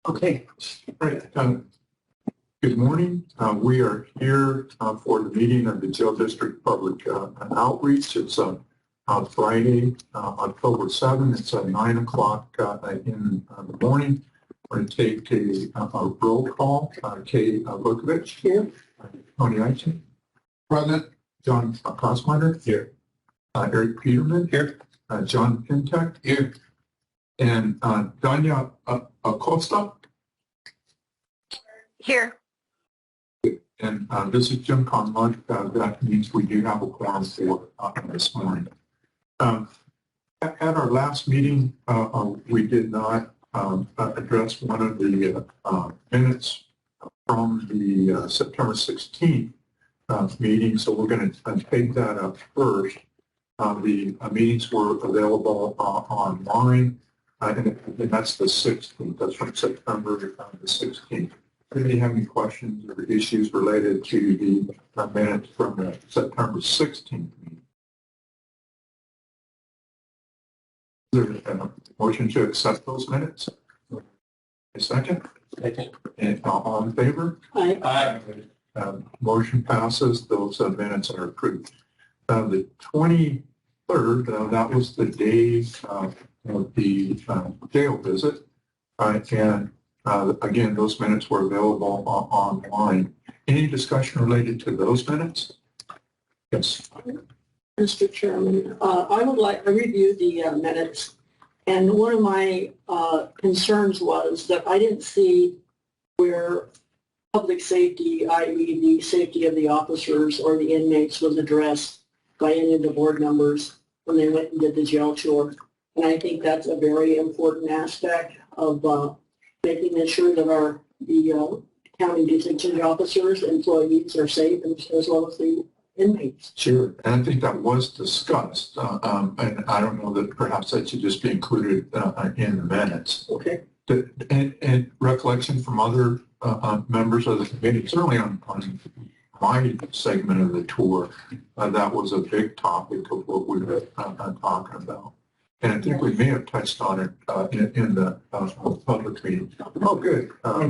Okay. All right. Good morning. We are here for the meeting of the Jail District Public Outreach. It's Friday, October 7th. It's 9 o'clock in the morning. We're going to take a roll call. Kay Vukovich. Here. Tony Eichen. Present. John Kosmider. Here. Eric Peterman. Here. John Pintek. Here. And Danya Acosta. Here. And this is Jim Conlon. That means we do have a quorum for this morning. At our last meeting, we did not address one of the minutes from the September 16th meeting, so we're going to take that up first. The meetings were available online, and that's the 16th. That's from September the 16th. Anybody have any questions or issues related to the minutes from the September 16th meeting? Is there a motion to accept those minutes? A second? Second. And all in favor? Aye. Motion passes. Those minutes are approved. The 23rd, that was the day of the jail visit. And again, those minutes were available online. Any discussion related to those minutes? Yes. Mr. Chairman, I reviewed the minutes, and one of my concerns was that I didn't see where public safety, i.e. the safety of the officers or the inmates, was addressed by any of the board members when they went and did the jail tour. And I think that's a very important aspect of making sure that the county detention officers, employees are safe, as well as the inmates. Sure, and I think that was discussed, and I don't know that perhaps that should just be included in the minutes. Okay. And recollection from other members of the committee, certainly on my segment of the tour, that was a big topic of what we were talking about. And I think we may have touched on it in the public meeting. Oh, good. I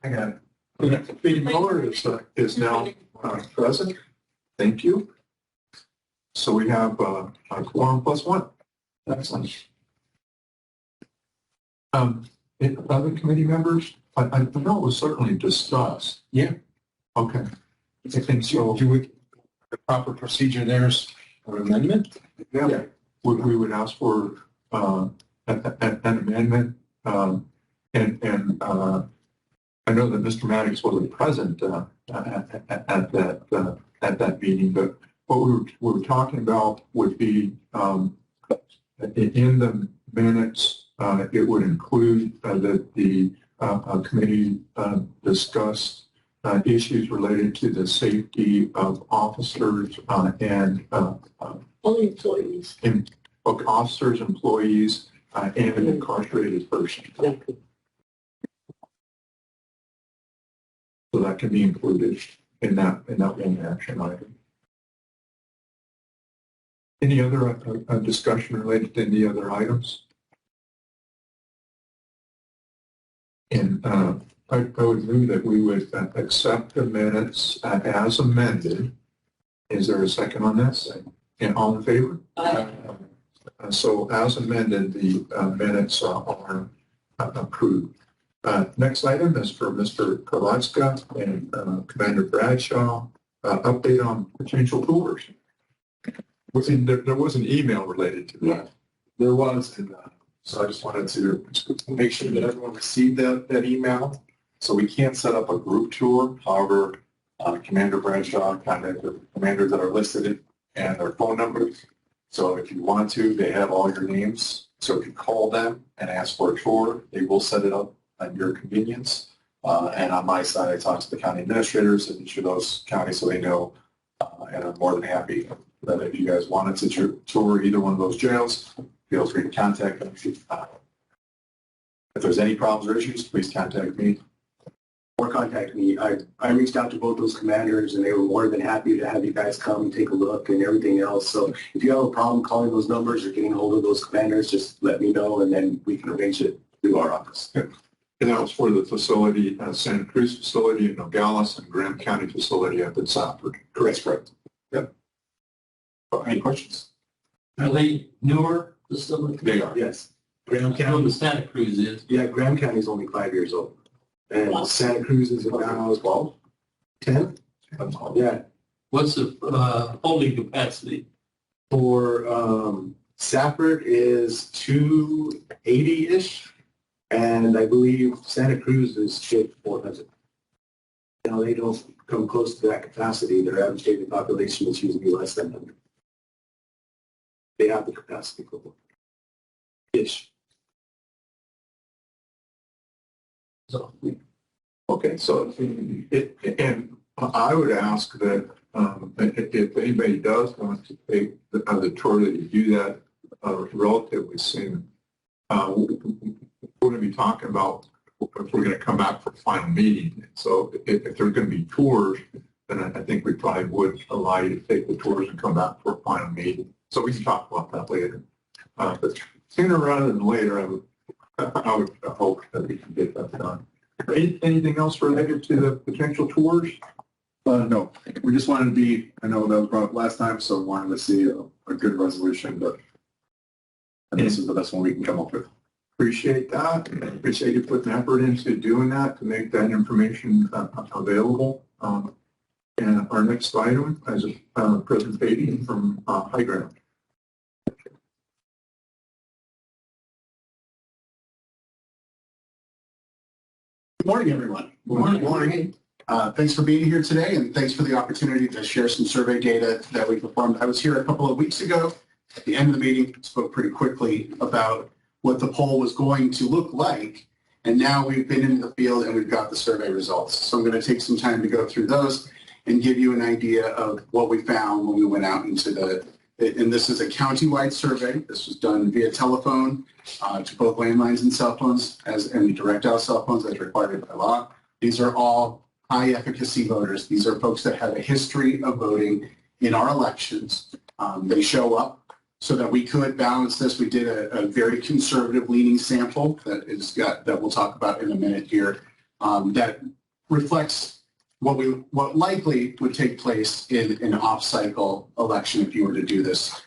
got it. The Miller is now present. Thank you. So we have a quorum plus one. Excellent. Other committee members? I know it was certainly discussed. Yeah. Okay. I think so. The proper procedure there is for amendment? Yeah. We would ask for an amendment, and I know that Mr. Maddox wasn't present at that meeting, but what we were talking about would be in the minutes. It would include that the committee discussed issues related to the safety of officers and Only employees. Officers, employees, and an incarcerated person. Exactly. So that can be included in that one action item. Any other discussion related to any other items? And I would move that we would accept the minutes as amended. Is there a second on this? And all in favor? Aye. So as amended, the minutes are approved. Next item is for Mr. Kowalska and Commander Bradshaw. Update on potential tours. There was an email related to that. Yeah, there was, and so I just wanted to make sure that everyone received that email. So we can't set up a group tour. However, Commander Bradshaw contacted the commanders that are listed and their phone numbers. So if you want to, they have all your names. So if you call them and ask for a tour, they will set it up at your convenience. And on my side, I talk to the county administrators in each of those counties so they know. And I'm more than happy that if you guys wanted to tour either one of those jails, feel free to contact them. If there's any problems or issues, please contact me. Or contact me. I reached out to both those commanders, and they were more than happy to have you guys come and take a look and everything else. So if you have a problem calling those numbers or getting hold of those commanders, just let me know, and then we can arrange it through our office. Good. And that was for the facility, Santa Cruz facility in Nogales and Graham County facility up in Safford. Correct. Yep. Any questions? Are they newer facilities? They are. Yes. Graham I know the Santa Cruz is. Yeah, Graham County is only 5 years old. And Santa Cruz is now 12, 10? Yeah. What's the holding capacity? For Safford is 280-ish, and I believe Santa Cruz is 400. Now, they don't come close to that capacity. Their average daily population is usually less than 100. They have the capacity for ish. So, Okay, so and I would ask that if anybody does want to take the tour, that you do that relatively soon. We're going to be talking about if we're going to come back for a final meeting. So if there's going to be tours, then I think we probably would allow you to take the tours and come back for a final meeting. So we can talk about that later. But sooner rather than later, I would hope that we can get that done. Anything else related to the potential tours? No, we just wanted to be, I know that was brought up last time, so wanted to see a good resolution, but and this is the best one we can come up with. Appreciate that. Appreciate you putting effort into doing that to make that information available. And our next item is a presentation from High Ground. Good morning, everyone. Good morning. Thanks for being here today, and thanks for the opportunity to share some survey data that we performed. I was here a couple of weeks ago. At the end of the meeting, spoke pretty quickly about what the poll was going to look like, and now we've been in the field and we've got the survey results. So I'm going to take some time to go through those and give you an idea of what we found when we went out into and this is a county-wide survey. This was done via telephone to both landlines and cell phones and direct dial cell phones as required by law. These are all high efficacy voters. These are folks that have a history of voting in our elections. They show up so that we could balance this. We did a very conservative leaning sample that we'll talk about in a minute here that reflects what likely would take place in an off-cycle election if you were to do this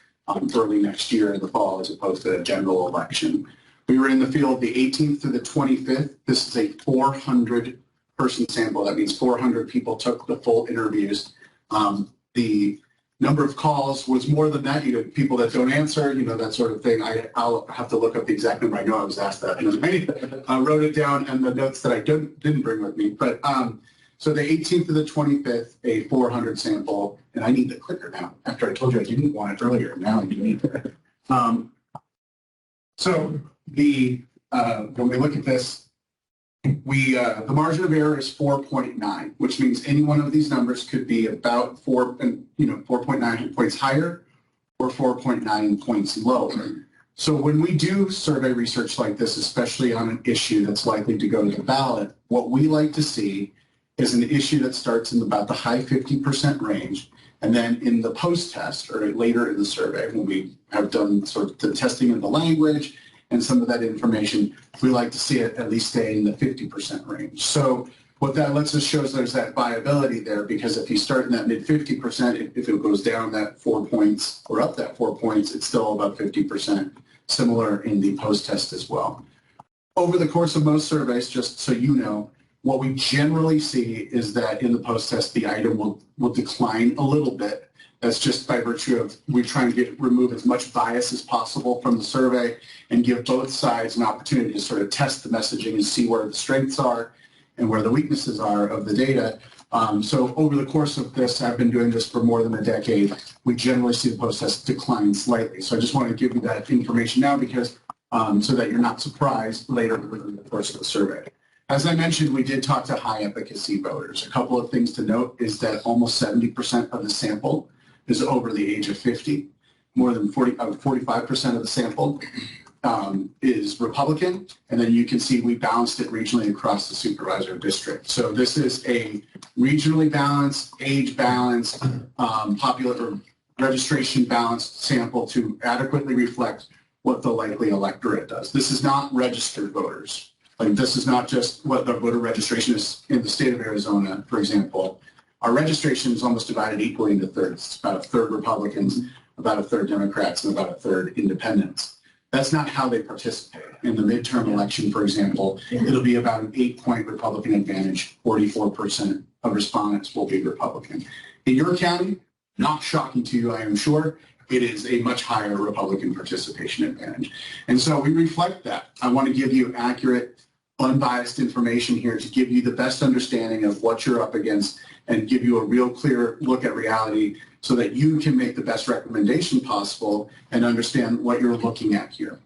early next year in the fall as opposed to a general election. We were in the field the 18th through the 25th. This is a 400-person sample. That means 400 people took the full interviews. The number of calls was more than that. People that don't answer, that sort of thing. I'll have to look up the exact number. I know I was asked that in a meeting. I wrote it down in the notes that I didn't bring with me. But so the 18th to the 25th, a 400 sample, and I need the clicker now. After I told you I didn't want it earlier, now I do need it. So when we look at this, the margin of error is 4.9, which means any one of these numbers could be about 4.9 points higher or 4.9 points lower. So when we do survey research like this, especially on an issue that's likely to go to the ballot, what we like to see is an issue that starts in about the high 50% range. And then in the post-test or later in the survey, when we have done sort of the testing of the language and some of that information, we like to see it at least stay in the 50% range. So what that lets us show is there's that viability there, because if you start in that mid 50%, if it goes down that 4 points or up that 4 points, it's still about 50%, similar in the post-test as well. Over the course of most surveys, just so you know, what we generally see is that in the post-test, the item will decline a little bit. That's just by virtue of we try and remove as much bias as possible from the survey and give both sides an opportunity to sort of test the messaging and see where the strengths are and where the weaknesses are of the data. So over the course of this, I've been doing this for more than a decade, we generally see the post-test decline slightly. So I just want to give you that information now because so that you're not surprised later in the course of the survey. As I mentioned, we did talk to high efficacy voters. A couple of things to note is that almost 70% of the sample is over the age of 50. More than 45% of the sample is Republican. And then you can see we balanced it regionally across the supervisor district. So this is a regionally balanced, age balanced, popular or registration balanced sample to adequately reflect what the likely electorate does. This is not registered voters. Like, this is not just what the voter registration is in the state of Arizona, for example. Our registration is almost divided equally into thirds. It's about a third Republicans, about a third Democrats, and about a third independents. That's not how they participate. In the midterm election, for example, it'll be about an 8-point Republican advantage. 44% of respondents will be Republican. In your county, not shocking to you, I am sure, it is a much higher Republican participation advantage. And so we reflect that. I want to give you accurate, unbiased information here to give you the best understanding of what you're up against and give you a real clear look at reality so that you can make the best recommendation possible and understand what you're looking at here.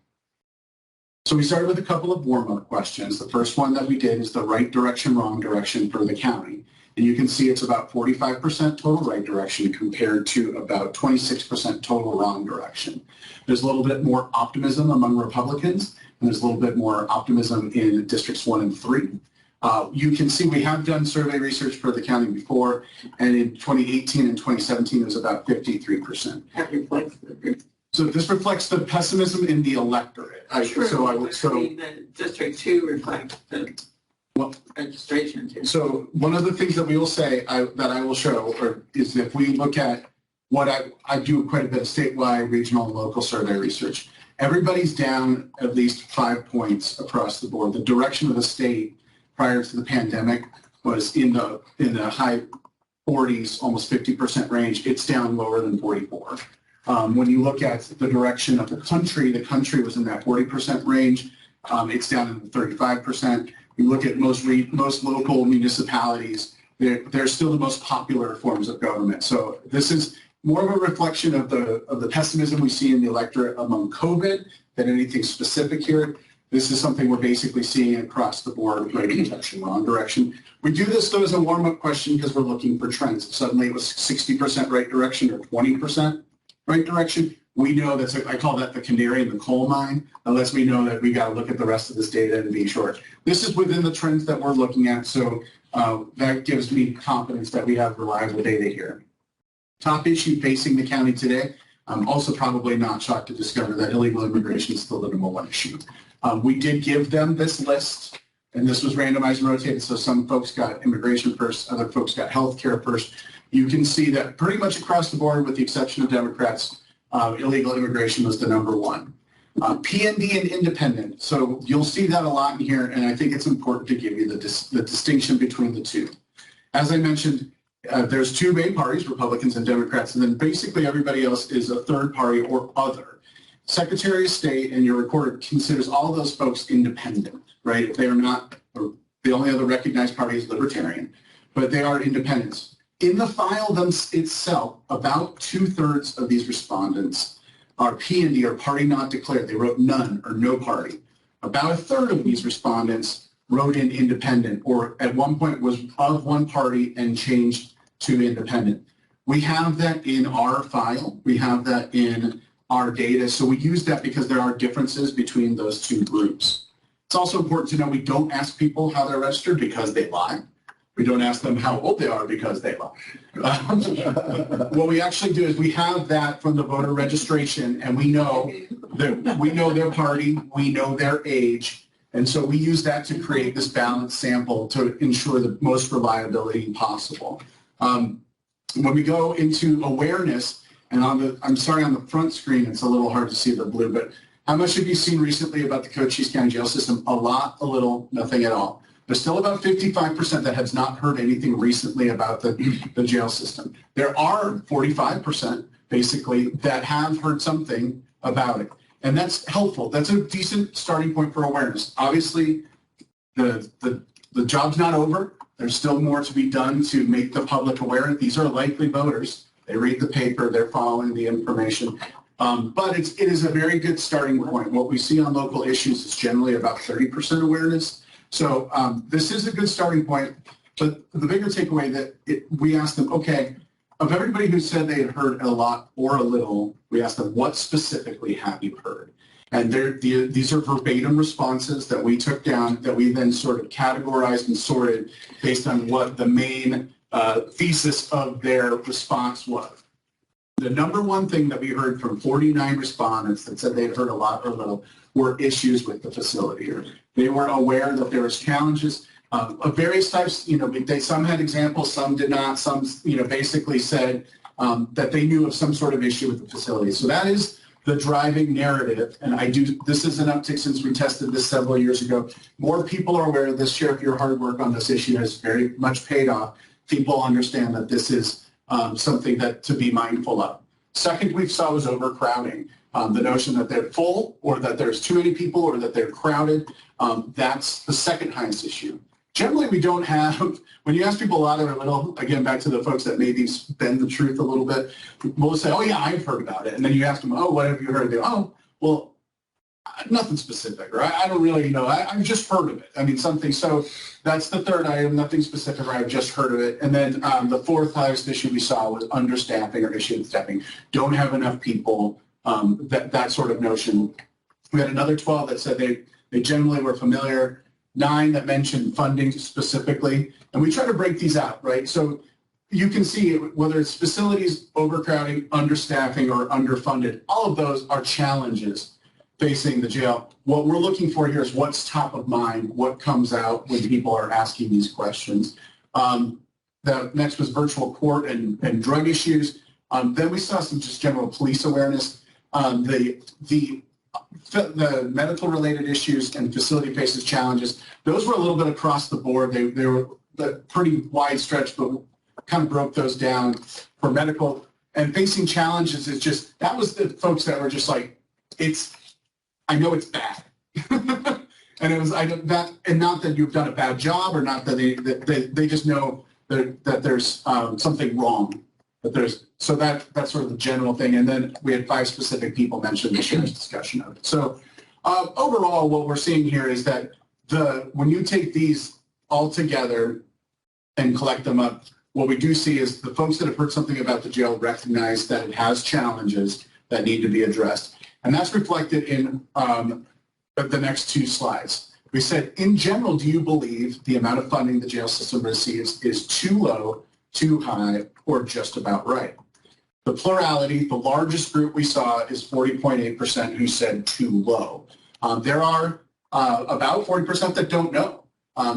So we started with a couple of warm-up questions. The first one that we did is the right direction, wrong direction for the county. And you can see it's about 45% total right direction compared to about 26% total wrong direction. There's a little bit more optimism among Republicans, and there's a little bit more optimism in districts 1 and 3. You can see we have done survey research for the county before, and in 2018 and 2017 it was about 53%. That reflects the. So this reflects the pessimism in the electorate. The District 2 reflects the registration too. So one of the things that we will say that I will show is if we look at what I do quite a bit of statewide, regional, and local survey research. Everybody's down at least 5 points across the board. The direction of the state prior to the pandemic was in the high 40s, almost 50% range. It's down lower than 44. When you look at the direction of the country was in that 40% range. It's down in the 35%. You look at most local municipalities, they're still the most popular forms of government. So this is more of a reflection of the pessimism we see in the electorate among COVID than anything specific here. This is something we're basically seeing across the board, right direction, wrong direction. We do this though as a warm-up question because we're looking for trends. If suddenly it was 60% right direction or 20% right direction, we know I call that the canary in the coal mine, unless we know that we got to look at the rest of this data and be sure. This is within the trends that we're looking at, so that gives me confidence that we have reliable data here. Top issue facing the county today, I'm also probably not shocked to discover that illegal immigration is still the #1 issue. We did give them this list, and this was randomized and rotated, so some folks got immigration first, other folks got healthcare first. You can see that pretty much across the board, with the exception of Democrats, illegal immigration was the #1. PND and independent, so you'll see that a lot in here, and I think it's important to give you the distinction between the two. As I mentioned, there's two main parties, Republicans and Democrats, and then basically everybody else is a third party or other. Secretary of State and your recorder considers all those folks independent, right? They are not, or the only other recognized party is Libertarian, but they are independents. In the file itself, about 2/3 of these respondents are PND, or party not declared. They wrote none or no party. About 1/3 of these respondents wrote in independent, or at one point was of one party and changed to independent. We have that in our file. We have that in our data. So we use that because there are differences between those two groups. It's also important to know we don't ask people how they're registered because they lie. We don't ask them how old they are because they lie. What we actually do is we have that from the voter registration, and we know their party, we know their age, and so we use that to create this balanced sample to ensure the most reliability possible. When we go into awareness, and I'm sorry, on the front screen it's a little hard to see the blue, but how much have you seen recently about the Cochise County jail system? A lot, a little, nothing at all. There's still about 55% that has not heard anything recently about the jail system. There are 45% basically that have heard something about it. And that's helpful. That's a decent starting point for awareness. Obviously, the job's not over. There's still more to be done to make the public aware. These are likely voters. They read the paper, they're following the information. But it is a very good starting point. What we see on local issues is generally about 30% awareness. So this is a good starting point, but the bigger takeaway that we asked them, okay, of everybody who said they had heard a lot or a little, we asked them, what specifically have you heard? And these are verbatim responses that we took down that we then sort of categorized and sorted based on what the main thesis of their response was. The number one thing that we heard from 49 respondents that said they'd heard a lot or little were issues with the facility. They were aware that there was challenges of various types. You know, some had examples, some did not. Some, you know, basically said that they knew of some sort of issue with the facility. So that is the driving narrative. And this is an uptick since we tested this several years ago. More people are aware of this. Sheriff, your hard work on this issue has very much paid off. People understand that this is something that to be mindful of. Second we saw was overcrowding. The notion that they're full or that there's too many people or that they're crowded, that's the second highest issue. Generally, we don't have, when you ask people a lot or a little, again, back to the folks that maybe bend the truth a little bit, we'll say, oh yeah, I've heard about it. And then you ask them, oh, what have you heard? They go, oh, well, nothing specific, or I don't really know. I've just heard of it. I mean, something. So that's the third item, nothing specific, or I've just heard of it. And then the fourth highest issue we saw was understaffing or issue with staffing. Don't have enough people, that sort of notion. We had another 12 that said they generally were familiar. 9 that mentioned funding specifically. And we try to break these out, right? So you can see whether it's facilities, overcrowding, understaffing, or underfunded, all of those are challenges facing the jail. What we're looking for here is what's top of mind, what comes out when people are asking these questions. The next was virtual court and drug issues. Then we saw some just general police awareness. The medical related issues and facility faces challenges, those were a little bit across the board. They were pretty wide stretch, but kind of broke those down for medical. And facing challenges is just, that was the folks that were just like, I know it's bad. And it was, and not that you've done a bad job or not that they just know that there's something wrong. So that's sort of the general thing. And then we had 5 specific people mentioned the sheriff's discussion of it. So overall, what we're seeing here is that when you take these all together and collect them up, what we do see is the folks that have heard something about the jail recognize that it has challenges that need to be addressed. And that's reflected in the next 2 slides. We said, in general, do you believe the amount of funding the jail system receives is too low, too high, or just about right? The plurality, the largest group we saw is 40.8% who said too low. There are about 40% that don't know.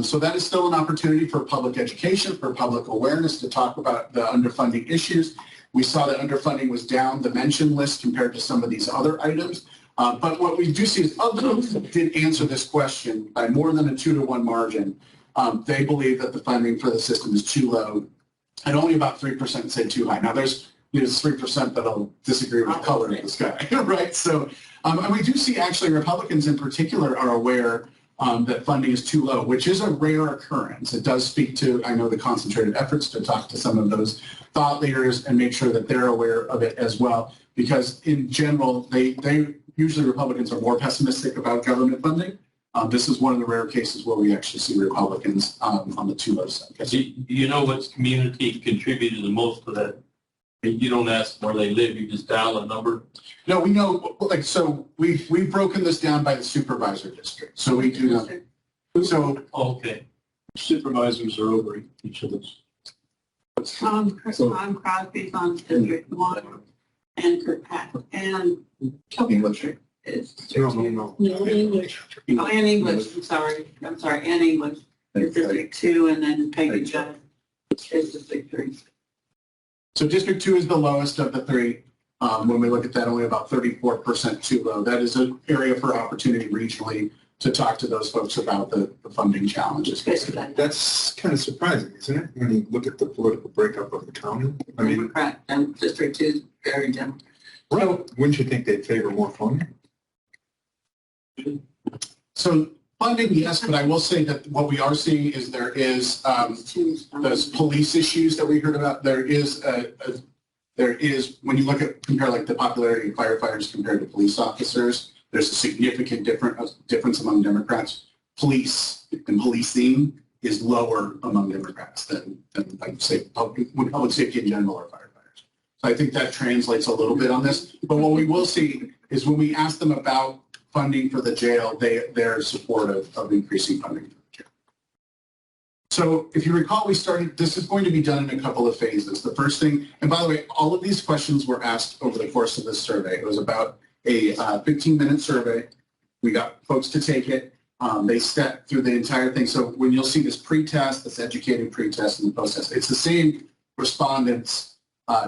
So that is still an opportunity for public education, for public awareness to talk about the underfunding issues. We saw that underfunding was down the mention list compared to some of these other items. But what we do see is of those that did answer this question by more than a 2-to-1 margin, they believe that the funding for the system is too low, and only about 3% say too high. Now there's 3% that'll disagree with the color of the sky, right? So, and we do see actually Republicans in particular are aware that funding is too low, which is a rare occurrence. It does speak to, I know, the concentrated efforts to talk to some of those thought leaders and make sure that they're aware of it as well, because in general, they usually Republicans are more pessimistic about government funding. This is one of the rare cases where we actually see Republicans on the too low side. Do you know which community contributed the most to that? You don't ask where they live, you just dial a number? No, we know, like, so we've broken this down by the supervisor district. So we do know. So, Okay. Supervisors are over each of those. Tom Crosby's on District 1 and Kirkpatrick and English. is No English. Oh, and English, I'm sorry, and English is District 2, and then Peggy Judd is District 3. So District 2 is the lowest of the 3. When we look at that, only about 34% too low. That is an area for opportunity regionally to talk to those folks about the funding challenges. That's kind of surprising, isn't it? When you look at the political breakup of the county. I mean, Democrat, and District 2 is very Democrat. well, wouldn't you think they'd favor more funding? So funding, yes, but I will say that what we are seeing is there is those police issues that we heard about. There is when you look at compare like the popularity of firefighters compared to police officers, there's a significant difference among Democrats. Police and policing is lower among Democrats than like say public safety in general or firefighters. So I think that translates a little bit on this. But what we will see is when we ask them about funding for the jail, they're supportive of increasing funding for the jail. So if you recall, this is going to be done in a couple of phases. The first thing, and by the way, all of these questions were asked over the course of this survey. It was about a 15-minute survey. We got folks to take it. They stepped through the entire thing. So when you'll see this pre-test, this educated pre-test and the post-test, it's the same respondents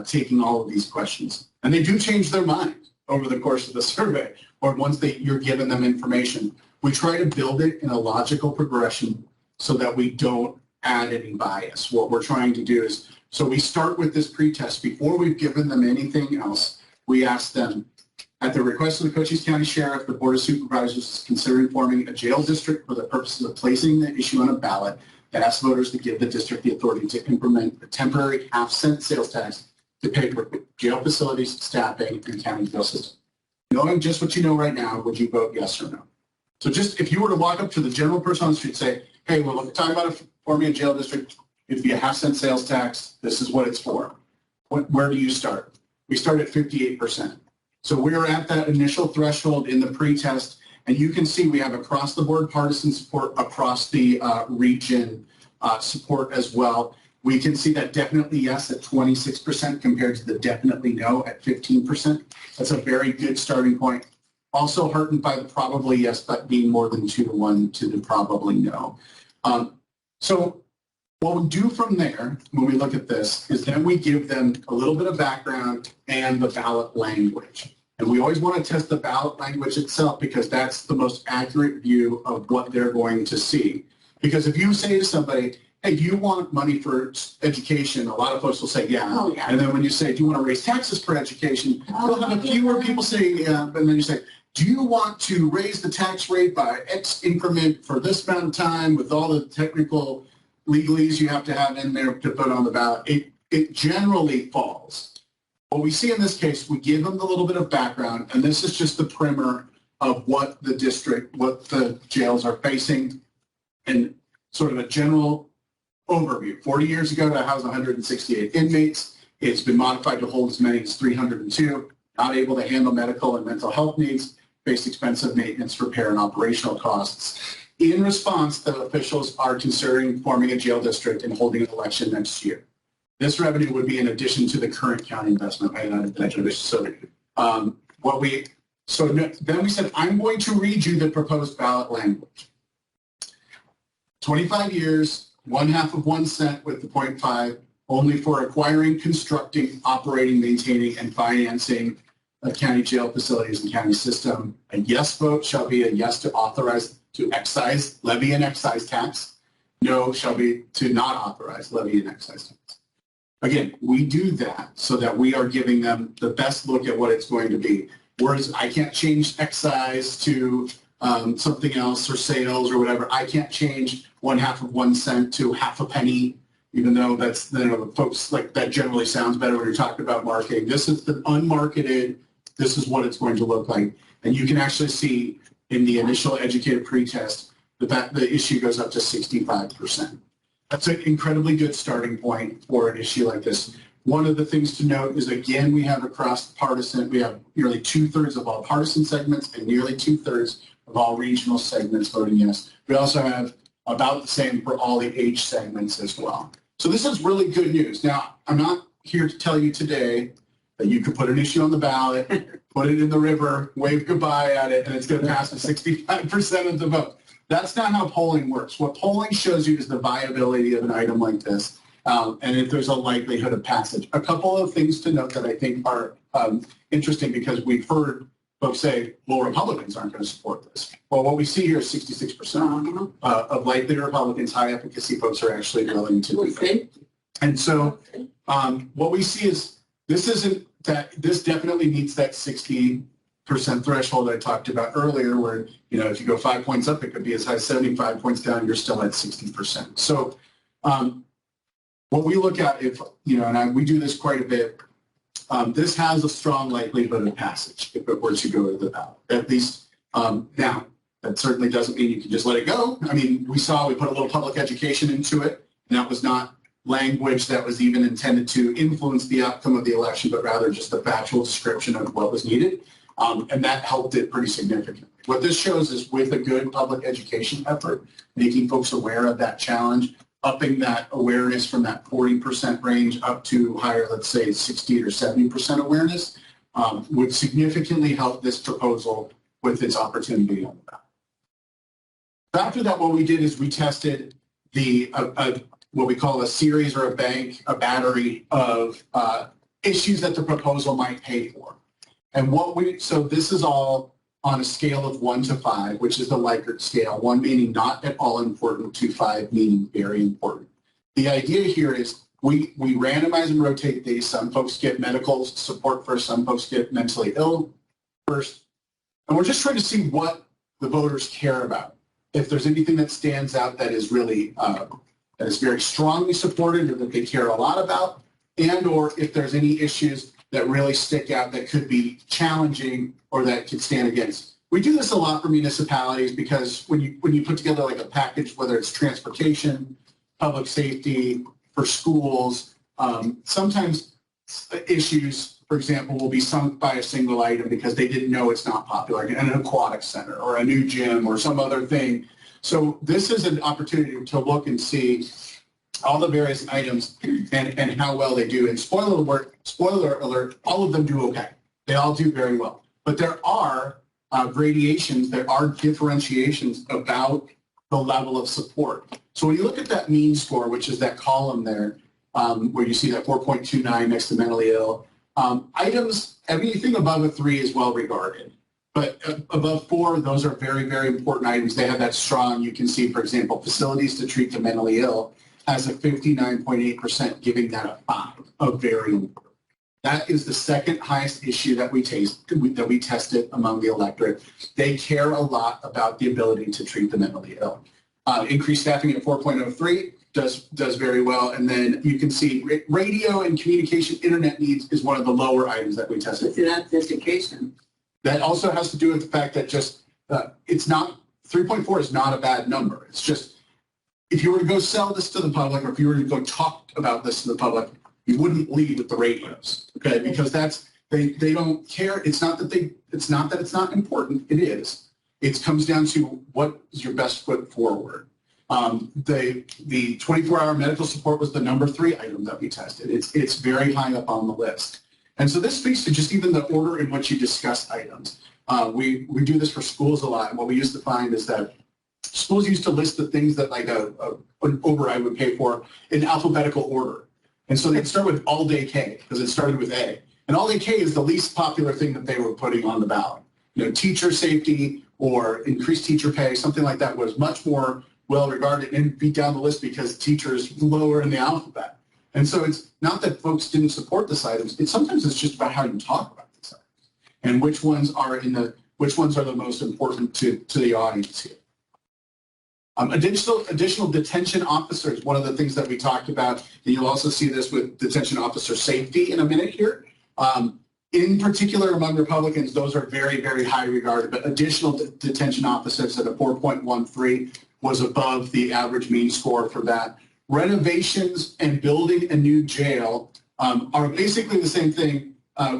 taking all of these questions. And they do change their mind over the course of the survey, or once you're giving them information. We try to build it in a logical progression so that we don't add any bias. What we're trying to do is, so we start with this pre-test. Before we've given them anything else, we ask them, at the request of the Cochise County Sheriff, the Board of Supervisors is considering forming a jail district for the purposes of placing the issue on a ballot that asks voters to give the district the authority to implement a temporary half-cent sales tax to pay for jail facilities, staffing, and county jail system. Knowing just what you know right now, would you vote yes or no? So just if you were to walk up to the general person on the street and say, hey, we're talking about forming a jail district, it'd be a half-cent sales tax, this is what it's for. Where do you start? We start at 58%. So we're at that initial threshold in the pre-test, and you can see we have across-the-board partisan support, across the region support as well. We can see that definitely yes at 26% compared to the definitely no at 15%. That's a very good starting point. Also heartened by the probably yes, but being more than 2-to-1 to the probably no. So what we do from there, when we look at this, is then we give them a little bit of background and the ballot language. And we always want to test the ballot language itself because that's the most accurate view of what they're going to see. Because if you say to somebody, hey, do you want money for education? A lot of folks will say, yeah. Oh, yeah. And then when you say, do you want to raise taxes for education? You'll have a fewer people saying, yeah. And then you say, do you want to raise the tax rate by X increment for this amount of time with all the technical legalese you have to have in there to put on the ballot? It generally falls. What we see in this case, we give them a little bit of background, and this is just the primer of what the district, what the jails are facing, and sort of a general overview. 40 years ago, that housed 168 inmates. It's been modified to hold as many as 302, not able to handle medical and mental health needs, face expensive maintenance, repair, and operational costs. In response, the officials are considering forming a jail district and holding an election next year. This revenue would be in addition to the current county investment by United Detention. So then we said, I'm going to read you the proposed ballot language. 25 years, 1/2 of 1 cent with the 0.5, only for acquiring, constructing, operating, maintaining, and financing of county jail facilities and county system. A yes vote shall be a yes to authorize to excise, levy an excise tax. No shall be to not authorize, levy an excise tax. Again, we do that so that we are giving them the best look at what it's going to be. Whereas I can't change excise to something else or sales or whatever. I can't change 1/2 of 1 cent to half a penny, even though that's, you know, folks like that generally sounds better when you're talking about marketing. This is the unmarketed, this is what it's going to look like. And you can actually see in the initial educated pretest that the issue goes up to 65%. That's an incredibly good starting point for an issue like this. One of the things to note is, again, we have across partisan, we have nearly 2/3 of all partisan segments and nearly 2/3 of all regional segments voting yes. We also have about the same for all the age segments as well. So this is really good news. Now, I'm not here to tell you today that you could put an issue on the ballot, put it in the river, wave goodbye at it, and it's going to pass with 65% of the vote. That's not how polling works. What polling shows you is the viability of an item like this, and if there's a likelihood of passage. A couple of things to note that I think are interesting, because we've heard folks say, well, Republicans aren't going to support this. Well, what we see here is 66% of likely Republicans, high efficacy folks are actually willing to do that. And so what we see is this definitely meets that 60% threshold I talked about earlier, where, you know, if you go 5 points up, it could be as high as 75 points down, you're still at 60%. So what we look at, if, you know, and we do this quite a bit, this has a strong likelihood of passage if it were to go to the ballot. At least now, that certainly doesn't mean you can just let it go. I mean, we put a little public education into it, and that was not language that was even intended to influence the outcome of the election, but rather just a factual description of what was needed. And that helped it pretty significantly. What this shows is, with a good public education effort, making folks aware of that challenge, upping that awareness from that 40% range up to higher, let's say 60 or 70% awareness, would significantly help this proposal with its opportunity on the ballot. After that, what we did is we tested the what we call a series or a battery of issues that the proposal might pay for. And so this is all on a scale of 1 to 5, which is the Likert scale, 1 meaning not at all important to 5 meaning very important. The idea here is we randomize and rotate these. Some folks get medical support first, some folks get mentally ill first. And we're just trying to see what the voters care about. If there's anything that stands out that is really, that is very strongly supported or that they care a lot about, and or if there's any issues that really stick out that could be challenging or that could stand against. We do this a lot for municipalities because when you put together like a package, whether it's transportation, public safety, for schools, sometimes issues, for example, will be sunk by a single item because they didn't know it's not popular, an aquatic center or a new gym or some other thing. So this is an opportunity to look and see all the various items and how well they do. And spoiler alert, all of them do okay. They all do very well. But there are gradations, there are differentiations about the level of support. So when you look at that mean score, which is that column there, where you see that 4.29 next to mentally ill, items, everything above a 3 is well regarded. But above 4, those are very, very important items. They have that strong, you can see, for example, facilities to treat the mentally ill has a 59.8%, giving that a 5, a very important. That is the second highest issue that we tested among the electorate. They care a lot about the ability to treat the mentally ill. Increased staffing at 4.03 does very well. And then you can see radio and communication internet needs is one of the lower items that we tested. So that's education. That also has to do with the fact that just it's not 3.4 is not a bad number. It's just if you were to go sell this to the public or if you were to go talk about this to the public, you wouldn't lead with the radios, okay? Because they don't care. It's not that it's not important. It is. It comes down to what is your best foot forward. The 24-hour medical support was the number 3 item that we tested. It's very high up on the list. And so this speaks to just even the order in which you discuss items. We do this for schools a lot. And what we used to find is that schools used to list the things that like an override would pay for in alphabetical order. And so they'd start with all day K because it started with A. And all day K is the least popular thing that they were putting on the ballot. You know, teacher safety or increased teacher pay, something like that was much more well regarded and beat down the list because teachers lower in the alphabet. And so it's not that folks didn't support this items. Sometimes it's just about how you talk about these items and which ones are the most important to the audience here. Additional detention officers, one of the things that we talked about, and you'll also see this with detention officer safety in a minute here. In particular, among Republicans, those are very, very high regarded, but additional detention officers at a 4.13 was above the average mean score for that. Renovations and building a new jail are basically the same thing.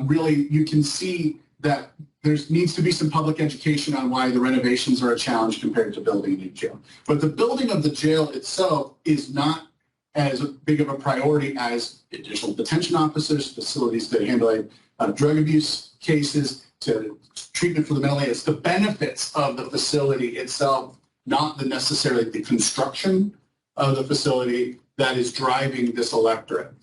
Really, you can see that there needs to be some public education on why the renovations are a challenge compared to building a new jail. But the building of the jail itself is not as big of a priority as additional detention officers, facilities that handle drug abuse cases, to treatment for the mentally ill. It's the benefits of the facility itself, not necessarily the construction of the facility that is driving this electorate.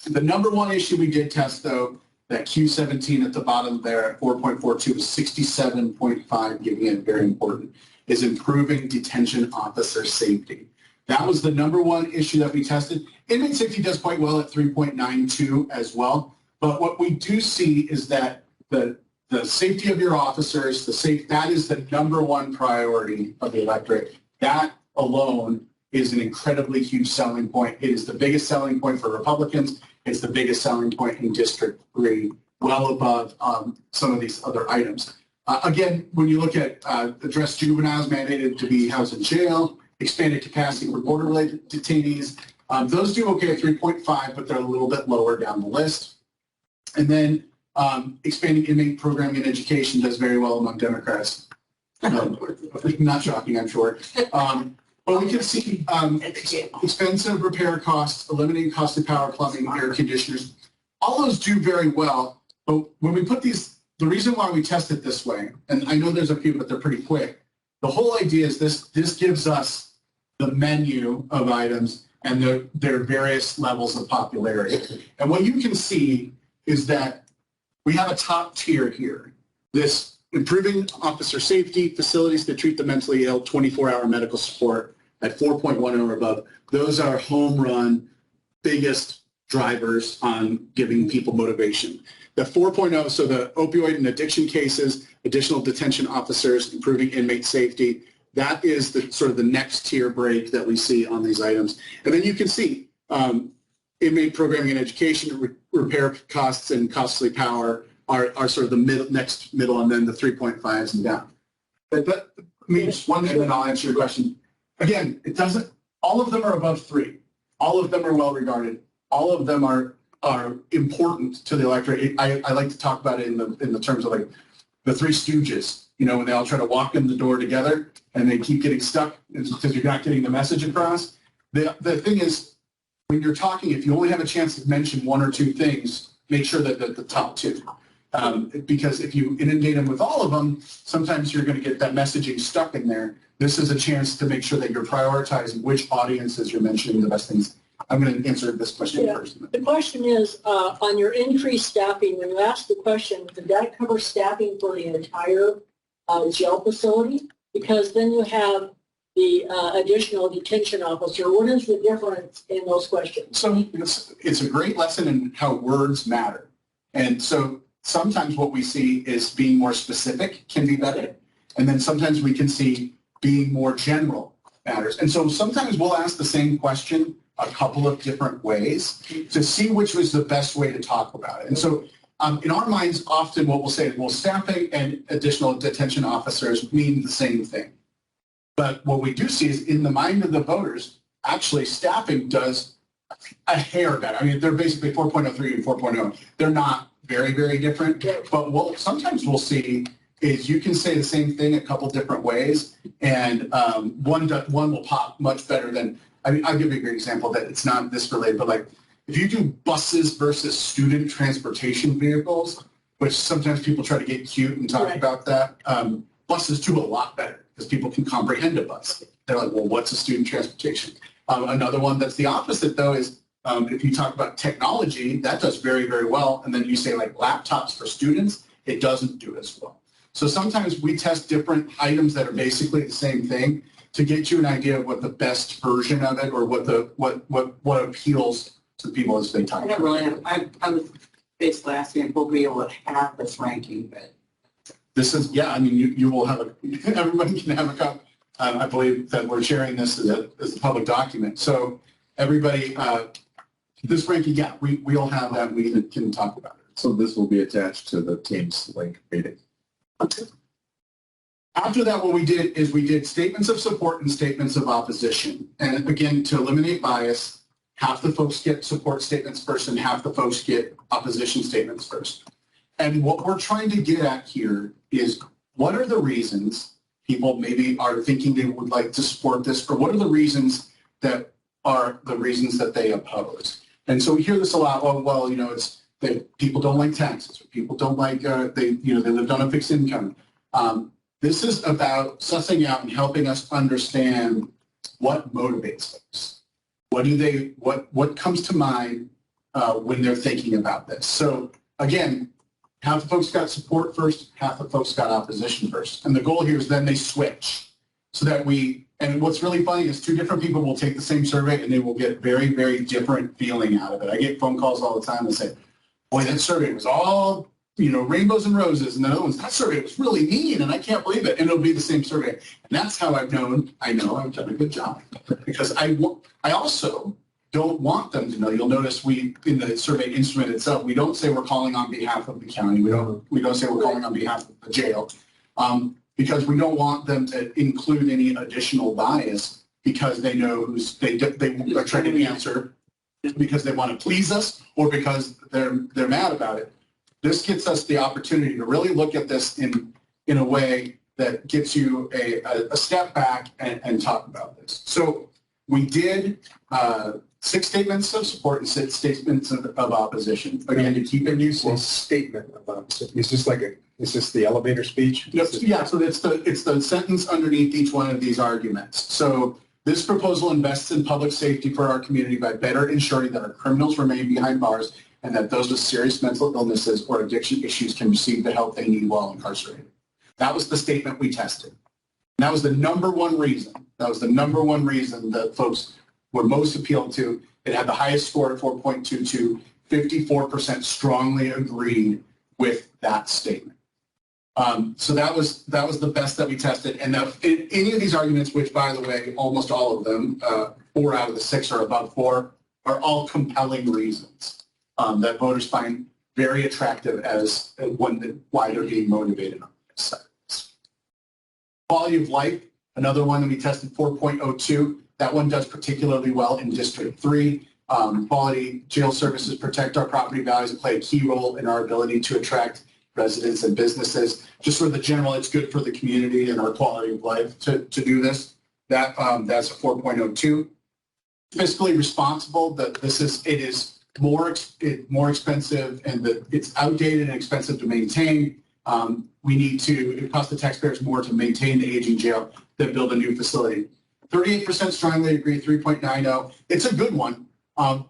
The number one issue we did test, though, that Q17 at the bottom there at 4.42 is 67.5, giving it very important, is improving detention officer safety. That was the number one issue that we tested. Inmate safety does quite well at 3.92 as well. But what we do see is that the safety of your officers, that is the number one priority of the electorate. That alone is an incredibly huge selling point. It is the biggest selling point for Republicans. It's the biggest selling point in District 3, well above some of these other items. Again, when you look at address juveniles mandated to be housed in jail, expanded capacity for border-related detainees, those do okay at 3.5, but they're a little bit lower down the list. And then expanding inmate programming and education does very well among Democrats. Not shocking, I'm sure. But we can see expensive repair costs, eliminating costly power, plumbing, air conditioners. All those do very well. But when we put these, the reason why we test it this way, and I know there's a few, but they're pretty quick. The whole idea is this gives us the menu of items and their various levels of popularity. And what you can see is that we have a top tier here. This improving officer safety, facilities that treat the mentally ill, 24-hour medical support at 4.1 or above. Those are home run, biggest drivers on giving people motivation. The 4.0, so the opioid and addiction cases, additional detention officers, improving inmate safety, that is the sort of the next tier break that we see on these items. And then you can see inmate programming and education, repair costs and costly power are sort of the next middle, and then the 3.5s and down. But that means one thing, and I'll answer your question. Again, it doesn't, all of them are above 3. All of them are well regarded. All of them are important to the electorate. I like to talk about it in the terms of like the Three Stooges, you know, when they all try to walk in the door together and they keep getting stuck because you're not getting the message across. The thing is, when you're talking, if you only have a chance to mention 1 or 2 things, make sure that the top 2. Because if you inundate them with all of them, sometimes you're going to get that messaging stuck in there. This is a chance to make sure that you're prioritizing which audiences you're mentioning the best things. I'm going to answer this question first. The question is, on your increased staffing, when you ask the question, did that cover staffing for the entire jail facility? Because then you have the additional detention officer. What is the difference in those questions? So it's a great lesson in how words matter. And so sometimes what we see is being more specific can be better. And then sometimes we can see being more general matters. And so sometimes we'll ask the same question a couple of different ways to see which was the best way to talk about it. And so in our minds, often what we'll say is, well, staffing and additional detention officers mean the same thing. But what we do see is in the mind of the voters, actually staffing does a hair better. I mean, they're basically 4.03 and 4.0. They're not very, very different. But what sometimes we'll see is you can say the same thing a couple different ways, and one will pop much better than, I mean, I'll give you a great example that it's not this related, but like if you do buses versus student transportation vehicles, which sometimes people try to get cute and talk about that, buses do a lot better because people can comprehend a bus. They're like, well, what's a student transportation? Another one that's the opposite, though, is if you talk about technology, that does very, very well. And then you say like laptops for students, it doesn't do as well. So sometimes we test different items that are basically the same thing to get you an idea of what the best version of it or what appeals to people as they talk. I don't really have, I was basically asking if we'll be able to have this ranking, but. This is, yeah, I mean, you will have everybody can have a copy. I believe that we're sharing this as a public document. So everybody, this ranking, yeah, we'll have that. We can talk about it. So this will be attached to the Teams link meeting. Okay. After that, what we did is we did statements of support and statements of opposition. And again, to eliminate bias, half the folks get support statements first and half the folks get opposition statements first. And what we're trying to get at here is what are the reasons people maybe are thinking they would like to support this, or what are the reasons that are the reasons that they oppose? And so we hear this a lot. Well, you know, it's that people don't like taxes, or people don't like they lived on a fixed income. This is about sussing out and helping us understand what motivates folks. What comes to mind when they're thinking about this? So again, half the folks got support first, half the folks got opposition first. And the goal here is then they switch so that and what's really funny is 2 different people will take the same survey and they will get very, very different feeling out of it. I get phone calls all the time that say, boy, that survey was all, you know, rainbows and roses. And the other ones, that survey was really mean and I can't believe it. And it'll be the same survey. And that's how I know I've done a good job. Because I also don't want them to know. You'll notice in the survey instrument itself, we don't say we're calling on behalf of the county. We don't say we're calling on behalf of the jail, because we don't want them to include any additional bias because they know they are trying to answer because they want to please us or because they're mad about it. This gets us the opportunity to really look at this in a way that gets you a step back and talk about this. So we did 6 statements of support and 6 statements of opposition. Again, to keep it Use a statement about, is this the elevator speech? Yeah, so it's the sentence underneath each one of these arguments. So this proposal invests in public safety for our community by better ensuring that our criminals remain behind bars and that those with serious mental illnesses or addiction issues can receive the help they need while incarcerated. That was the statement we tested. And that was the number one reason. That was the number one reason that folks were most appealed to. It had the highest score at 4.22. 54% strongly agreed with that statement. So that was the best that we tested. And now, any of these arguments, which by the way, almost all of them, 4 out of the 6 are above 4, are all compelling reasons that voters find very attractive as why they're being motivated on this side. Quality of life, another one that we tested, 4.02. That one does particularly well in District 3. Quality jail services protect our property values and play a key role in our ability to attract residents and businesses. Just for the general, it's good for the community and our quality of life to do this. That's a 4.02. Fiscally responsible, it is more expensive and that it's outdated and expensive to maintain. It costs the taxpayers more to maintain the aging jail than build a new facility. 38% strongly agree, 3.90. It's a good one.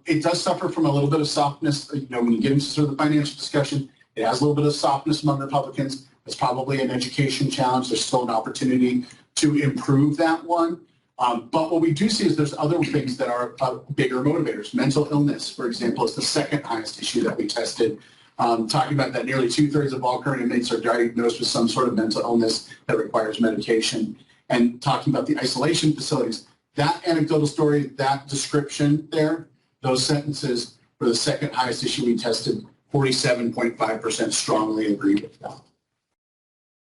It does suffer from a little bit of softness. When you get into sort of the financial discussion, it has a little bit of softness among Republicans. It's probably an education challenge. There's still an opportunity to improve that one. But what we do see is there's other things that are bigger motivators. Mental illness, for example, is the second highest issue that we tested. Talking about that nearly 2/3 of all current inmates are diagnosed with some sort of mental illness that requires medication. And talking about the isolation facilities, that anecdotal story, that description there, those sentences were the second highest issue we tested. 47.5% strongly agreed with that.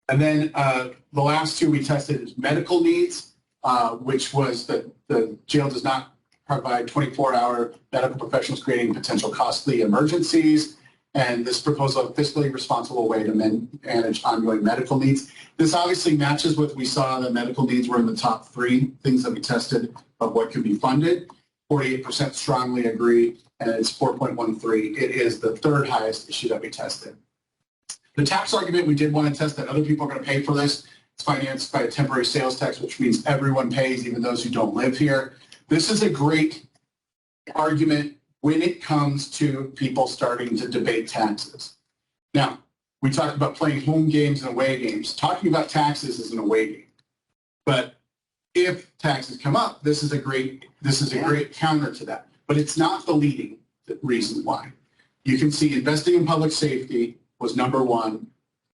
And then the last 2 we tested is medical needs, which was that the jail does not provide 24-hour medical professionals, creating potential costly emergencies. And this proposal a fiscally responsible way to manage ongoing medical needs. This obviously matches what we saw. The medical needs were in the top 3 things that we tested of what could be funded. 48% strongly agree, and it's 4.13. It is the 3rd highest issue that we tested. The tax argument we did want to test that other people are going to pay for this. It's financed by a temporary sales tax, which means everyone pays, even those who don't live here. This is a great argument when it comes to people starting to debate taxes. Now, we talked about playing home games and away games. Talking about taxes is an away game. But if taxes come up, this is a great counter to that. But it's not the leading reason why. You can see investing in public safety was number 1.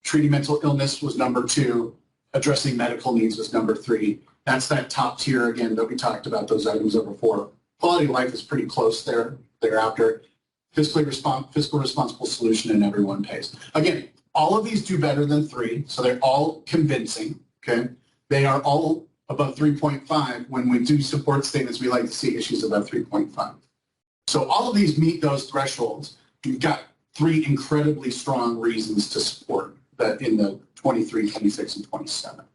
Treating mental illness was number 2. Addressing medical needs was number 3. That's that top tier again that we talked about, those items over 4. Quality of life is pretty close thereafter. Fiscal responsible solution, and everyone pays. Again, all of these do better than 3, so they're all convincing. Okay, they are all above 3.5. When we do support statements, we like to see issues above 3.5. So all of these meet those thresholds. You've got 3 incredibly strong reasons to support that in the 23, 26, and 27.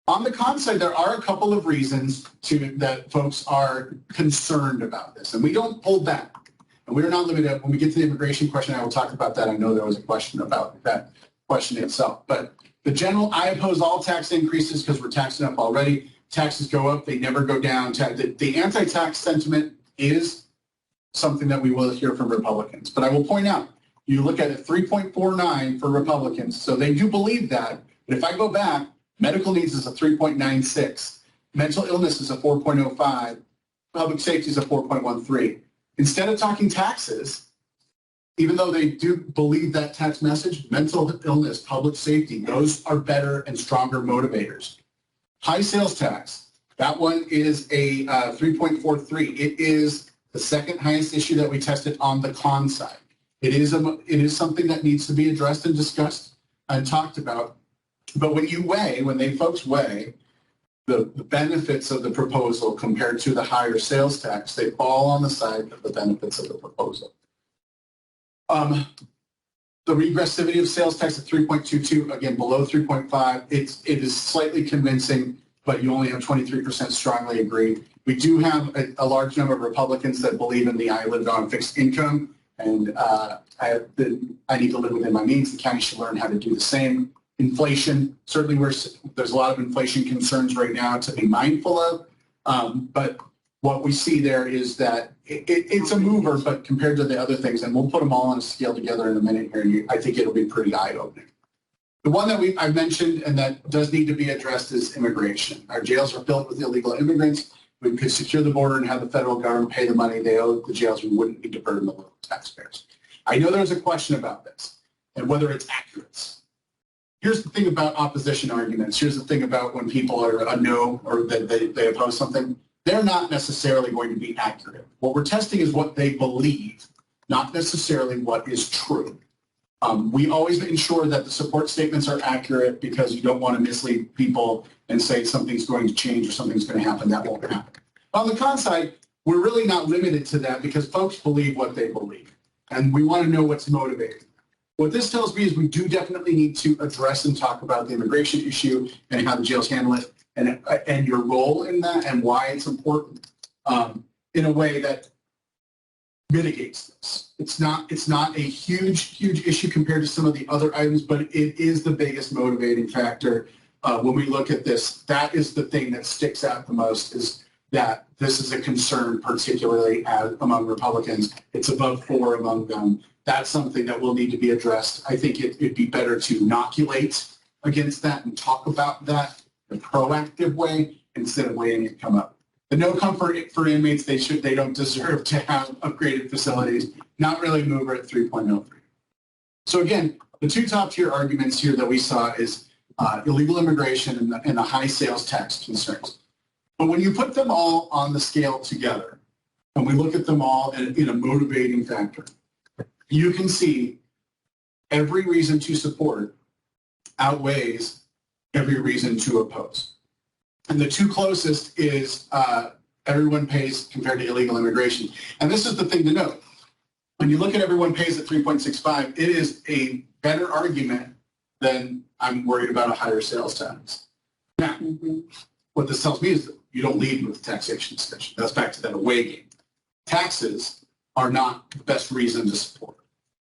On the con side, there are a couple of reasons that folks are concerned about this, and we don't hold back. And we're not limited. When we get to the immigration question, I will talk about that. I know there was a question about that question itself. But the general, I oppose all tax increases because we're taxing up already. Taxes go up, they never go down. The anti-tax sentiment is something that we will hear from Republicans. But I will point out, you look at it, 3.49 for Republicans. So they do believe that. But if I go back, medical needs is a 3.96. Mental illness is a 4.05. Public safety is a 4.13. Instead of talking taxes, even though they do believe that tax message, mental illness, public safety, those are better and stronger motivators. High sales tax, that one is a 3.43. It is the second highest issue that we tested on the con side. It is something that needs to be addressed and discussed and talked about. But when folks weigh the benefits of the proposal compared to the higher sales tax, they fall on the side of the benefits of the proposal. The regressivity of sales tax at 3.22, again, below 3.5. It is slightly convincing, but you only have 23% strongly agree. We do have a large number of Republicans that believe in the I lived on fixed income, and I need to live within my means. The county should learn how to do the same. Inflation, certainly there's a lot of inflation concerns right now to be mindful of, but what we see there is that it's a mover, but compared to the other things, and we'll put them all on a scale together in a minute here, and I think it'll be pretty eye-opening. The one that I've mentioned and that does need to be addressed is immigration. Our jails are filled with illegal immigrants. We could secure the border and have the federal government pay the money they owe the jails. We wouldn't need to burden the local taxpayers. I know there's a question about this and whether it's accurate. Here's the thing about opposition arguments. Here's the thing about when people are a no or that they oppose something. They're not necessarily going to be accurate. What we're testing is what they believe, not necessarily what is true. We always ensure that the support statements are accurate because you don't want to mislead people and say something's going to change or something's going to happen. That won't happen. On the con side, we're really not limited to that because folks believe what they believe, and we want to know what's motivating. What this tells me is we do definitely need to address and talk about the immigration issue and how the jails handle it and your role in that and why it's important in a way that mitigates this. It's not a huge issue compared to some of the other items, but it is the biggest motivating factor when we look at this. That is the thing that sticks out the most, is that this is a concern, particularly among Republicans. It's above 4 among them. That's something that will need to be addressed. I think it'd be better to inoculate against that and talk about that in a proactive way instead of waiting it come up. The no comfort for inmates, they don't deserve to have upgraded facilities. Not really a mover at 3.03. So again, the two top tier arguments here that we saw is illegal immigration and the high sales tax concerns. But when you put them all on the scale together, and we look at them all in a motivating factor, you can see every reason to support outweighs every reason to oppose. And the two closest is everyone pays compared to illegal immigration. And this is the thing to note. When you look at everyone pays at 3.65, it is a better argument than I'm worried about a higher sales tax. Now, what this tells me is that you don't lead with taxation discussion. That's back to that away game. Taxes are not the best reason to support.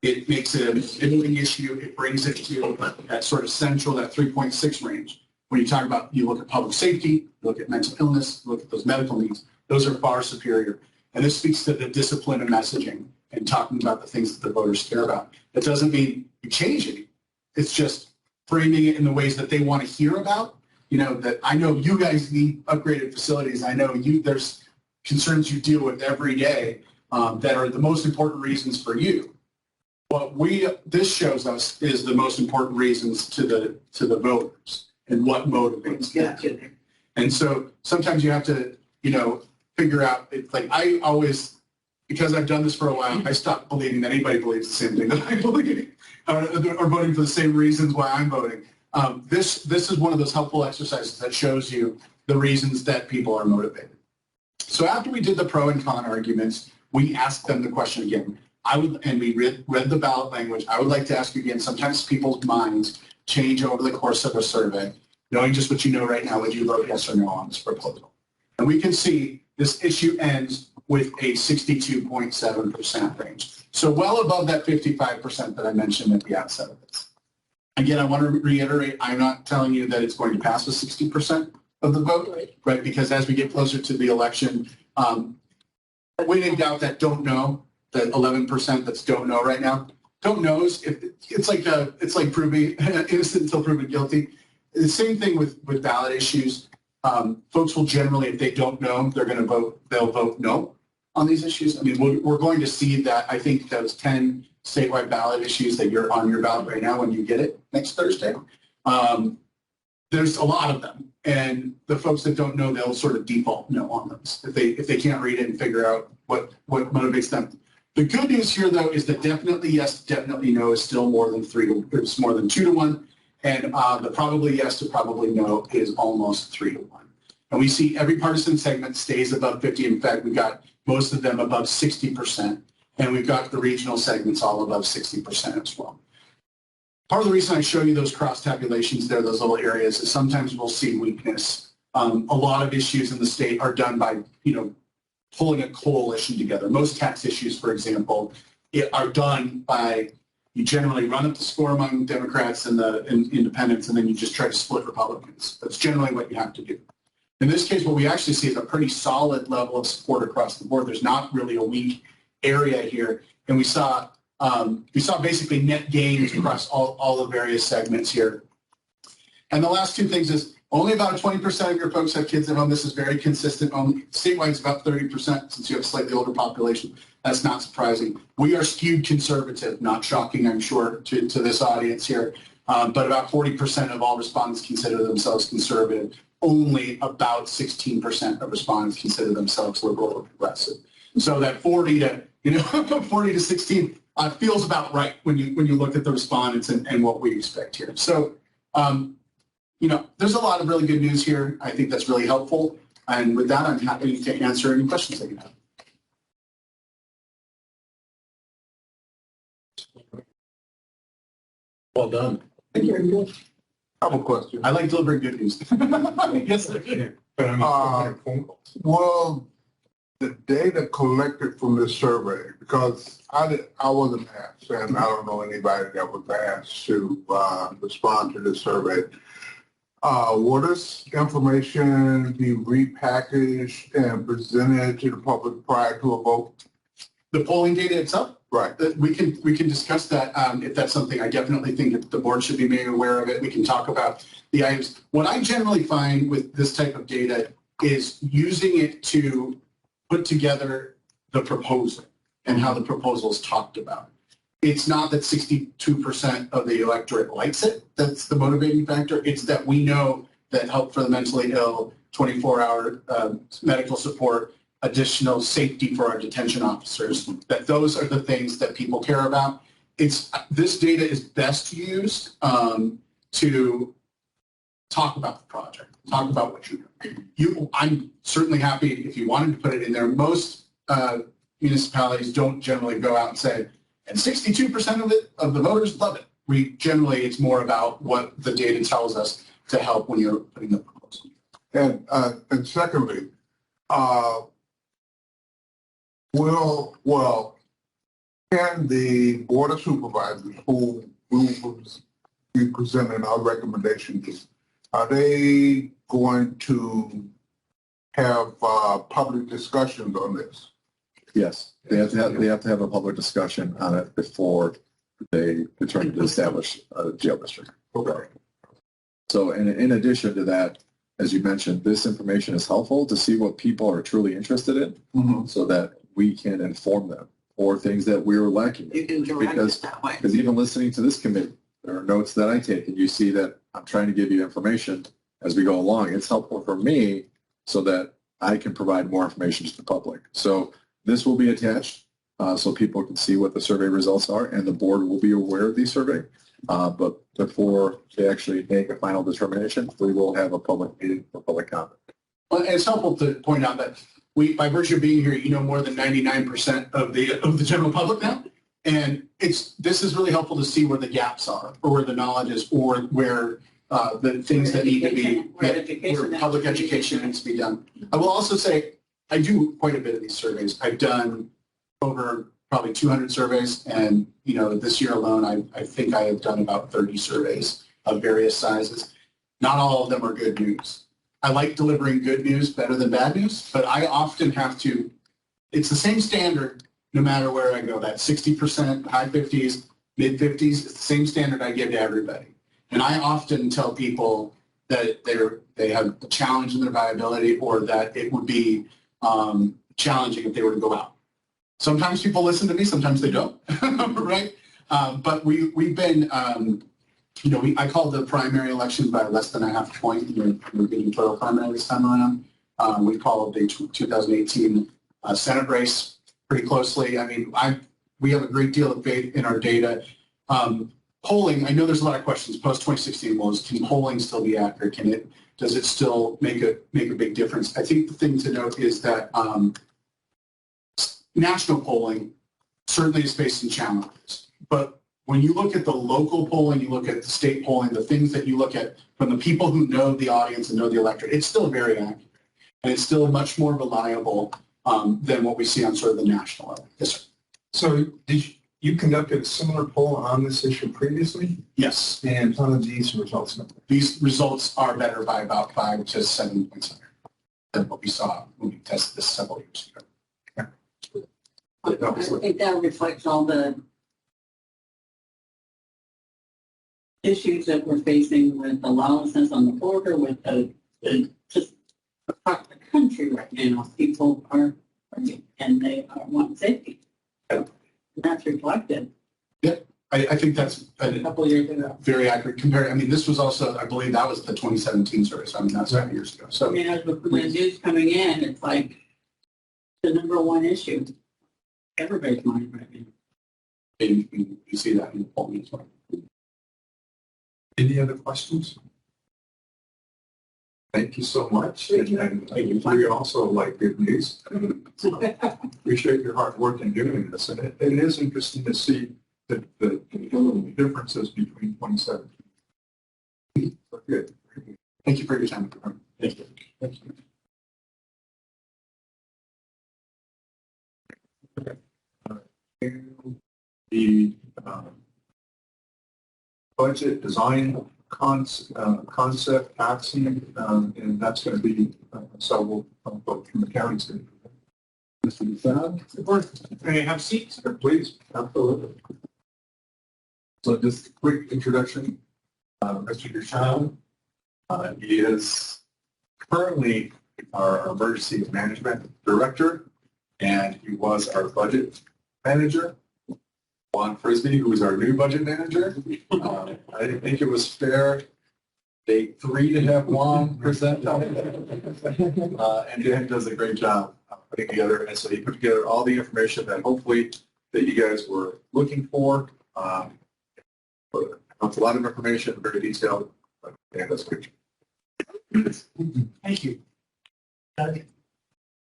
It makes it a middling issue. It brings it to that sort of central, that 3.6 range. When you talk about, you look at public safety, you look at mental illness, you look at those medical needs, those are far superior. And this speaks to the discipline of messaging and talking about the things that the voters care about. It doesn't mean you change it. It's just framing it in the ways that they want to hear about. You know, that I know you guys need upgraded facilities. I know there's concerns you deal with every day that are the most important reasons for you. What this shows us is the most important reasons to the voters and what motivates them. And so sometimes you have to, figure out, it's like I always, because I've done this for a while, I stopped believing that anybody believes the same thing that I believe or voting for the same reasons why I'm voting. This is one of those helpful exercises that shows you the reasons that people are motivated. So after we did the pro and con arguments, we asked them the question again. We read the ballot language. I would like to ask you again, sometimes people's minds change over the course of a survey. Knowing just what you know right now, would you vote yes or no on this proposal? And we can see this issue ends with a 62.7% range. So well above that 55% that I mentioned at the outset of this. Again, I want to reiterate, I'm not telling you that it's going to pass with 60% of the vote, right? Because as we get closer to the election, when in doubt, that don't know, that 11% that's don't know right now, don't knows, it's like proving innocent until proven guilty. The same thing with ballot issues. Folks will generally, if they don't know, they'll vote no on these issues. I mean, we're going to see that. I think those 10 statewide ballot issues that you're on your ballot right now when you get it next Thursday, there's a lot of them. And the folks that don't know, they'll sort of default no on those if they can't read it and figure out what motivates them. The good news here, though, is that definitely yes, definitely no is still more than 2 to 1. And the probably yes to probably no is almost 3 to 1. And we see every partisan segment stays above 50. In fact, we've got most of them above 60%. And we've got the regional segments all above 60% as well. part of the reason I show you those cross tabulations there, those little areas, is sometimes we'll see weakness. A lot of issues in the state are done by, pulling a coalition together. Most tax issues, for example, are done by, you generally run up the score among Democrats and the independents, and then you just try to split Republicans. That's generally what you have to do. In this case, what we actually see is a pretty solid level of support across the board. There's not really a weak area here. And we saw basically net gains across all the various segments here. And the last two things is only about 20% of your folks have kids at home. This is very consistent. Statewide, it's about 30% since you have a slightly older population. That's not surprising. We are skewed conservative, not shocking, I'm sure, to this audience here. But about 40% of all respondents consider themselves conservative. Only about 16% of respondents consider themselves liberal or progressive. So that 40 to 16 feels about right when you look at the respondents and what we expect here. So, there's a lot of really good news here. I think that's really helpful. And with that, I'm happy to answer any questions that you have. Well done. Thank you very much. I have a question. I like delivering good news. Yes, sir. But I mean, well, the data collected from this survey, because I wasn't asked, and I don't know anybody that was asked to respond to this survey. Will this information be repackaged and presented to the public prior to a vote? The polling data itself? Right. We can discuss that if that's something I definitely think that the board should be made aware of it. We can talk about the items. What I generally find with this type of data is using it to put together the proposal and how the proposal is talked about. It's not that 62% of the electorate likes it. That's the motivating factor. It's that we know that help for the mentally ill, 24-hour medical support, additional safety for our detention officers, that those are the things that people care about. This data is best used to talk about the project, talk about what you do. I'm certainly happy if you wanted to put it in there. Most municipalities don't generally go out and say, and 62% of the voters love it. It's more about what the data tells us to help when you're putting the proposal. And secondly, can the Board of Supervisors, who will be presenting our recommendations, are they going to have public discussions on this? Yes, they have to have a public discussion on it before they determine to establish a jail district. Okay. So in addition to that, as you mentioned, this information is helpful to see what people are truly interested in so that we can inform them or things that we're lacking. You can direct it that way. Because even listening to this committee, there are notes that I take and you see that I'm trying to give you information as we go along. It's helpful for me so that I can provide more information to the public. So this will be attached so people can see what the survey results are, and the board will be aware of these survey. But before they actually make a final determination, we will have a public meeting for public comment. Well, it's helpful to point out that by virtue of being here, more than 99% of the general public now, and this is really helpful to see where the gaps are, or where the knowledge is, or where the things that need to be where public education needs to be done. I will also say I do quite a bit of these surveys. I've done over probably 200 surveys, and this year alone, I think I have done about 30 surveys of various sizes. Not all of them are good news. I like delivering good news better than bad news, but I often have to, it's the same standard no matter where I go. That 60%, high 50s, mid 50s, it's the same standard I give to everybody. And I often tell people that they have a challenge in their viability, or that it would be challenging if they were to go out. Sometimes people listen to me, sometimes they don't, right? But we've been, I called the primary election by less than a half point. We're getting total primary this time around. We followed the 2018 Senate race pretty closely. I mean, we have a great deal of faith in our data. Polling, I know there's a lot of questions. Post-2016 was, can polling still be accurate? Does it still make a big difference? I think the thing to note is that national polling certainly is facing challenges. But when you look at the local polling, you look at the state polling, the things that you look at from the people who know the audience and know the electorate, it's still very accurate. And it's still much more reliable than what we see on sort of the national level. Yes, sir. So did you conducted a similar poll on this issue previously? Yes. And how did these results look? These results are better by about 5 to 7 points higher than what we saw when we tested this several years ago. I think that reflects all the issues that we're facing with the lawlessness on the border, with the just across the country right now. People are hurting and they want safety. Yeah. And that's reflected I think that's a couple of years ago. very accurate compared. I mean, this was also, I believe that was the 2017 survey. So I mean, that's 5 years ago. I So mean, as with the news coming in, it's like the number one issue. Everybody's mind right now. you see that in the polling as well. Any other questions? Thank you so much. And we also like good news. Appreciate your hard work in doing this. And it is interesting to see the differences between 2017. So good. Thank you for your time. Thank you. Thank you. The budget design concept taxing, and that's going to be several folks from the county. Mr. DeSantis. May I have seats? Please, absolutely. So just a quick introduction. Mr. Duchamp, he is currently our emergency management director, and he was our budget manager. Juan Frisbee, who is our new budget manager. I didn't think it was fair, day 3, to have Juan present. And Dan does a great job putting together. And so he put together all the information that hopefully that you guys were looking for. It's a lot of information, very detailed, but Dan does a great job. Thank you.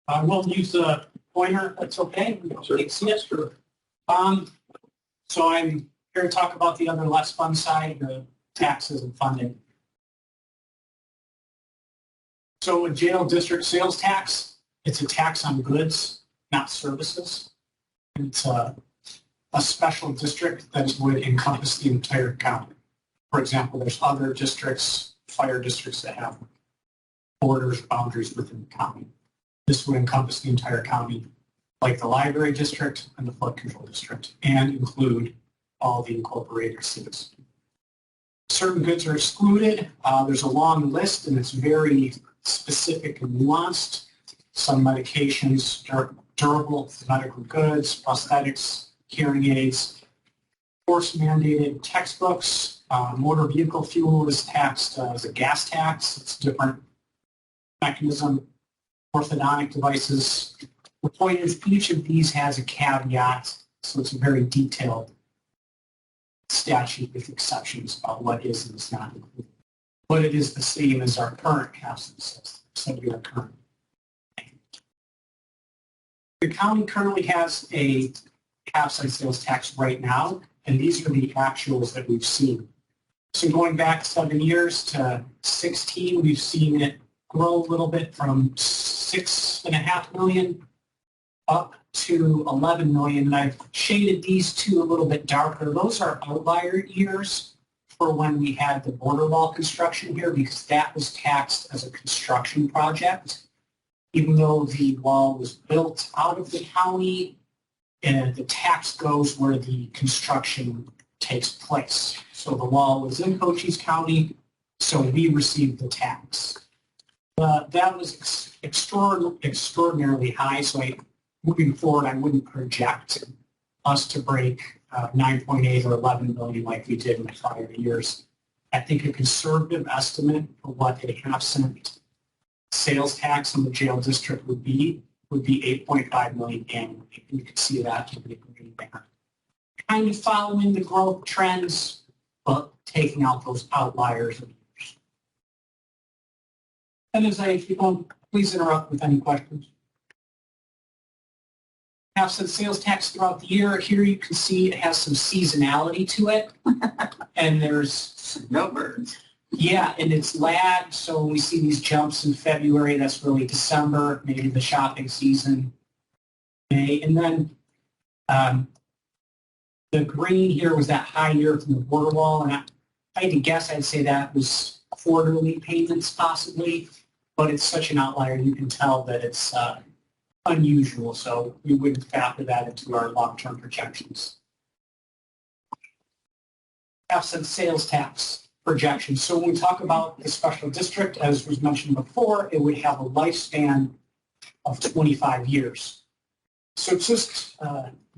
I will use the pointer, that's okay. Sure. Yes, sure. So I'm here to talk about the other less fun side, the taxes and funding. So a jail district sales tax, it's a tax on goods, not services. It's a special district that would encompass the entire county. For example, there's other districts, fire districts that have borders, boundaries within the county. This would encompass the entire county, like the library district and the flood control district, and include all the incorporated cities. Certain goods are excluded. There's a long list, and it's very specific and nuanced. Some medications, durable medical goods, prosthetics, hearing aids, force-mandated textbooks. Motor vehicle fuel is taxed as a gas tax. It's a different mechanism. Orthodontic devices. The point is, each of these has a caveat, so it's a very detailed statute with exceptions about what is and is not included. But it is the same as our current CAPS system, so we are current. The county currently has a CAPS on sales tax right now, and these are the actuals that we've seen. So going back 7 years to 16, we've seen it grow a little bit from 6.5 million up to 11 million. And I've shaded these two a little bit darker. Those are outlier years for when we had the border wall construction here, because that was taxed as a construction project. Even though the wall was built out of the county, and the tax goes where the construction takes place. So the wall was in Cochise County, so we received the tax. That was extraordinarily high, so moving forward, I wouldn't project us to break 9.8 or 11 billion like we did in the prior years. I think a conservative estimate for what a half-cent sales tax in the jail district would be 8.5 million annually. You can see that in the green banner. Kind of following the growth trends, but taking out those outliers. And as I keep on, please interrupt with any questions. half-cent sales tax throughout the year. Here you can see it has some seasonality to it. And there's Snowbirds. yeah, and it's lagged, so when we see these jumps in February, that's really December, maybe the shopping season, May. And then the green here was that high year from the border wall, and I had to guess, I'd say that was quarterly payments possibly, but it's such an outlier, you can tell that it's unusual, so we wouldn't factor that into our long-term projections. Half-cent sales tax projections. So when we talk about the special district, as was mentioned before, it would have a lifespan of 25 years. So just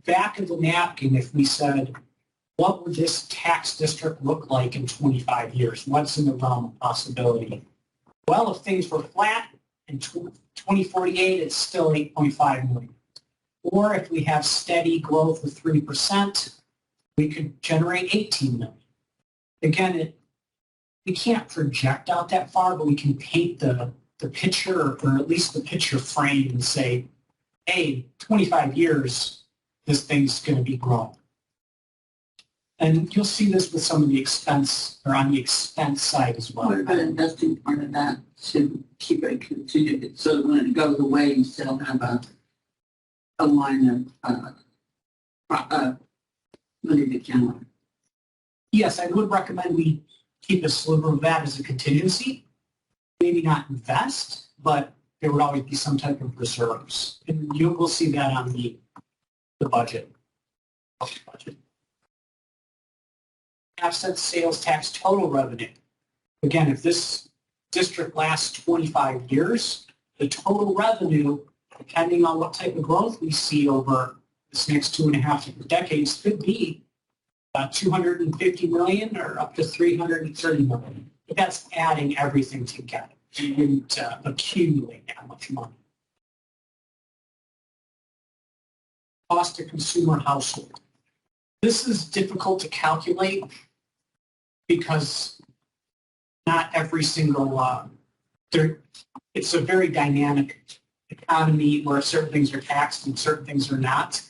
back of the napkin, if we said, what would this tax district look like in 25 years? What's in the realm of possibility? Well, if things were flat in 2048, it's still 8.5 million. Or if we have steady growth of 3%, we could generate 18 million. Again, we can't project out that far, but we can paint the picture, or at least the picture frame, and say, hey, 25 years, this thing's going to be growing. And you'll see this with some of the expense, or on the expense side as well. What about investing part of that to keep it continued, so that when it goes away, you still have a line of money to count? Yes, I would recommend we keep a sliver of that as a contingency. Maybe not invest, but there would always be some type of reserves. And you will see that on the budget. Half-cent sales tax total revenue. Again, if this district lasts 25 years, the total revenue, depending on what type of growth we see over this next 2.5 decades, could be 250 million or up to 330 million. But that's adding everything together. You wouldn't accumulate that much money. Cost to consumer household. This is difficult to calculate because not every single, it's a very dynamic economy where certain things are taxed and certain things are not.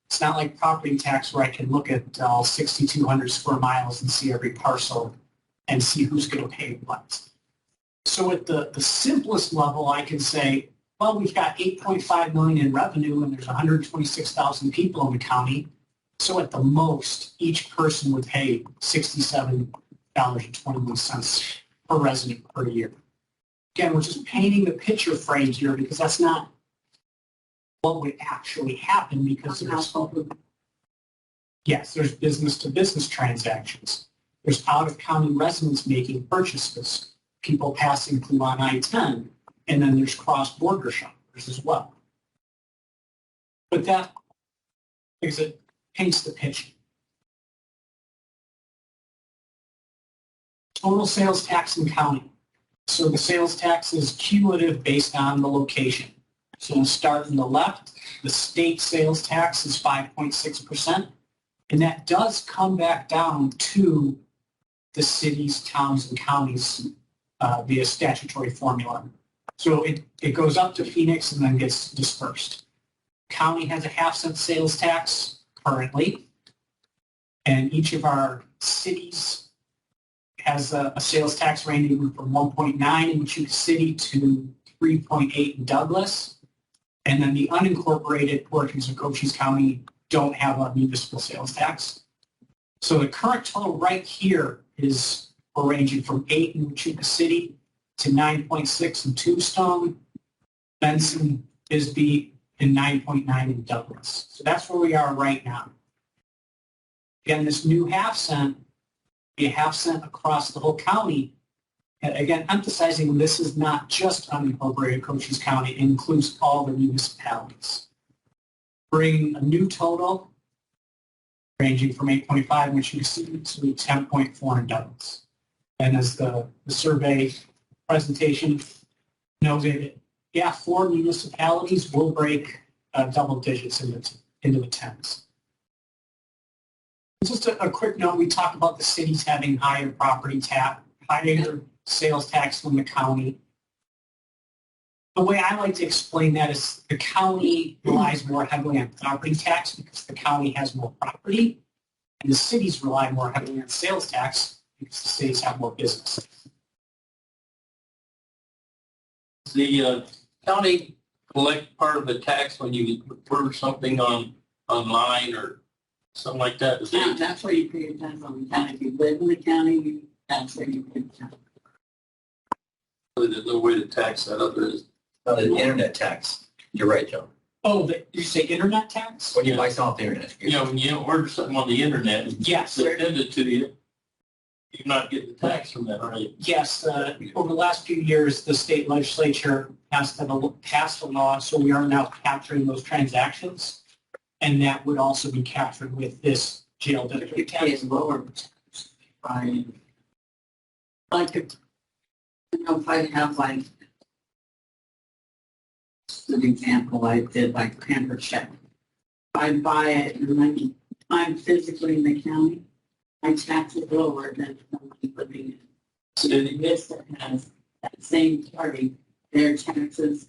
It's not like property tax where I can look at all 6,200 square miles and see every parcel and see who's going to pay what. So at the simplest level, I can say, well, we've got 8.5 million in revenue and there's 126,000 people in the county. So at the most, each person would pay $67.21 per resident per year. Again, we're just painting the picture frame here because that's not what would actually happen, because there's business-to-business transactions. There's out-of-county residents making purchases, people passing through on I-10, and then there's cross-border shoppers as well. But that, because it paints the picture. Total sales tax in county. So the sales tax is cumulative based on the location. So we'll start on the left. The state sales tax is 5.6%, and that does come back down to the cities, towns, and counties via statutory formula. So it goes up to Phoenix and then gets dispersed. County has a half-cent sales tax currently, and each of our cities has a sales tax ranging from 1.9 in Chuka City to 3.8 in Douglas. And then the unincorporated portions of Cochise County don't have a municipal sales tax. So the current total right here is ranging from 8 in Chuka City to 9.6 in Tombstone, Benson, Bisbee, and 9.9 in Douglas. So that's where we are right now. Again, this new half-cent, be a half-cent across the whole county. And again, emphasizing this is not just unincorporated Cochise County, it includes all the municipalities. Bring a new total ranging from 8.5, which you see, to 10.4 in Douglas. And as the survey presentation noted, 4 municipalities will break double digits into the tens. Just a quick note, we talked about the cities having higher property tax, higher sales tax than the county. The way I like to explain that is the county relies more heavily on property tax because the county has more property, and the cities rely more heavily on sales tax because the cities have more business. The county collect part of the tax when you order something online or something like that. Is Yeah, it- that's where you pay your tax on the county. If you live in the county, that's where you pay your tax. There's no way to tax that other. The internet tax. You're right, Joe. Oh, did you say internet tax? When you buy something off the internet. You know, when you order something on the internet, and Yes. they send it to you, you're not getting the tax from that, right? Yes, over the last few years, the state legislature passed a law, so we are now capturing those transactions. And that would also be captured with this jail You district pay tax. a lower tax by, like, if I have like, an example, I did like pamper check. If I buy it and I'm physically in the county, my tax is lower than somebody living in. City. This that has that same party, their taxes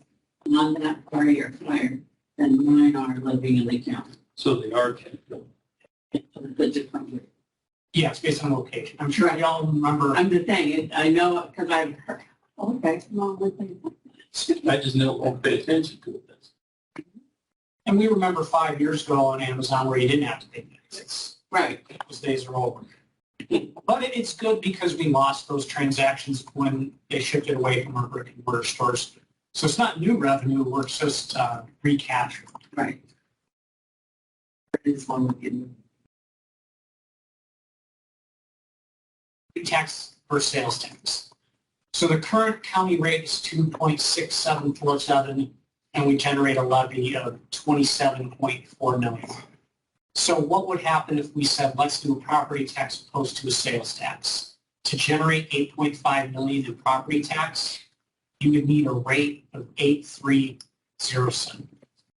on that party are higher than mine are living in the county. So they are taxable. It's a different way. Yeah, it's based on location. I'm sure y'all remember. I'm just saying, I know, because I've heard, okay, well, we're thinking. I just don't pay attention to it. And we remember 5 years ago on Amazon where you didn't have to pay taxes. Right. Those days are over. But it's good because we lost those transactions when they shipped it away from our brick and mortar stores. So it's not new revenue, we're just recapturing. Right. It's one we can. Tax versus sales tax. So the current county rate is 2.6747, and we generate a levy of 27.4 million. So what would happen if we said, let's do a property tax opposed to a sales tax? To generate 8.5 million in property tax, you would need a rate of 8307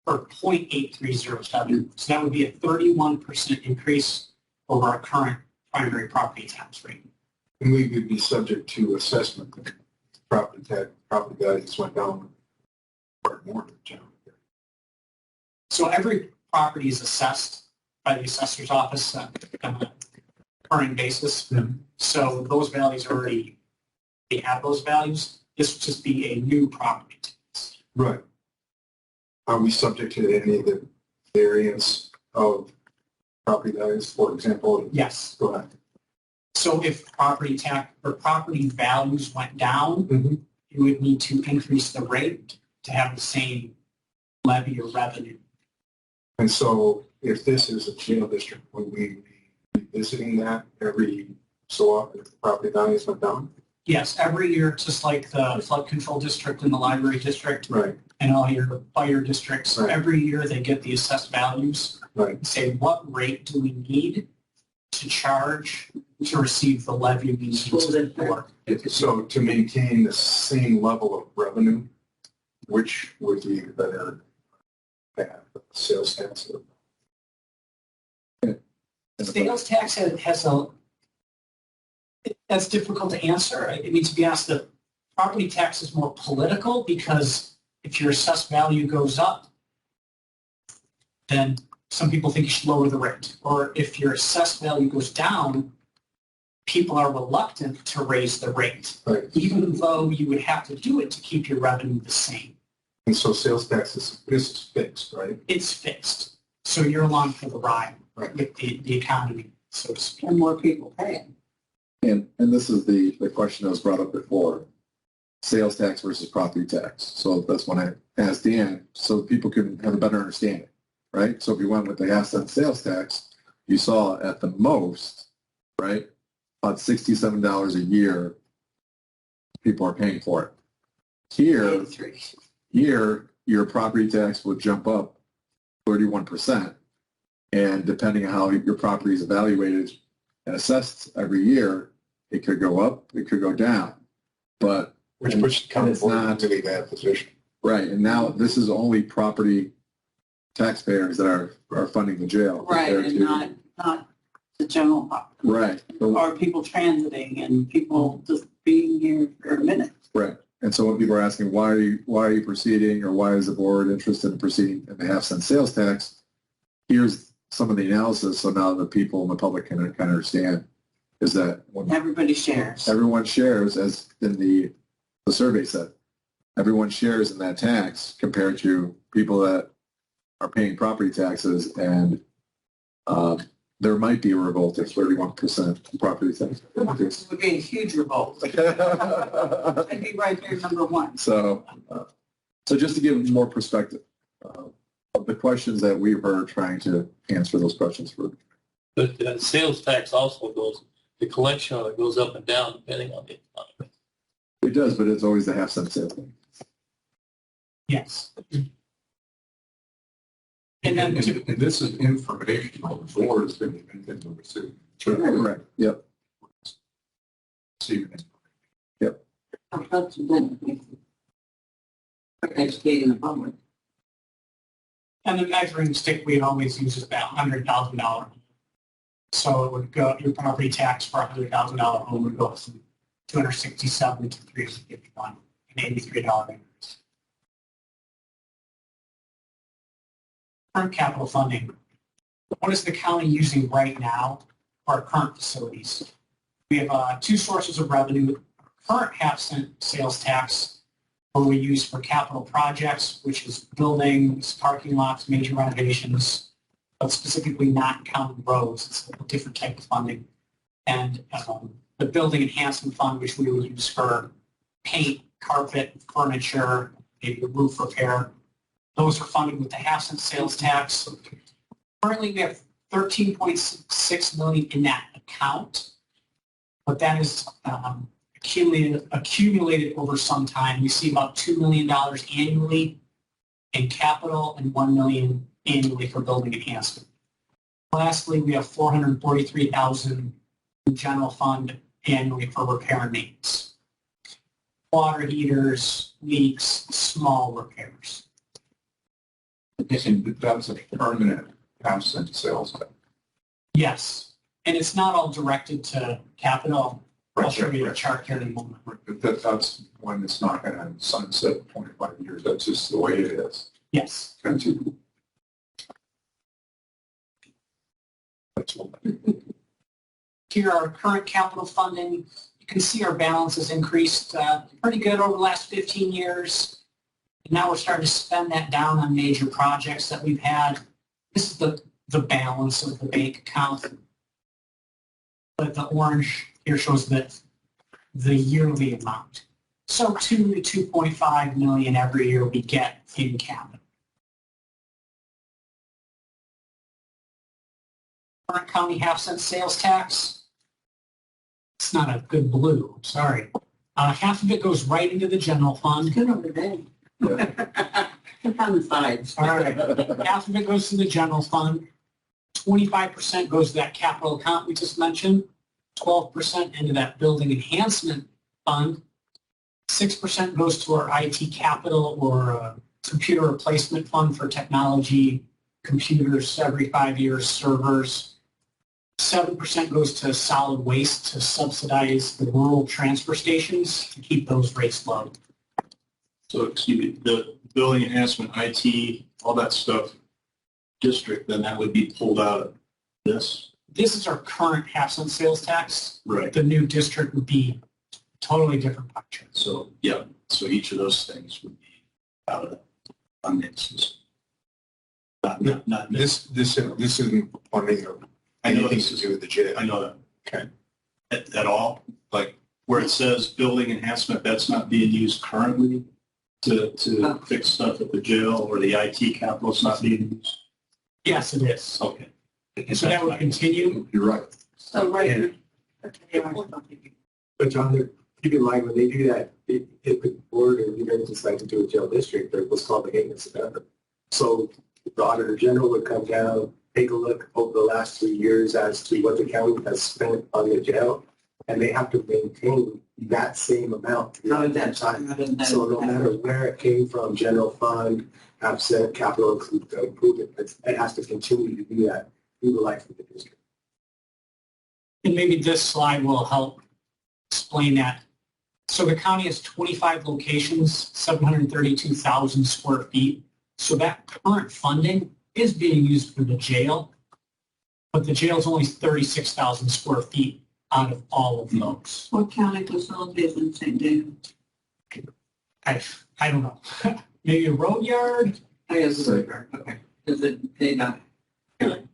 or 0.8307. So that would be a 31% increase over our current primary property tax rate. And we would be subject to assessment. Property values went down or more. So every property is assessed by the assessor's office on a current basis. Mhm. So those values already, they have those values. This would just be a new property tax. Right. Are we subject to any of the variance of property values, for example? Yes. Go ahead. So if property tax or property values went down, Mhm. you would need to increase the rate to have the same levy or revenue. And so if this is a jail district, would we be visiting that every so often if the property values went down? Yes, every year, just like the flood control district and the library district Right, and all your fire districts, Right. every year they get the assessed values. right. Say, what rate do we need to charge to receive the levy we need to support? So to maintain the same level of revenue, which would be better path, sales tax? Sales tax has a, that's difficult to answer. I mean, to be honest, the property tax is more political because if your assessed value goes up, then some people think you should lower the rate. Or if your assessed value goes down, people are reluctant to raise the rate, Right. even though you would have to do it to keep your revenue the same. And so sales tax is fixed, right? It's fixed. So you're along for the ride Right. with the economy, so to speak. And more people pay it. And this is the question that was brought up before, sales tax versus property tax. So that's when I asked Dan, so people can have a better understanding, right? So if you went with the half-cent sales tax, you saw at the most, right, about $67 a year, people are paying for it. Here, your property tax would jump up 31%. And depending on how your property is evaluated and assessed every year, it could go up, it could go down. But Which puts the county it's board in a not- really bad position. right, and now this is only property taxpayers that are funding the jail. Right, compared and to- not the general population. Right, so- Or people transiting and people just being here for a minute. right. And so when people are asking, why are you proceeding, or why is the board interested in proceeding in the half-cent sales tax? Here's some of the analysis, so now the people in the public can kind of understand, is that when Everybody shares. everyone shares, as in the survey said, everyone shares in that tax compared to people that are paying property taxes, and there might be a revolt of 31% property tax. It would be a huge revolt. I'd be right there, number one. So just to give more perspective of the questions that we were trying to answer those questions for. But the sales tax also goes, the collection of it goes up and down depending on the economy. It does, but it's always the half-cent sales tax. Yes. And then And this is informational. The board is going to be intended to receive. Correct. Yep. Receiving it. That's educating the public. And the measuring stick we always use is about $100,000. So it would go, your property tax for a $100,000 home would go from $267 to $351, an $83 increase. Current capital funding. What is the county using right now for our current facilities? We have two sources of revenue. Current half-cent sales tax, where we use for capital projects, which is buildings, parking lots, major renovations, but specifically not counting roads. It's a different type of funding. And the building enhancement fund, which we would use for paint, carpet, furniture, maybe a roof repair. Those are funded with the half-cent sales tax. Currently, we have $13.6 million in that account, but that is accumulated over some time. We see about $2 million annually in capital and $1 million annually for building enhancement. Lastly, we have $443,000 in general fund annually for repair and maintenance. Water heaters, leaks, small repairs. And that's a permanent half-cent sales tax. Yes, and it's not all directed to capital. I'll show you a chart here in a moment. But that's when it's not going to sunset in 25 years. That's just the way it is. Yes. That's what. Here are our current capital funding. You can see our balance has increased pretty good over the last 15 years. And now we're starting to spend that down on major projects that we've had. This is the balance of the bank account. But the orange here shows that the yearly amount. So 2 to 2.5 million every year we get in capital. Current county half-cent sales tax. It's not a good blue, sorry. Half of it goes right into the general fund. Good over there. Look on the sides. All right. Half of it goes to the general fund. 25% goes to that capital account we just mentioned. 12% into that building enhancement fund. 6% goes to our IT capital or computer replacement fund for technology, computers every 5 years, servers. 7% goes to solid waste to subsidize the rural transfer stations to keep those rates low. So, excuse me, the building enhancement, IT, all that stuff, district, then that would be pulled out of this? This is our current half-cent sales tax. Right. The new district would be totally different picture. So, yeah, so each of those things would be out of the funding system. Not This isn't funding of I know anything this to is, do with the jail. I know that. Okay. At all? Like where it says building enhancement, that's not being used currently to fix stuff at the jail, or the IT capital's not being used? Yes, it is. Okay. So that would continue. You're right. So right. But John, keep in mind, when they do that, if the board or you guys decide to do a jail district, there's what's called the maintenance amendment. So the auditor general would come down, take a look over the last 3 years as to what the county has spent on the jail, and they have to maintain that same amount throughout that time. So no matter where it came from, general fund, absent capital improvement, it has to continue to do that through the life of the district. And maybe this slide will help explain that So the county has 25 locations, 732,000 square feet. So that current funding is being used for the jail, but the jail is only 36,000 square feet out of all of those. What county facilities in St. David? I don't know. Maybe a road yard? I guess the road yard, okay. Is it ADOT? Really?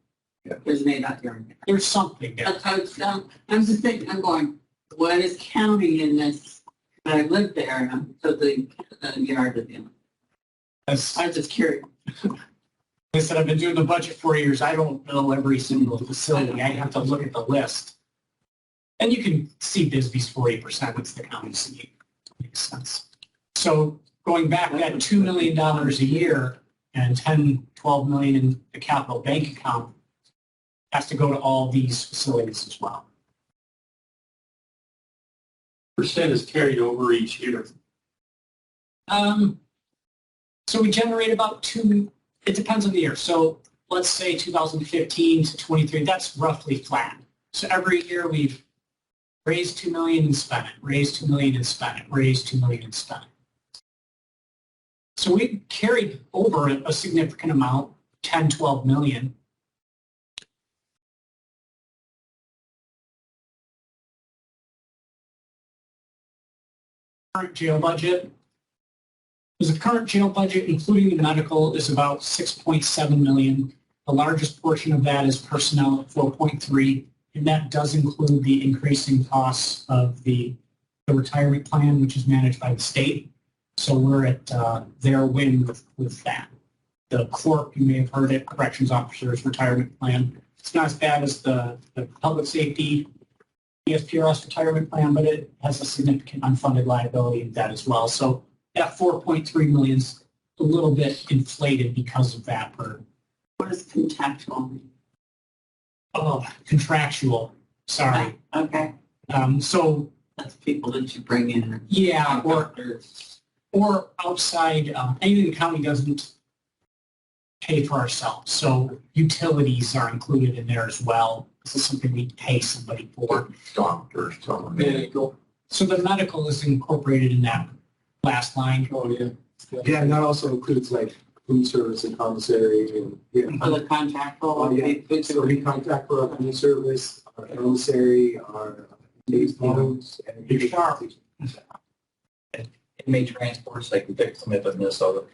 Yeah. There's an ADOT yard. There's something there. That's how it's done. I'm just thinking, I'm going, what is county in this? I live there, and so the yard is in. As I'm just curious. I said, I've been doing the budget for years. I don't know every single facility. I have to look at the list. And you can see Bisbee's 40%. It's the county's seat. Makes sense. So going back that $2 million a year and 10, 12 million in the capital bank account has to go to all these facilities as well. Percent is carried over each year. So we generate about it depends on the year. So let's say 2015 to 23, that's roughly flat. So every year we've raised 2 million and spent it, raised 2 million and spent it, raised 2 million and spent it. So we carried over a significant amount, 10, 12 million. Current jail budget. The current jail budget, including the medical, is about 6.7 million. The largest portion of that is personnel at 4.3, and that does include the increasing costs of the retirement plan, which is managed by the state. So we're at their win with that. The CORP, you may have heard it, Corrections Officers Retirement Plan. It's not as bad as the public safety ESPRS retirement plan, but it has a significant unfunded liability in that as well. So that 4.3 million is a little bit inflated because of that burden. What is contractual? Oh, contractual, sorry. Okay, So, that's people that you bring in. yeah, or outside, anything the county doesn't pay for ourselves. So utilities are included in there as well. This is something we pay somebody for. Doctors, someone. Medical. So the medical is incorporated in that last line. Oh, yeah. Yeah, and that also includes like food service and commissary and, yeah. For the contractual. Oh, yeah. So we contract for our food service, our commissary, our days homes, and You're sharp. Inmate transports, like we picked some up in Minnesota.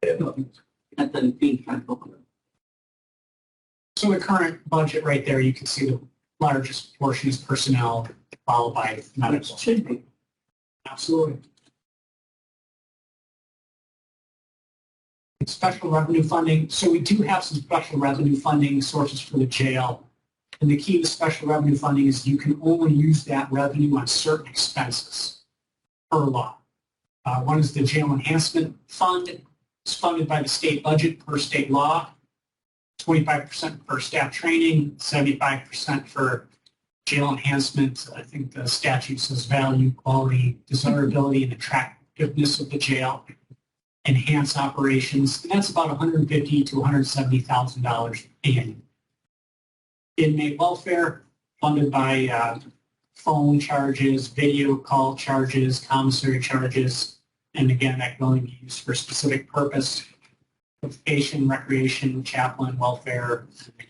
That's a fee contract. So the current budget right there, you can see the largest portion is personnel, followed by medical. Should be. Absolutely. Special revenue funding. So we do have some special revenue funding sources for the jail. And the key to special revenue funding is you can only use that revenue on certain expenses per law. One is the Jail Enhancement Fund. It's funded by the state budget per state law. 25% for staff training, 75% for jail enhancement. I think the statute says value, quality, desirability, and attractiveness of the jail. Enhance operations, and that's about $150,000 to $170,000 annually. Inmate welfare, funded by phone charges, video call charges, commissary charges, and again, that can only be used for a specific purpose. Education, recreation, chaplain, welfare,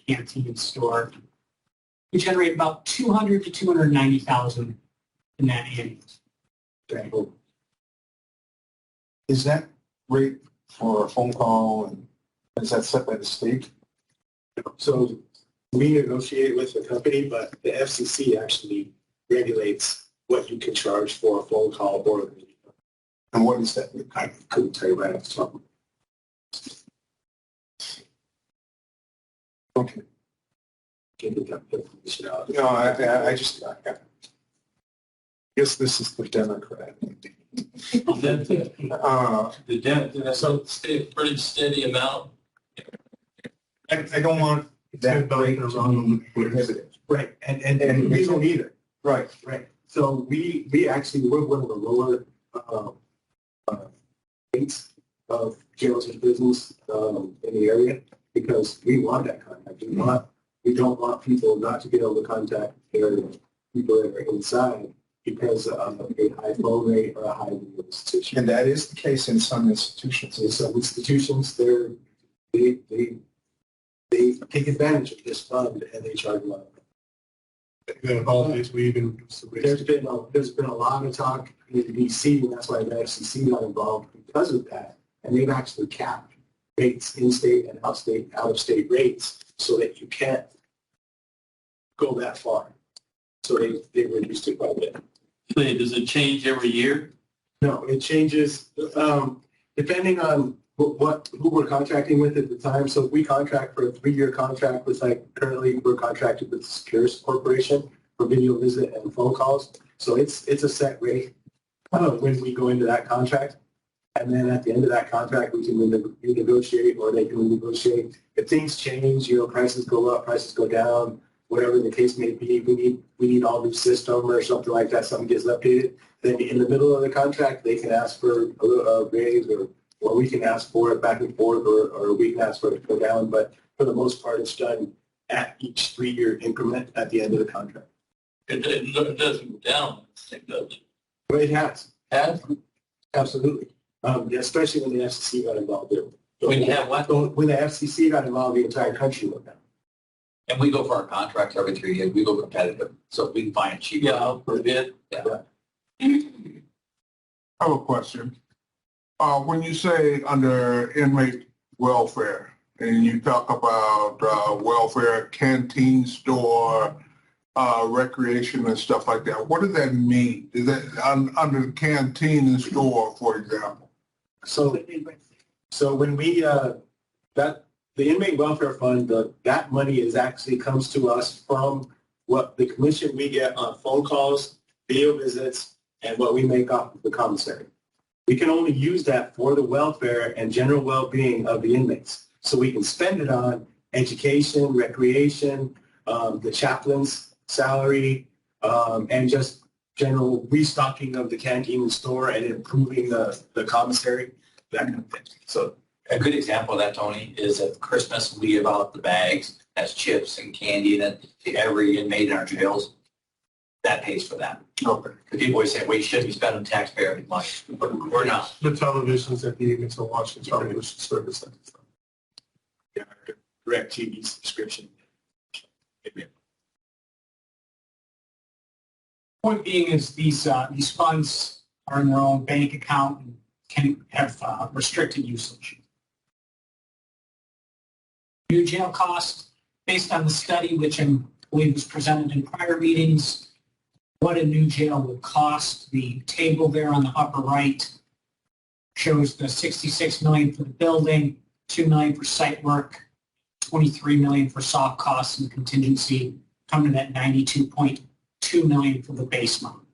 canteen, store. We generate about $200,000 to $290,000 in that annual. Is that rate for a phone call, and is that set by the state? so we negotiate with the company, but the FCC actually regulates what you can charge for a phone call or a video. And what is that? I couldn't tell you right off the top. Okay. Can't get that information out. No, I just, I guess this is the Democrat. So stay pretty steady amount. I don't want that rate prohibitive. Right, and we don't either. Right. Right. So we actually, we're one of the lower rates of jails and prisons in the area because we want that contact. We don't want people not to be able to contact their people that are inside because of a high flow rate or a high need institution. And that is the case in some institutions. In some institutions, they take advantage of this fund and they charge a lot. Always, we even reduce the rates. There's been a lot of talk in DC, and that's why the FCC got involved because of that. And they've actually capped rates, in-state and out-of-state rates, so that you can't go that far. So they reduced it quite a bit. Does it change every year? No, it changes depending on who we're contracting with at the time. So if we contract for a 3-year contract with, like, currently we're contracted with the Securus Corporation for video visit and phone calls. So it's a set rate when we go into that contract. And then at the end of that contract, we can renegotiate, or they can renegotiate. If things change, prices go up, prices go down, whatever the case may be, we need all new system or something like that, something gets updated. Then in the middle of the contract, they can ask for a raise, or we can ask for it back and forth, or we can ask for it to go down. But for the most part, it's done at each 3-year increment at the end of the contract. It doesn't go down, it does. But it has. Has? Absolutely. Especially when the FCC got involved. When you have what? When the FCC got involved, the entire country went down. And we go for our contracts every 3 years. We go competitive. So if we can find it cheaper. Yeah, per bid. Yeah. I have a question. When you say under inmate welfare, and you talk about welfare, canteen store, recreation and stuff like that, what does that mean? Is that under the canteen and store, for example? So when we the inmate welfare fund, that money comes to us from what the commission we get on phone calls, video visits, and what we make off of the commissary. We can only use that for the welfare and general well-being of the inmates. So we can spend it on education, recreation, the chaplain's salary, and just general restocking of the canteen and store and improving the commissary, that kind of thing. So a good example of that, Tony, is at Christmas, we give out the bags, has chips and candy in it to every inmate in our jails. That pays for that. Okay. Because people always say, well, you shouldn't be spending taxpayer money. But we're not. The televisions that the inmates are watching, television service. Yeah, direct TV subscription. Point being is these funds are in their own bank account and can have restricted usage. New jail cost, based on the study, which I believe was presented in prior meetings, what a new jail would cost. The table there on the upper right shows the $66 million for the building, $2 million for site work, $23 million for soft costs and contingency, coming in at $92.2 million for the base mount.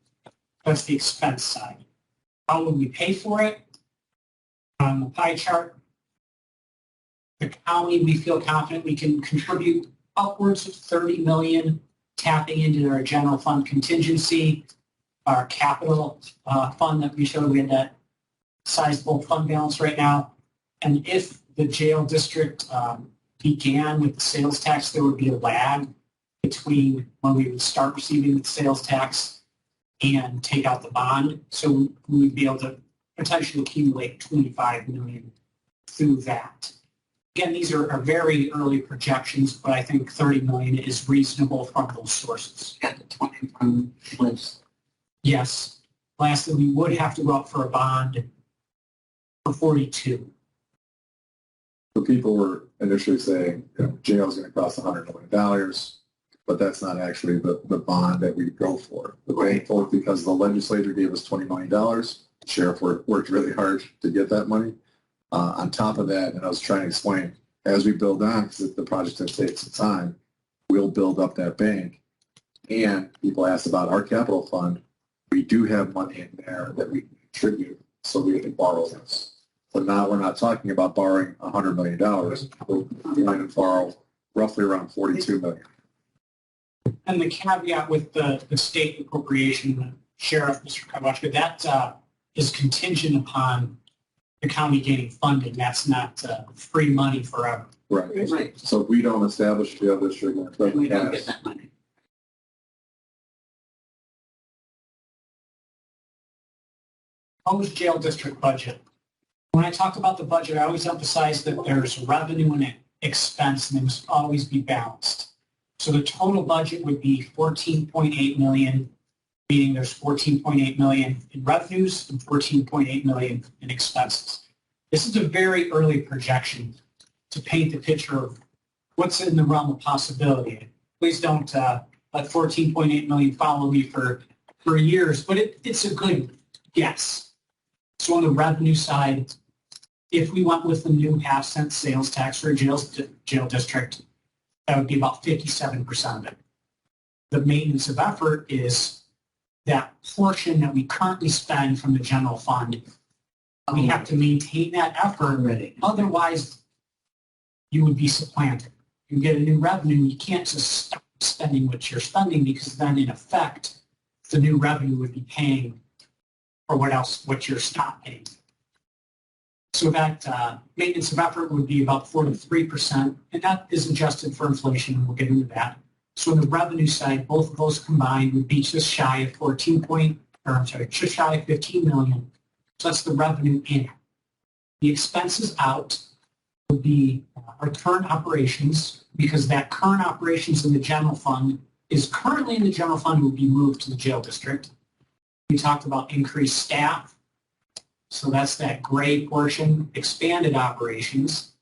That's the expense side. How would we pay for it? On the pie chart, the county, we feel confident we can contribute upwards of $30 million, tapping into our general fund contingency, our capital fund that we showed. We had that sizable fund balance right now. And if the jail district began with the sales tax, there would be a lag between when we would start receiving the sales tax and take out the bond. So we would be able to potentially accumulate $25 million through that. Again, these are very early projections, but I think $30 million is reasonable from those sources. Got the 21 list. Yes. Lastly, we would have to go up for a bond for 42. So people were initially saying, jail is going to cost $100 million, but that's not actually the bond that we go for. Right. Because the legislature gave us $20 million. The sheriff worked really hard to get that money. On top of that, and I was trying to explain, as we build on, because the project takes some time, we'll build up that bank. And people asked about our capital fund. We do have money in there that we can contribute, so we can borrow this. So now we're not talking about borrowing $100 million. We're going to borrow roughly around $42 million. And the caveat with the state appropriation, the sheriff, Mr. Kawachka, that is contingent upon the county getting funding. That's not free money forever. Right. Right. So if we don't establish the other district, We don't get that money. proposed jail district budget. When I talk about the budget, I always emphasize that there's revenue and expense, and they must always be balanced. So the total budget would be 14.8 million, meaning there's 14.8 million in revenues and 14.8 million in expenses. This is a very early projection to paint the picture of what's in the realm of possibility. Please don't let 14.8 million follow me for years, but it's a good guess. So on the revenue side, if we went with the new half-cent sales tax for a jail district, that would be about 57% of it. The maintenance of effort is that portion that we currently spend from the general fund. We have to maintain that effort already. Otherwise, you would be supplanted. You get a new revenue, you can't just stop spending what you're spending, because then in effect, the new revenue would be paying for what you're not paying. So that maintenance of effort would be about 43%, and that is adjusted for inflation, and we'll get into that. So on the revenue side, both of those combined would be just shy of 15 million. So that's the revenue in. The expenses out would be our current operations, because that current operations in the general fund is currently in the general fund will be moved to the jail district. We talked about increased staff. So that's that gray portion, expanded operations.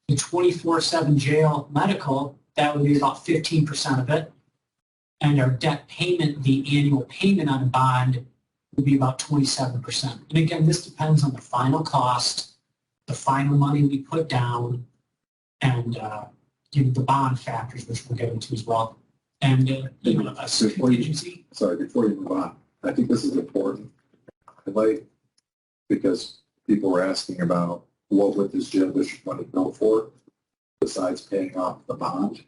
The 24/7 jail medical, that would be about 15% of it. And our debt payment, the annual payment on a bond, would be about 27%. And again, this depends on the final cost, the final money we put down, and the bond factors, which we'll get into as well. And a contingency. Sorry, before you move on, I think this is important. Because people were asking about what would this jail district money go for besides paying off the bond.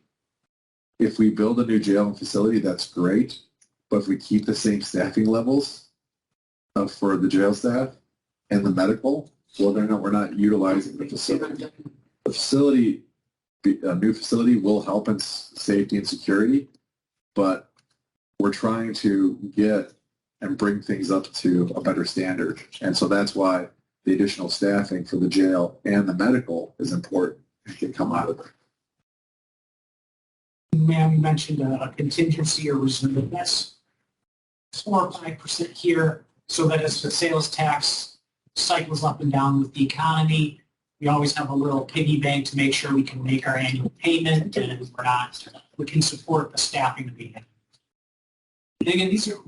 If we build a new jail facility, that's great. But if we keep the same staffing levels for the jail staff and the medical, well, then we're not utilizing the facility. The facility, a new facility, will help in safety and security, but we're trying to get and bring things up to a better standard. And so that's why the additional staffing for the jail and the medical is important. It can come out of it. Ma'am, you mentioned a contingency or reserve. That's 4 or 5% here, so that as the sales tax cycles up and down with the economy, we always have a little piggy bank to make sure we can make our annual payment, and we can support the staffing that we have. And again, these are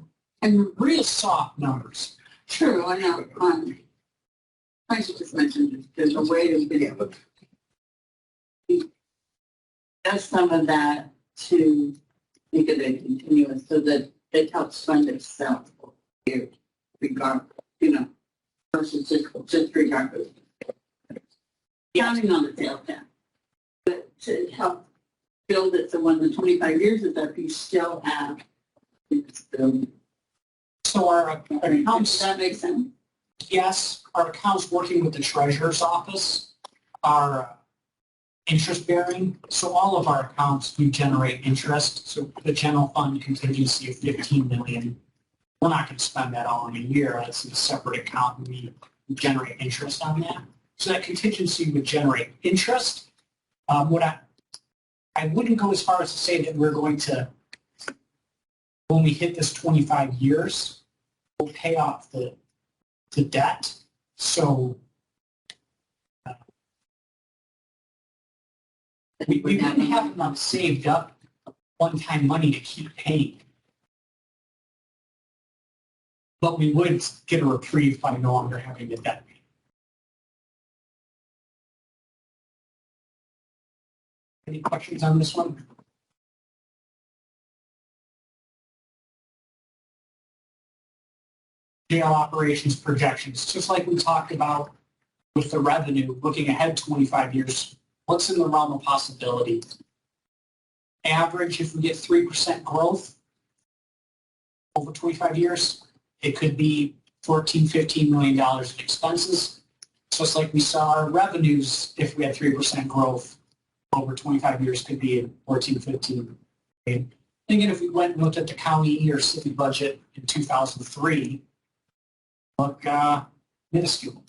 real soft numbers. True, I know. I should just mention there's a way to video. Does some of that to make it a continuous so that it helps fund itself, regardless, versus just regardless. Counting on the sales tax, but to help build it so when the 25 years is up, you still have this building. So our accounts, Does that make sense? yes, our accounts working with the treasurer's office are interest bearing. So all of our accounts, we generate interest. So the general fund contingency of 15 million, we're not going to spend that all in a year. That's in a separate account, and we generate interest on that. So that contingency would generate interest. What I wouldn't go as far as to say that we're going to, when we hit this 25 years, we'll pay off the debt. So we wouldn't have enough saved up one-time money to keep paying. But we would get a reprieve by no longer having the debt. Any questions on this one? Jail operations projections, just like we talked about with the revenue, looking ahead 25 years, what's in the realm of possibility? Average, if we get 3% growth over 25 years, it could be $14, $15 million in expenses. Just like we saw our revenues, if we had 3% growth over 25 years, could be 14, 15 million. And again, if we went and looked at the county or city budget in 2003, look minuscule.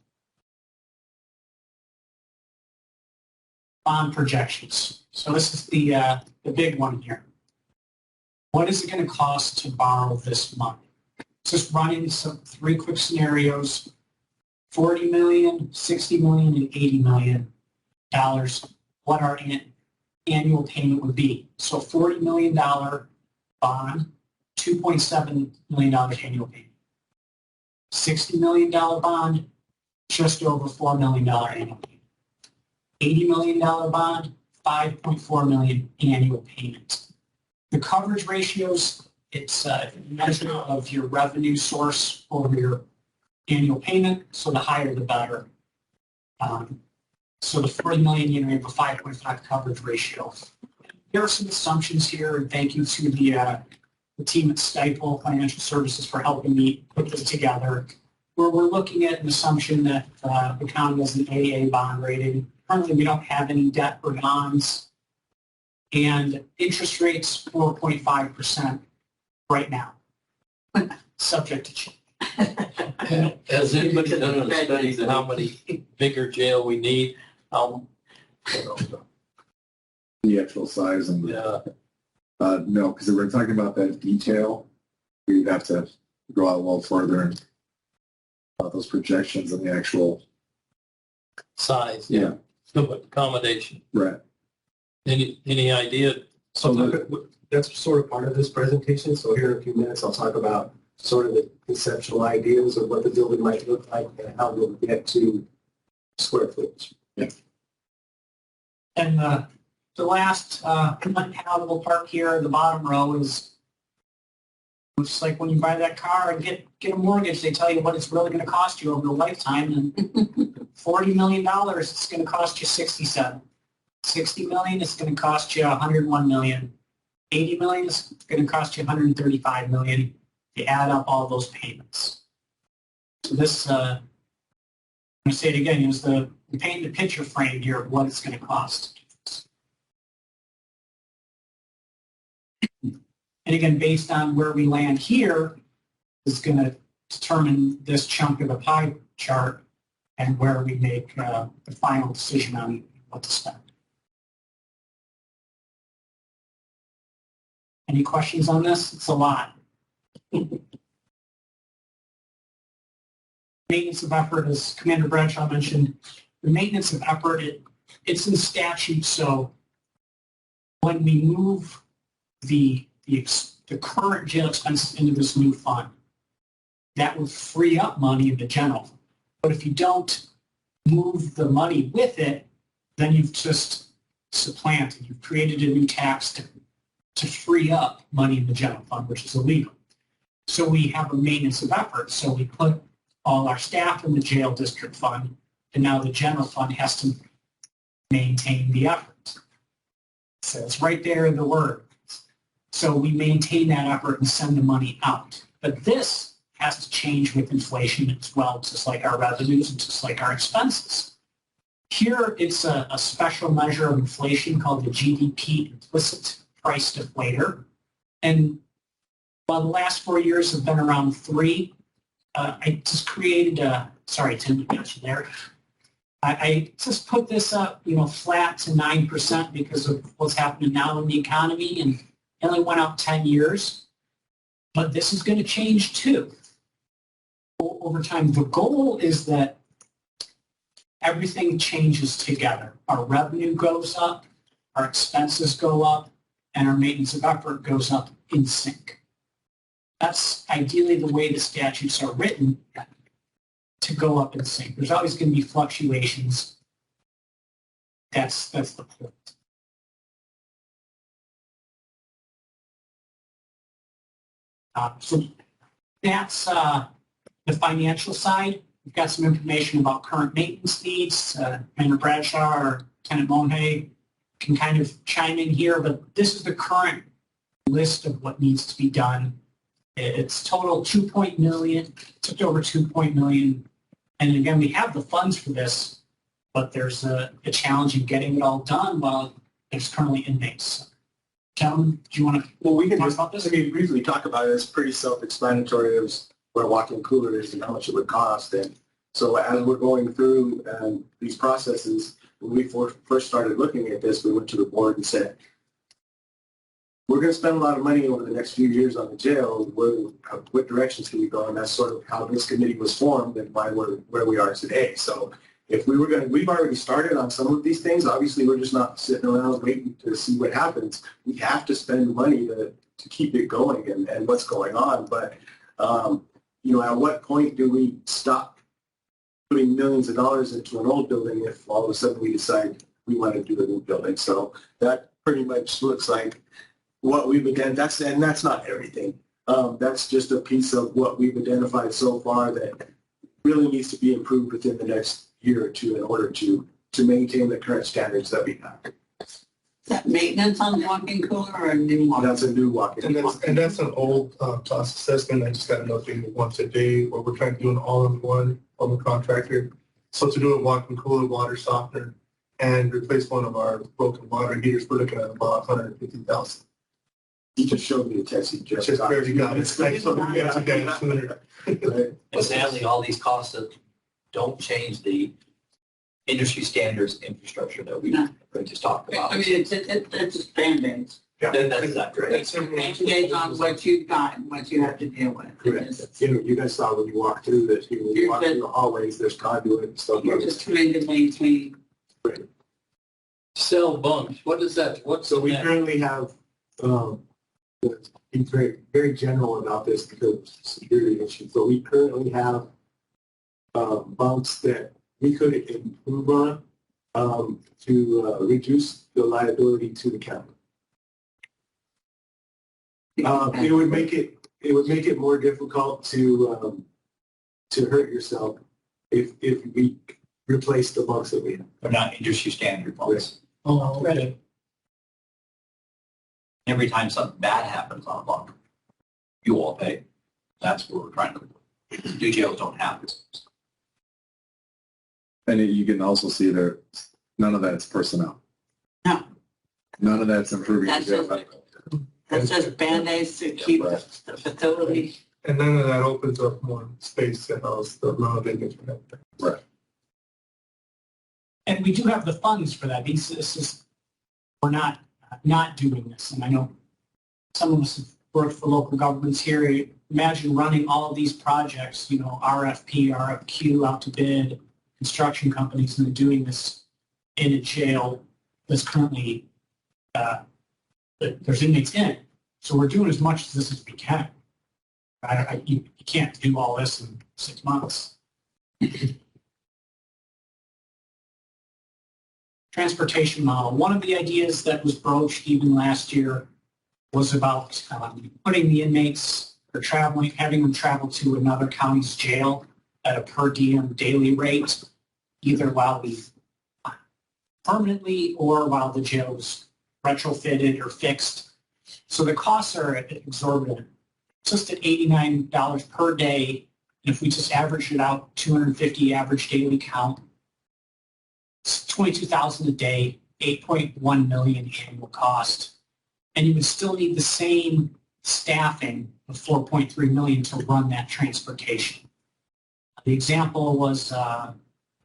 Bond projections. So this is the big one here. What is it going to cost to borrow this money? Just running some 3 quick scenarios, 40 million, 60 million, and 80 million dollars, what our annual payment would be. So $40 million bond, $2.7 million annual payment. $60 million bond, just over $4 million annual payment. $80 million bond, $5.4 million annual payment. The coverage ratios, it's a measure of your revenue source over your annual payment, so the higher the better. So the 40 million, you have a 5.5 coverage ratio. There are some assumptions here, and thank you to the team at Stifel Financial Services for helping me put this together. Where we're looking at an assumption that the county has an AA bond rating. Currently, we don't have any debt or bonds, and interest rates 4.5% right now, subject to change. Has anybody done a study to how many bigger jail we need? The actual size and Yeah. no, because if we're talking about that detail, we'd have to go out a little further and about those projections and the actual Size. yeah Accommodation. right. Any idea? So that's sort of part of this presentation. So here in a few minutes, I'll talk about sort of the conceptual ideas of what the building might look like and how we'll get to square footage. Yeah. And the last unpalatable part here, the bottom row, is just like when you buy that car and get a mortgage, they tell you what it's really going to cost you over a lifetime. And $40 million, it's going to cost you 67. 60 million, it's going to cost you 101 million. 80 million is going to cost you 135 million. You add up all those payments. So this, I'm going to say it again, is the paint the picture frame here of what it's going to cost. And again, based on where we land here, is going to determine this chunk of the pie chart and where we make the final decision on what to spend. Any questions on this? It's a lot. Maintenance of effort, as Commander Bradshaw mentioned, the maintenance of effort, it's in statute, so when we move the current jail expenses into this new fund, that would free up money in the general. But if you don't move the money with it, then you've just supplanted. You've created a new tax to free up money in the general fund, which is illegal. So we have a maintenance of effort. So we put all our staff in the jail district fund, and now the general fund has to maintain the effort. So it's right there in the word. So we maintain that effort and send the money out. But this has to change with inflation as well, just like our revenues and just like our expenses. Here, it's a special measure of inflation called the GDP implicit price deflator. And while the last 4 years have been around 3, I just created sorry, Tim, you mentioned there. I just put this up, flat to 9% because of what's happening now in the economy, and it only went out 10 years. But this is going to change too over time. The goal is that everything changes together. Our revenue goes up, our expenses go up, and our maintenance of effort goes up in sync. That's ideally the way the statutes are written, to go up in sync. There's always going to be fluctuations. That's the point. So that's the financial side. We've got some information about current maintenance needs. Commander Bradshaw or Lieutenant Monhay can kind of chime in here, but this is the current list of what needs to be done. It's total just over 2 million. And again, we have the funds for this, but there's a challenge in getting it all done while there's currently inmates. Gentlemen, do you want to Well, we can talk just, about this? briefly talk about it. It's pretty self-explanatory. There's what a walk-in cooler is and how much it would cost. And so as we're going through these processes, when we first started looking at this, we went to the board and said, we're going to spend a lot of money over the next few years on the jail. What directions can we go? And that's sort of how this committee was formed and why we're where we are today. So if we were going to, we've already started on some of these things. Obviously, we're just not sitting around waiting to see what happens. We have to spend money to keep it going and what's going on. But, you know, at what point do we stop putting millions of dollars into an old building if all of a sudden we decide we want to do a new building? So that pretty much looks like what we've identified. And that's not everything. That's just a piece of what we've identified so far that really needs to be improved within the next year or two in order to maintain the current standards that we have. Is that maintenance on the walk-in cooler or a new one? That's a new walk-in. And that's an old cost assessment. I just got nothing once a day, where we're trying to do an all-in-one on the contractor. So to do a walk-in cooler, water softener, and replace one of our broken water heaters, we're looking at about $150,000. You just showed me the text you just got. Barely got it. It's like something we got to get sooner. And sadly, all these costs that don't change the industry standards infrastructure that we just talked about. I mean, it's just Band-Aids. Yeah. That's exactly right. It's Band-Aids on what you've got and what you have to deal with. Correct. You know, you guys saw when you walk through this, when you walk through the hallways, there's conduit and stuff. You're just trying to maintain. Cell bunks, what is that? What's So we that? currently have, be very, very general about this because of security issues. So we currently have bunks that we could improve on to reduce the liability to the county. It would make it more difficult to hurt yourself if we replace the bunks that we have. They're not industry standard ones. Oh, right. Every time something bad happens on a bunk, you all pay. That's what we're trying to do. New jails don't have this. And you can also see there, none of that's personnel. No. None of that's improving. That's the jail. just, that's just Band-Aids to keep the facility. And none of that opens up more space to house the amount of inmates. Right. And we do have the funds for that. This is, we're not doing this. And I know some of us have worked for local governments here. Imagine running all of these projects, you know, RFP, RFQ out to bid, construction companies, and doing this in a jail that's currently, there's inmates in it. So we're doing as much of this as we can. You can't do all this in 6 months. Transportation model. One of the ideas that was broached even last year was about putting the inmates or having them travel to another county's jail at a per diem daily rate, either while we permanently or while the jail is retrofitted or fixed. So the costs are exorbitant. Just at $89 per day, and if we just average it out, 250 average daily count, it's $22,000 a day, $8.1 million annual cost. And you would still need the same staffing of $4.3 million to run that transportation. The example was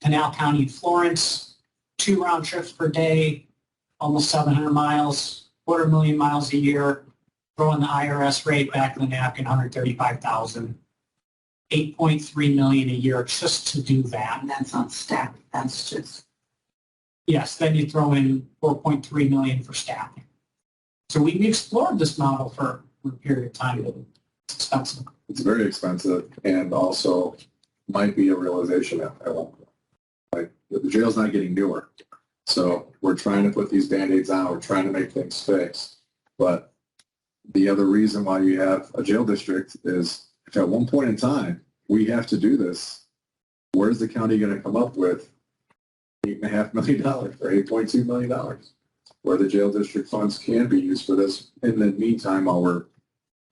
Pinal County in Florence, 2 round trips per day, almost 700 miles, 250,000 miles a year, throwing the IRS rate back in the napkin, $135,000, $8.3 million a year just to do that. And that's not staff, that's just. Yes, then you throw in $4.3 million for staffing. So we explored this model for a period of time, but it's expensive. It's very expensive and also might be a realization at one point. Like the jail's not getting newer. So we're trying to put these Band-Aids on, we're trying to make things fix. But the other reason why you have a jail district is if at one point in time we have to do this, where's the county going to come up with $8.5 million or $8.2 million where the jail district funds can be used for this in the meantime while we're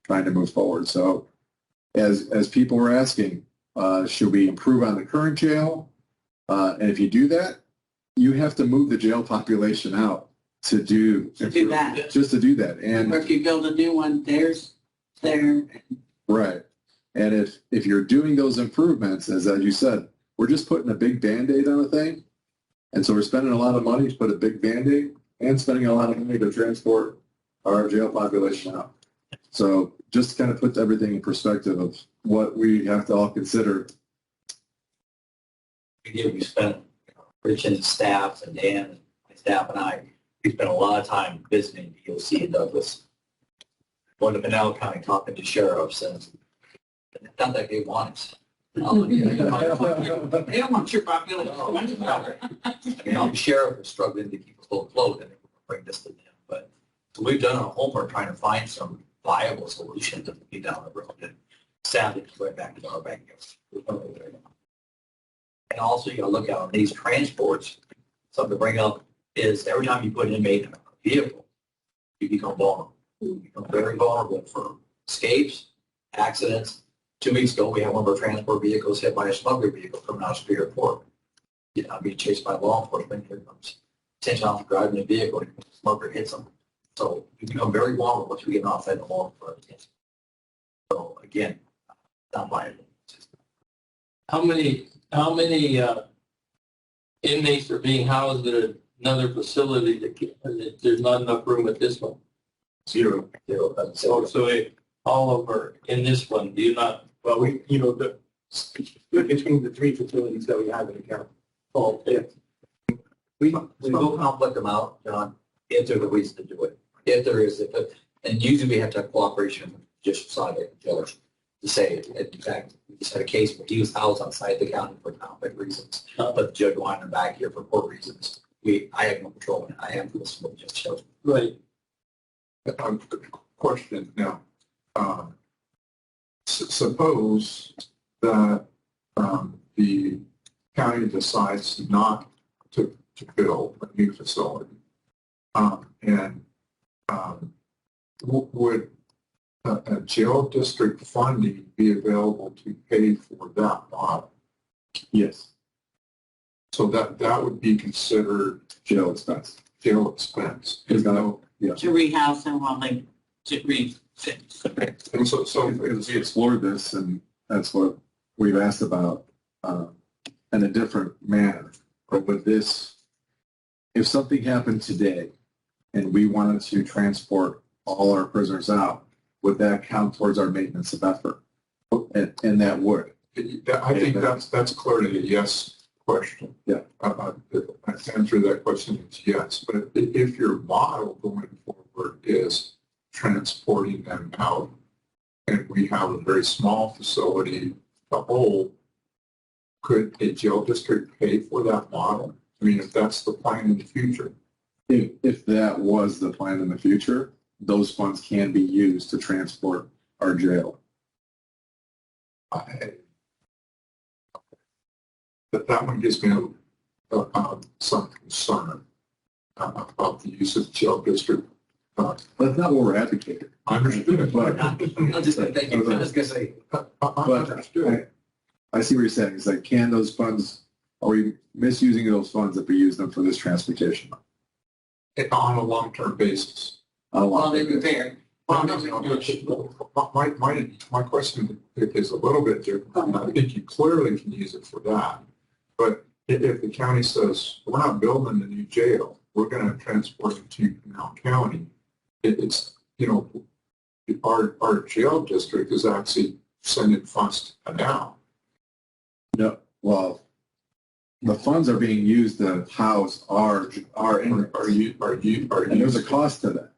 trying to move forward? So as people were asking, should we improve on the current jail? And if you do that, you have to move the jail population out to do that. Just to do that. And Or if you build a new one, there's there. right. And if you're doing those improvements, as you said, we're just putting a big Band-Aid on a thing. And so we're spending a lot of money to put a big Band-Aid and spending a lot of money to transport our jail population out. So just to kind of put everything in perspective of what we have to all consider. We spent, Rich and his staff and Dan and my staff and I, we spent a lot of time visiting DOC in Douglas. Going to Pinellas County talking to sheriffs, and it's not that they want us. They don't want your population. The sheriff is struggling to keep a full afloat, and they bring this to them. But so we've done our homework trying to find some viable solution to be down the road. And sadly, it's right back to our backyard. And also, you got to look out on these transports. Something to bring up is every time you put an inmate in a vehicle, you become vulnerable. You become very vulnerable for escapes, accidents. 2 weeks ago, we had one of our transport vehicles hit by a smuggler vehicle coming out of Superior Court. Being chased by law enforcement. Here comes detention officer driving a vehicle, and the smuggler hits them. So you become very vulnerable once you get outside the law enforcement. So again, not viable. How many inmates are being housed at another facility that there's not enough room at this one? Zero. So all of them are in this one. Do you not? Well, the split between the three facilities that we have in the county. Oh, yeah. We will conflict them out, John, if there's a reason to do it. If there is, and usually we have to have cooperation from the judicial side of the judge to say, in fact, we just had a case where he was housed outside the county for conflict reasons, but the judge wanted him back here for court reasons. I have no control, and I have to listen to what the judge shows. Right. Question now. Suppose that the county decides not to build a new facility, would a jail district funding be available to pay for that model? Yes. So that would be considered Jail expense. jail expense. Yeah. To rehouse them while they refit. And so We explored this, and that's what we've asked about in a different manner. But with this, if something happened today and we wanted to transport all our prisoners out, would that count towards our maintenance of effort? And that would. I think that's clearly a yes question. Yeah. The answer to that question is yes. But if your model going forward is transporting them out, and we have a very small facility to hold, could a jail district pay for that model? I mean, if that's the plan in the future. If that was the plan in the future, those funds can be used to transport our jail. That one gives me some concern about the use of jail district. That's not what we're advocating. I understood, but I'll just say thank you. I was going to say, understood. I see what you're saying. Is like, can those funds, are we misusing those funds if we use them for this transportation? On a long-term basis. While they repair. My question is a little bit different. I think you clearly can use it for that. But if the county says, we're not building a new jail, we're going to transport it to Pinellas County, it's, our jail district is actually sending funds to Pinellas. No. Well, the funds are being used to house our inmates. And there's a cost to that.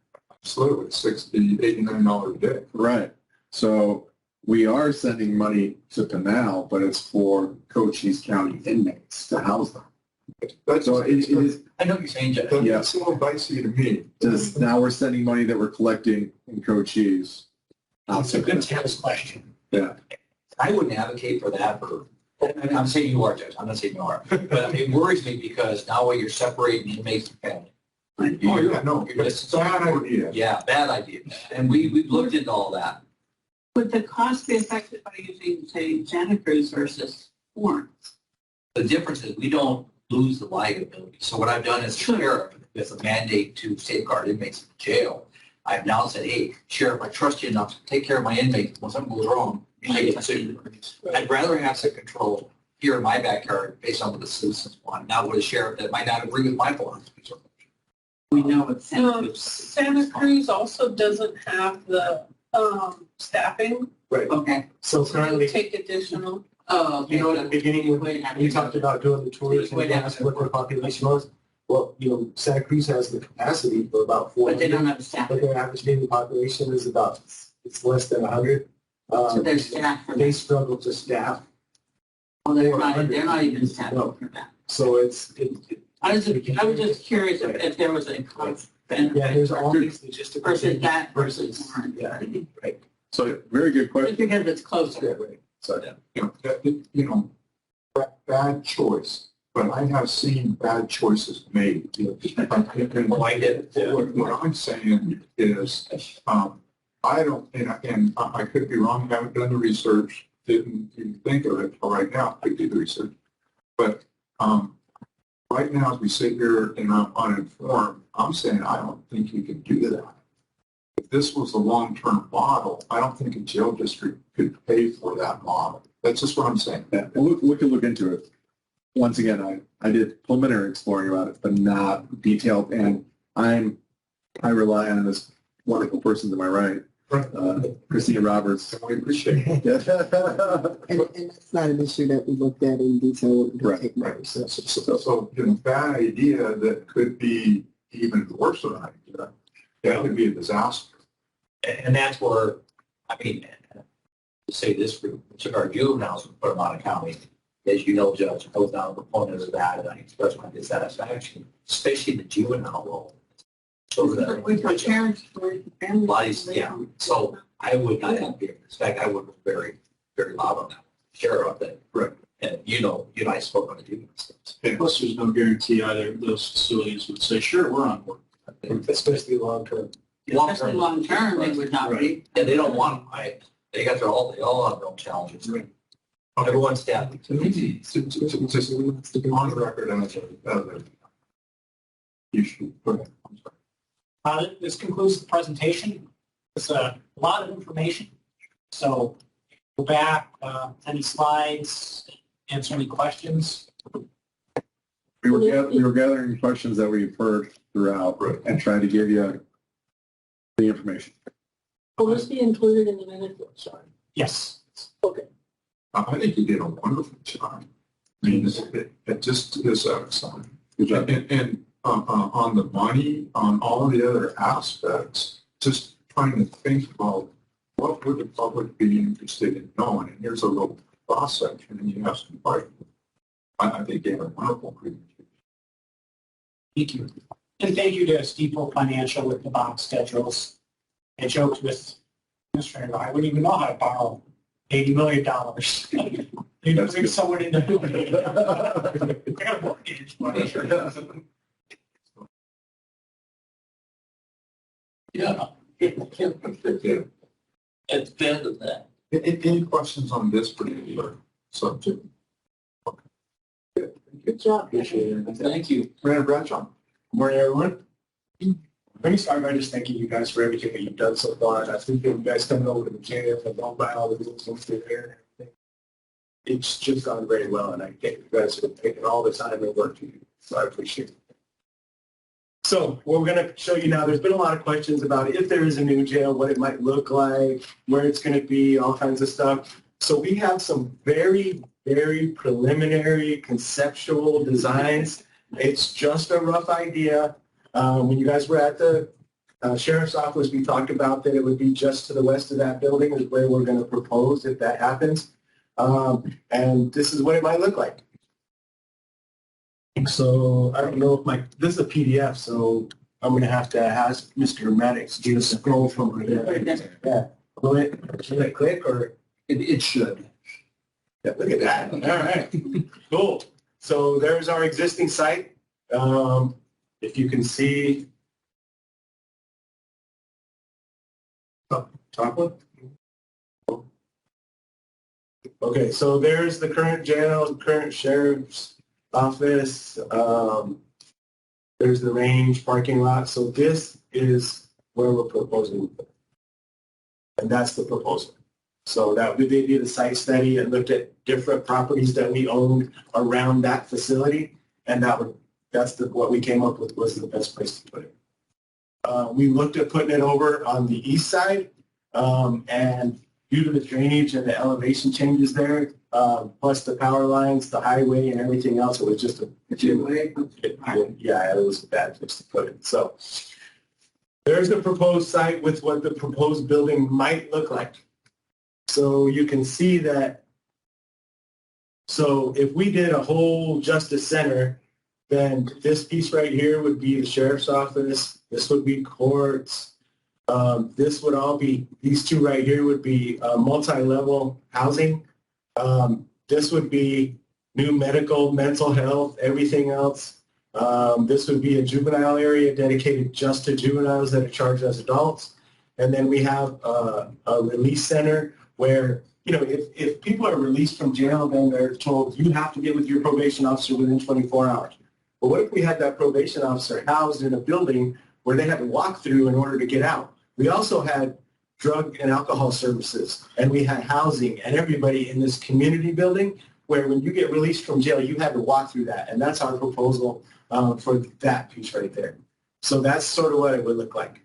Absolutely, $60, $89 a day. Right. So we are sending money to Pinellas, but it's for Cochise County inmates to house them. So it is. I know what you're saying, Jeff. That's a little dicey to me. Just now we're sending money that we're collecting in Cochise. That's a good sales question. Yeah. I wouldn't advocate for that I'm saying you are, Judge. I'm not saying you are. But it worries me because now you're separating inmates from family. Oh, yeah, no, it's a bad idea. Yeah, bad idea. And we've looked into all that. Would the cost be affected by using, say, Santa Cruz versus Warren? The difference is we don't lose the liability. So what I've done is sheriff, with a mandate to safeguard inmates in jail, I've now said, hey, Sheriff, I trust you enough to take care of my inmate. When something goes wrong, you make a decision. I'd rather have some control here in my backyard based on what the citizens want, not what a sheriff that might not agree with my philosophy. We know it's Santa Cruz also doesn't have the staffing. Right. Okay. So So currently, you take additional. Oh, you know, at the beginning, when you talked about doing the tours and asked what their population was, well, you know, Santa Cruz has the capacity for about but they 400, don't have staff. but their average daily population is about, it's less than 100. So their staff for They that. struggle to staff, Well, they're not even staffed for that. so it's, I was just curious if there was a cost benefit. yeah, there's all these logistical Versus things that versus. Yeah, right. So very good Just question. because it's closer. Right. So, Bad choice, but I have seen bad choices made. Oh, I did. What I'm saying is, I don't, and I could be wrong, haven't done the research, didn't even think of it, but right now, I did the research. But, right now, as we sit here and I'm uninformed, I'm saying I don't think you can do that. If this was a long-term model, I don't think a jail district could pay for that model. That's just what I'm saying. yeah, we can look into it. Once again, I did preliminary exploring about it, but not detailed. And I rely on this wonderful person to my right, Christina Roberts. We appreciate it. And that's not an issue that we looked at in detail. Right. So, bad idea that could be even worse than an idea. That could be a disaster. And that's where, I mean, to say this group, took our juveniles and put them out of county. As you know, Judge, I was not a proponent of that, and I expressed my dissatisfaction, especially in the juvenile role. So that With our parents, for families. lies, yeah. So I would not have been, in fact, I would be very, very loud on that. Sheriff, that, Right. and you and I spoke on the juvenile stuff. Plus, there's no guarantee either of those facilities would say, sure, we're on board. Especially long-term. Especially long-term, they would not be. Yeah, they don't want them, they got they all have their own challenges. Everyone's down. Just on the record, and it's a issue. This concludes the presentation. It's a lot of information. So go back, any slides, answer any questions. We were gathering questions that we've heard throughout and trying to give you the information. Will this be included in the minutes? Sorry. Yes. Okay. I think you did a wonderful job. I mean, it just is excellent. Good job. And on the money, on all the other aspects, just trying to think about what would the public be interested in knowing? And here's a little cross section, and you have some questions. I think you have a wonderful presentation. Thank you. And thank you to Steeple Financial with the box schedules. I joked with Mr. I wouldn't even know how to borrow $80 million. You know, bring someone in to do it. I got a mortgage. Yeah, it's been to that. Any questions on this particular subject? Good job. Appreciate it. Thank you. Commander Bradshaw? Morning, everyone. Let me start by just thanking you guys for everything that you've done so far. I think you guys coming over to the jail and going by all the rules and stuff there and everything. It's just gone very well, and I thank you guys for taking all the time and work to do. So I appreciate it. So what we're going to show you now, there's been a lot of questions about if there is a new jail, what it might look like, where it's going to be, all kinds of stuff. So we have some very, very preliminary conceptual designs. It's just a rough idea. When you guys were at the sheriff's office, we talked about that it would be just to the west of that building is where we're going to propose if that happens. And this is what it might look like. So I don't know if this is a PDF, so I'm going to have to ask Mr. Maddox to scroll from there. Yeah. Will it click or? It should. Yeah, look at that. All right. Cool. So there's our existing site. If you can see. Top one. Okay, so there's the current jail, current sheriff's office. There's the range parking lot. So this is where we're proposing. And that's the proposal. So that we did a site study and looked at different properties that we owned around that facility. And what we came up with was the best place to put it. We looked at putting it over on the east side, and due to the drainage and the elevation changes there, plus the power lines, the highway, and everything else, it was just it was a bad place to put it. So there's the proposed site with what the proposed building might look like. So you can see that. So if we did a whole Justice Center, then this piece right here would be the sheriff's office. This would be courts. This would all be, these two right here would be multi-level housing. This would be new medical, mental health, everything else. This would be a juvenile area dedicated just to juveniles that are charged as adults. And then we have a release center where, you know, if people are released from jail, then they're told you have to get with your probation officer within 24 hours. But what if we had that probation officer housed in a building where they had to walk through in order to get out? We also had drug and alcohol services, and we had housing and everybody in this community building where when you get released from jail, you had to walk through that. And that's our proposal for that piece right there. So that's sort of what it would look like.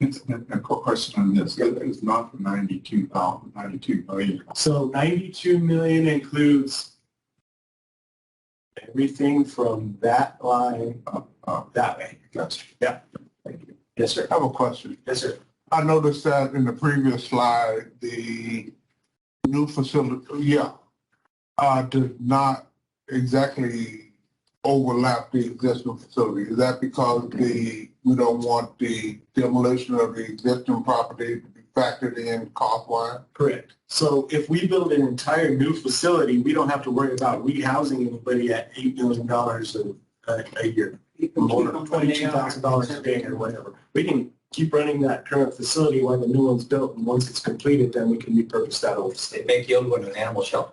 A question on this. It is not the 92 million. So 92 million includes everything from that line that way. Gotcha. Yeah. Thank you. Yes, sir. I have a question. Yes, sir. I noticed that in the previous slide, the new facility, did not exactly overlap the existing facility. Is that because we don't want the demolition of the existing property to be factored in cost-wise? Correct. So if we build an entire new facility, we don't have to worry about rehousing anybody at $8 million a year, or $22,000 a day or whatever. We can keep running that current facility while the new one's built, and once it's completed, then we can repurpose that old They facility. make the old one an animal shelter.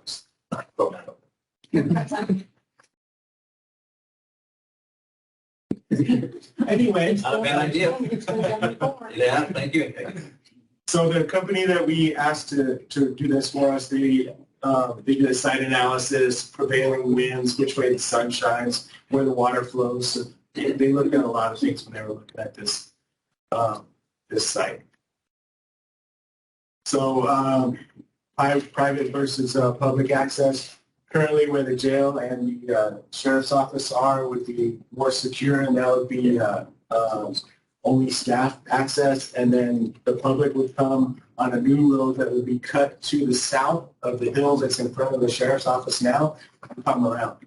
Anyway. Not a bad idea. Yeah, thank you. So the company that we asked to do this for us, they did a site analysis, prevailing winds, which way the sun shines, where the water flows. So they looked at a lot of things when they were looking at this site. So private versus public access. Currently, where the jail and the sheriff's office are would be more secure, and that would be only staff access, and then the public would come on a new road that would be cut to the south of the hill that's in front of the sheriff's office now and come around.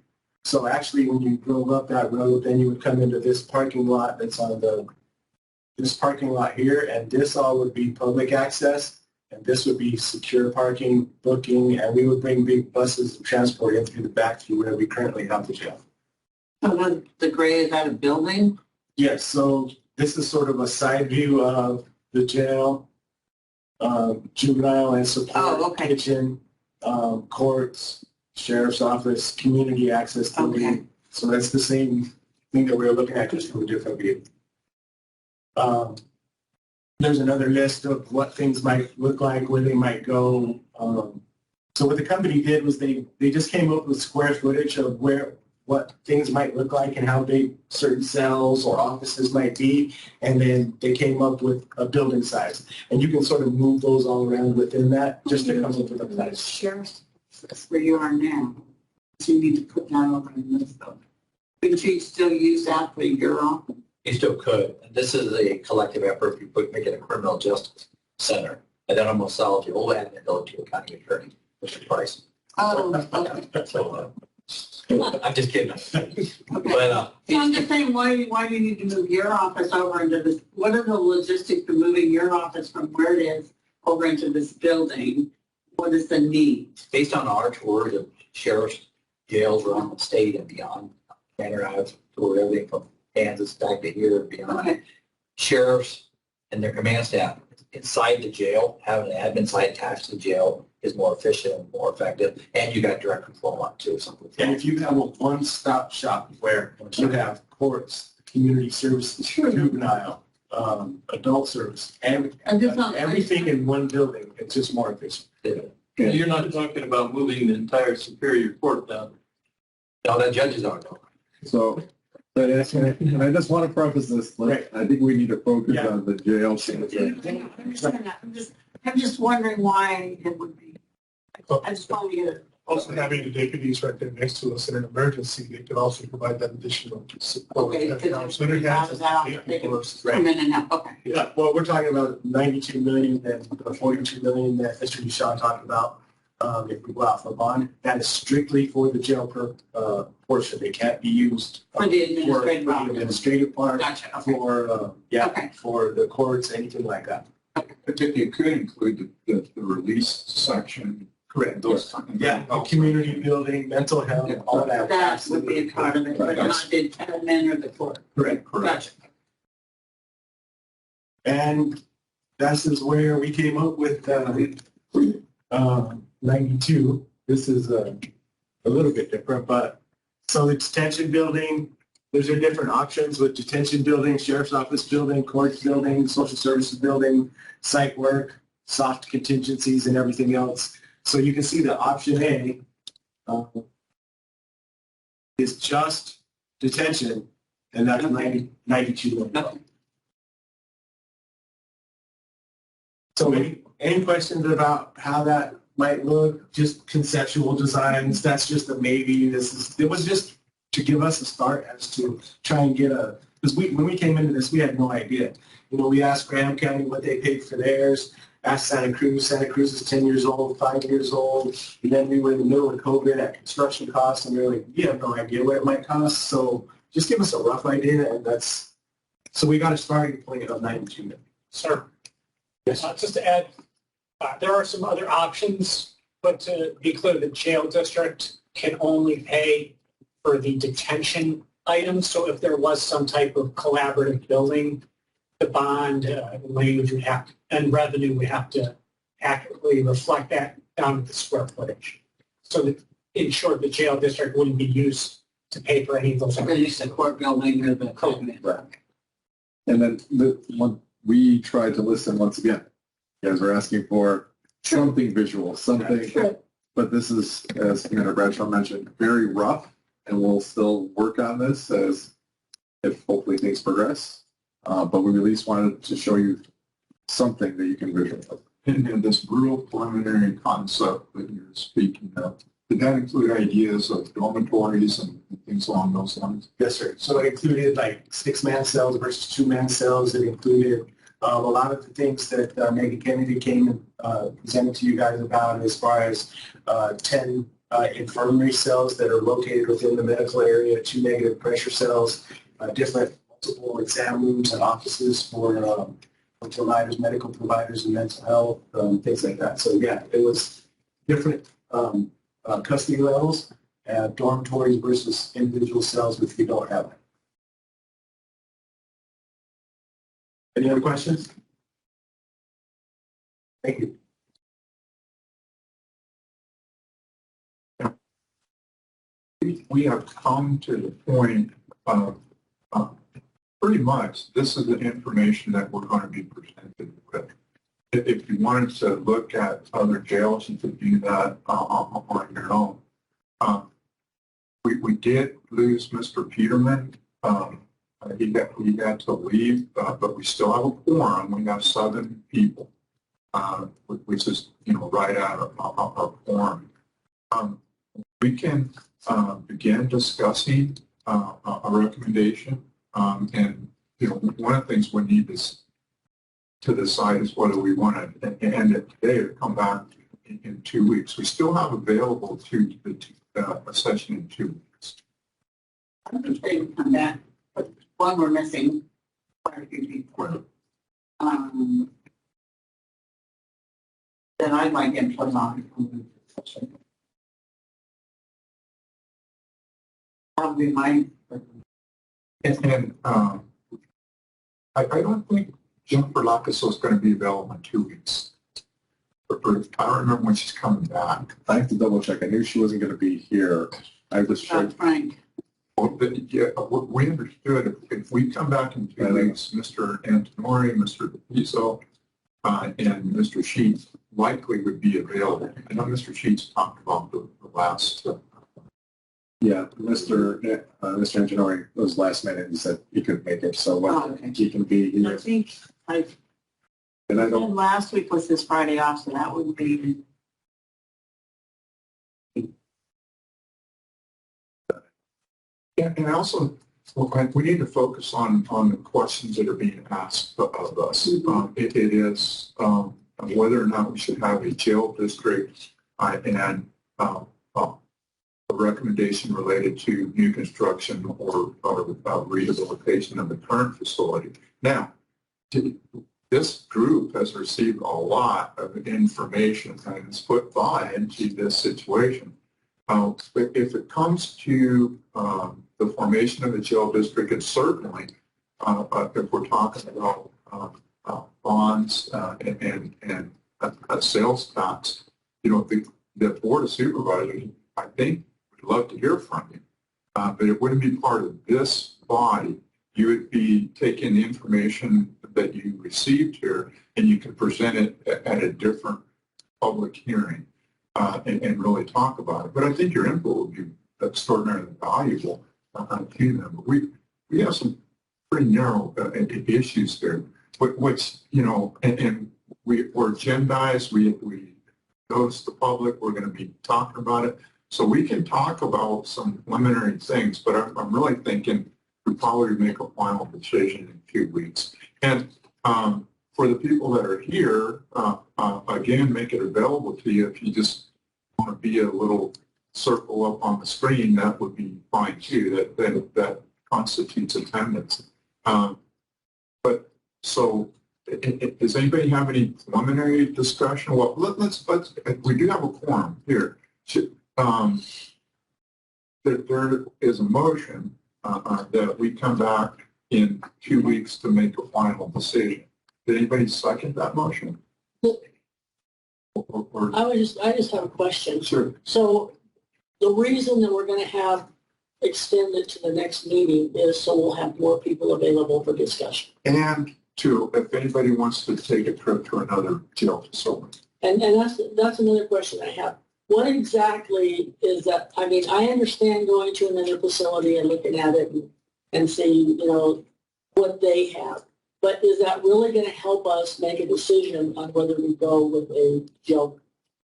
So actually, when you drove up that road, then you would come into this parking lot that's on this parking lot here, and this all would be public access. And this would be secure parking, booking, and we would bring big buses to transport in through the back through where we currently have the jail. So the gray, is that a building? Yes, so this is sort of a side view of the jail, juvenile and support kitchen, courts, sheriff's office, community access to the. So that's the same thing that we were looking at, just from a different view. There's another list of what things might look like, where they might go. So what the company did was they just came up with square footage of what things might look like and how big certain cells or offices might be, and then they came up with a building size. And you can sort of move those all around within that just to come up with a size. Sheriff's, that's where you are now. So you need to put that over in this building. Couldn't you still use that for your office? You still could. This is a collective effort. If you make it a criminal justice center, and then almost solve the whole admin bill to a county attorney, Mr. Price. Oh, okay. So, I'm just kidding. But So I'm just saying, why do you need to move your office over into this? What are the logistics of moving your office from where it is over into this building? What is the need? based on our tours of sheriff's jails around the state and beyond, Banner I've toured everything from Kansas back to here and beyond. Okay. Sheriffs and their command staff inside the jail, having an admin site attached to the jail is more efficient and more effective, and you got direct control on it too. And if you have a one-stop shop where you have courts, community services, juvenile, adult service, everything in one building. It's just more efficient. You're not talking about moving the entire Superior Court down. No, the judges aren't. So, and I just want to preface this, like, I think we need to focus Yeah. on the jail. I understand that. I'm just wondering why it would be. I just want to get it. Also having the deputies right there next to us in an emergency, they could also provide that additional support. Okay, Because so they have they can come in and help, okay. Yeah, well, we're talking about 92 million and 42 million that Mr. Duchamp talked about. If we go out for bond, that is strictly for the jail portion. They can't be used For the administrative for part. the administrative part, Gotcha, okay. for, Okay. for the courts, anything like that. It could include the release section. Correct. Those. Yeah, the community building, mental health, all that. That would be a part of it, but not the admin or the court. Correct. Gotcha. And this is where we came up with 92. This is a little bit different, but so the detention building, there's a different options with detention building, sheriff's office building, courts building, social services building, site work, soft contingencies, and everything else. So you can see the option A is just detention, and that's 92 million. Okay. So any questions about how that might look? Just conceptual designs, that's just a maybe. It was just to give us a start as to try and get because when we came into this, we had no idea. You know, we asked Graham County what they paid for theirs, asked Santa Cruz. Santa Cruz is 10 years old, 5 years old. And then we were in the middle of COVID at construction costs, and we were like, we have no idea what it might cost. So just give us a rough idea, and so we got a starting point of 92 million. Sir, Yes. just to add, there are some other options, but to be clear, the jail district can only pay for the detention items. So if there was some type of collaborative building, the bond language would have, and revenue would have to accurately reflect that down to the square footage. So that, in short, the jail district wouldn't be used to pay for any of those. Release the court building or the covenant. Right. And then we tried to listen once again. You guys were asking for something visual, something, Sure. but this is, as Commander Bradshaw mentioned, very rough, and we'll still work on this as if hopefully things progress. But we at least wanted to show you something that you can visualize. And this real preliminary concept that you're speaking of, did that include ideas of dormitories and things along those lines? Yes, sir. So it included like 6-man cells versus 2-man cells. It included a lot of the things that Megan Kennedy came and presented to you guys about, as far as 10 infirmary cells that are located within the medical area, 2 negative pressure cells, different multiple exam rooms and offices for providers, medical providers, and mental health, things like that. So yeah, it was different custody levels, dormitories versus individual cells, which we don't have. Any other questions? Thank you. We have come to the point of pretty much this is the information that we're going to be presented with. If you wanted to look at other jails, you could do that on your own. We did lose Mr. Peterman. He had to leave, but we still have a quorum. We have 7 people, which is, right out of our quorum. We can begin discussing a recommendation, and one of the things we need to decide is whether we want to end it today or come back in 2 weeks. We still have available a session in 2 weeks. I'm just saying on that, but one, we're missing quite a few people. That I'd like input on. That'll be my. And I don't think Jennifer Lacus is going to be available in 2 weeks. I don't remember when she's coming back. I have to double check. I knew she wasn't going to be here. I was sure. Frank. Yeah, we understood if we come back in 2 weeks, Mr. Antonori, Mr. Piso, and Mr. Sheets likely would be available. I know Mr. Sheets talked about the last. Yeah, Mr. Antonori was last minute and said he couldn't make it, so okay. he can be I here. think And I don't, last week was his Friday off, so that would be. Yeah, and also, we need to focus on the questions that are being asked of us. It is whether or not we should have a jail district and a recommendation related to new construction or rehabilitation of the current facility. Now, this group has received a lot of information and has put thought into this situation. But if it comes to the formation of a jail district, and certainly if we're talking about bonds and sales tax, the Board of Supervisors, I think, would love to hear from you. But it wouldn't be part of this body. You would be taking the information that you received here and you can present it at a different public hearing and really talk about it. But I think your input would be extraordinarily valuable to them. But we have some pretty narrow issues here, which, and we're agendized, we notice the public, we're going to be talking about it. So we can talk about some preliminary things, but I'm really thinking we probably make a final decision in 2 weeks. And for the people that are here, again, make it available to you. If you just want to be a little circle up on the screen, that would be fine too. That constitutes attendance. But so, does anybody have any preliminary discussion? Well, let's we do have a quorum here. There is a motion that we come back in 2 weeks to make a final decision. Did anybody second that motion? I just have a question. Sure. So the reason that we're going to have extended to the next meeting is so we'll have more people available for discussion. And if anybody wants to take a trip to another jail facility. And that's another question I have. What exactly is that? I mean, I understand going to another facility and looking at it and seeing, what they have. But is that really going to help us make a decision on whether we go with a jail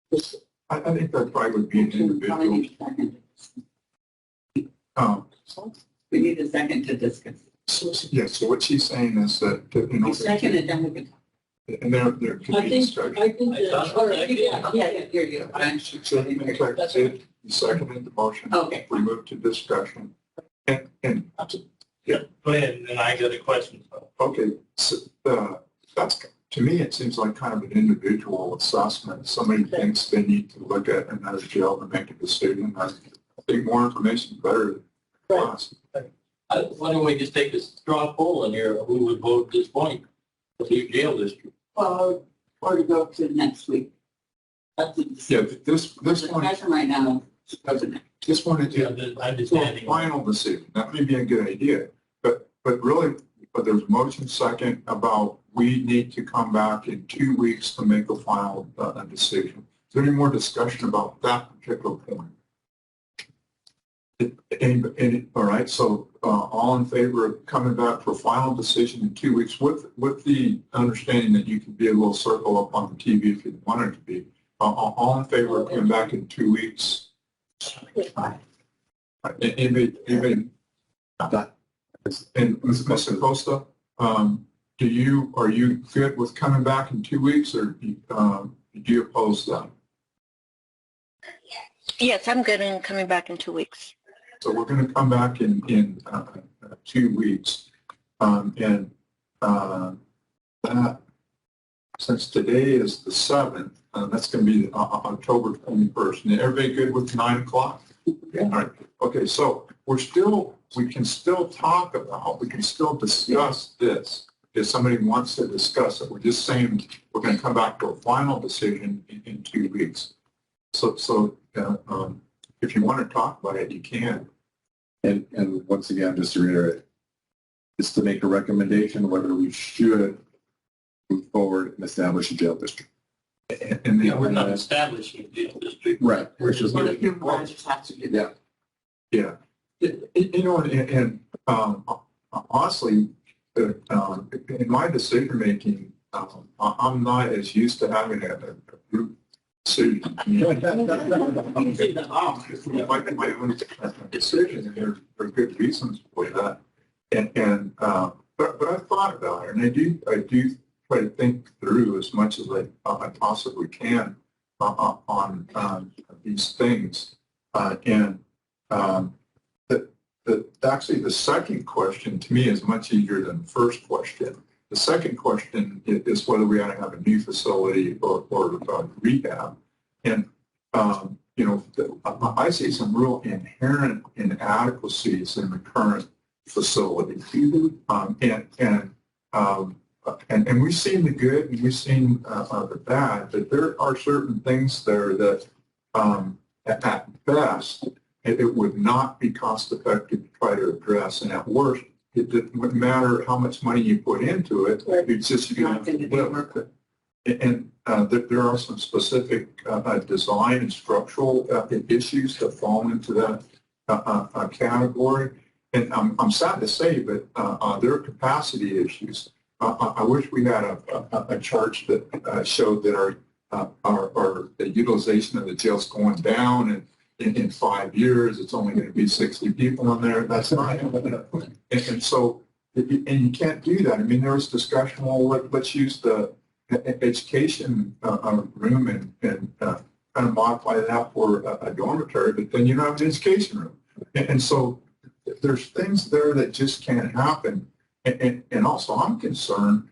facility? I think that probably would be an individual. We need a second to discuss. So what she's saying is that, Second, and then we can. and there could be discussion. I think that, all right, Hear you. So he seconded the motion. Okay. We move to discussion. And Yeah, go ahead, and then I got a question. okay, so that's, to me, it seems like kind of an individual assessment. Somebody thinks they need to look at another jail to make a decision. I think more information is better for us. Why don't we just take a straw poll in here, who would vote at this point for the jail district? Or to go to next week. That's the Yeah, this one, discussion right now. this one is Yeah, a understanding. final decision. That may be a good idea, but really, there's a motion second about we need to come back in 2 weeks to make a final decision. Is there any more discussion about that particular point? All right, so all in favor of coming back for a final decision in 2 weeks with the understanding that you can be a little circle up on the TV if you wanted to be. All in favor of coming back in 2 weeks? Anybody? And Mr. Costa, are you good with coming back in 2 weeks, or do you oppose that? Yes, I'm good in coming back in 2 weeks. So we're going to come back in 2 weeks, and that, since today is the 7th, that's going to be October 21st. And everybody good with 9 o'clock? Yeah. All right. Okay. So we can still talk about, we can still discuss this. If somebody wants to discuss it, we're just saying we're going to come back to a final decision in 2 weeks. So if you want to talk about it, you can. And once again, just to reiterate, it's to make a recommendation whether we should move forward and establish a jail district. And Yeah, we're not establishing a jail district. Right. Which is Well, the human rights just have to do that. yeah, you know, and honestly, in my decision making, I'm not as used to having a group decision. You see the My own decision, and there are good reasons for that. But I've thought about it, and I do try to think through as much as I possibly can on these things. Actually, the second question to me is much easier than the first question. The second question is whether we ought to have a new facility or rehab. And, you know, I see some real inherent inadequacies in the current facility. And we've seen the good and we've seen the bad, but there are certain things there that at best, it would not be cost effective to try to address. And at worst, it wouldn't matter how much money you put into it. It's just you're going to live with it. And there are some specific design and structural issues that fall into that category. And I'm sad to say, but there are capacity issues. I wish we had a chart that showed that our utilization of the jail's going down, and in 5 years it's only going to be 60 people in there. That's not. And so, and you can't do that. I mean, there was discussion. Well, let's use the education room and kind of modify that for a dormitory, but then you don't have an education room. And so there's things there that just can't happen. And also I'm concerned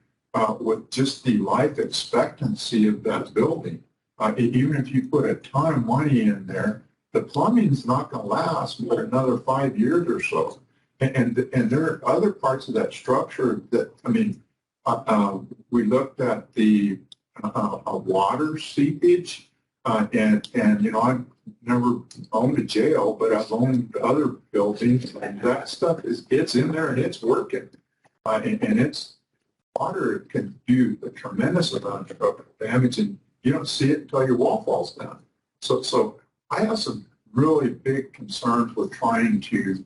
with just the life expectancy of that building. Even if you put a ton of money in there, the plumbing's not going to last for another 5 years or so. And there are other parts of that structure that, I mean, we looked at the water seepage, and you know, I've never owned a jail, but I've owned other buildings, and that stuff it's in there and it's working. And it's water can do a tremendous amount of damage, and you don't see it until your wall falls down. So I have some really big concerns with trying to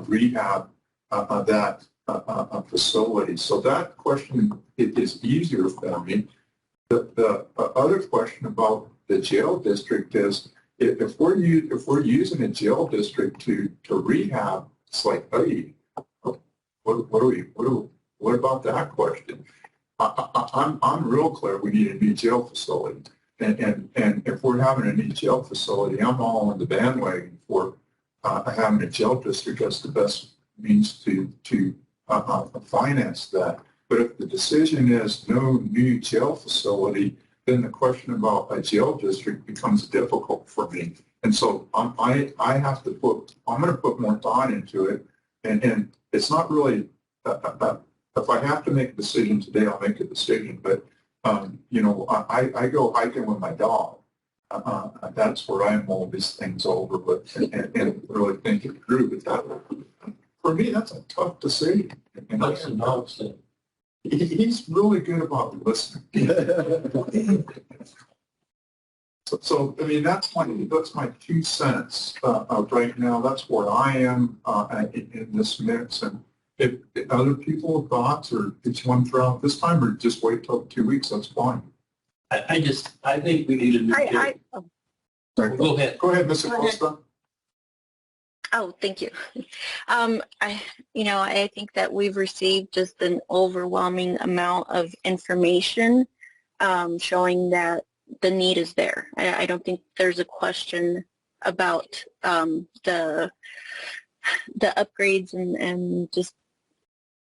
rehab that facility. So that question is easier for me. The other question about the jail district is if we're using a jail district to rehab, it's like, hey, what about that question? I'm real clear we need a new jail facility. And if we're having a new jail facility, I'm all on the bandwagon for having a jail district as the best means to finance that. But if the decision is no new jail facility, then the question about a jail district becomes difficult for me. And so I'm going to put more thought into it. And it's not really, if I have to make a decision today, I'll make a decision. But, you know, I go hiking with my dog. That's where I mull these things over and really think it through. But for me, that's a tough decision. And What's the dog say? He's really good about listening. So I mean, that's my 2 cents right now. That's where I am in this mix. And if other people have thoughts, or if you want to throw out this time, or just wait till 2 weeks, that's fine. I think we need a new jail. Sorry. Go ahead. Go ahead, Mr. Costa. Oh, thank you. I think that we've received just an overwhelming amount of information showing that the need is there. I don't think there's a question about the upgrades and just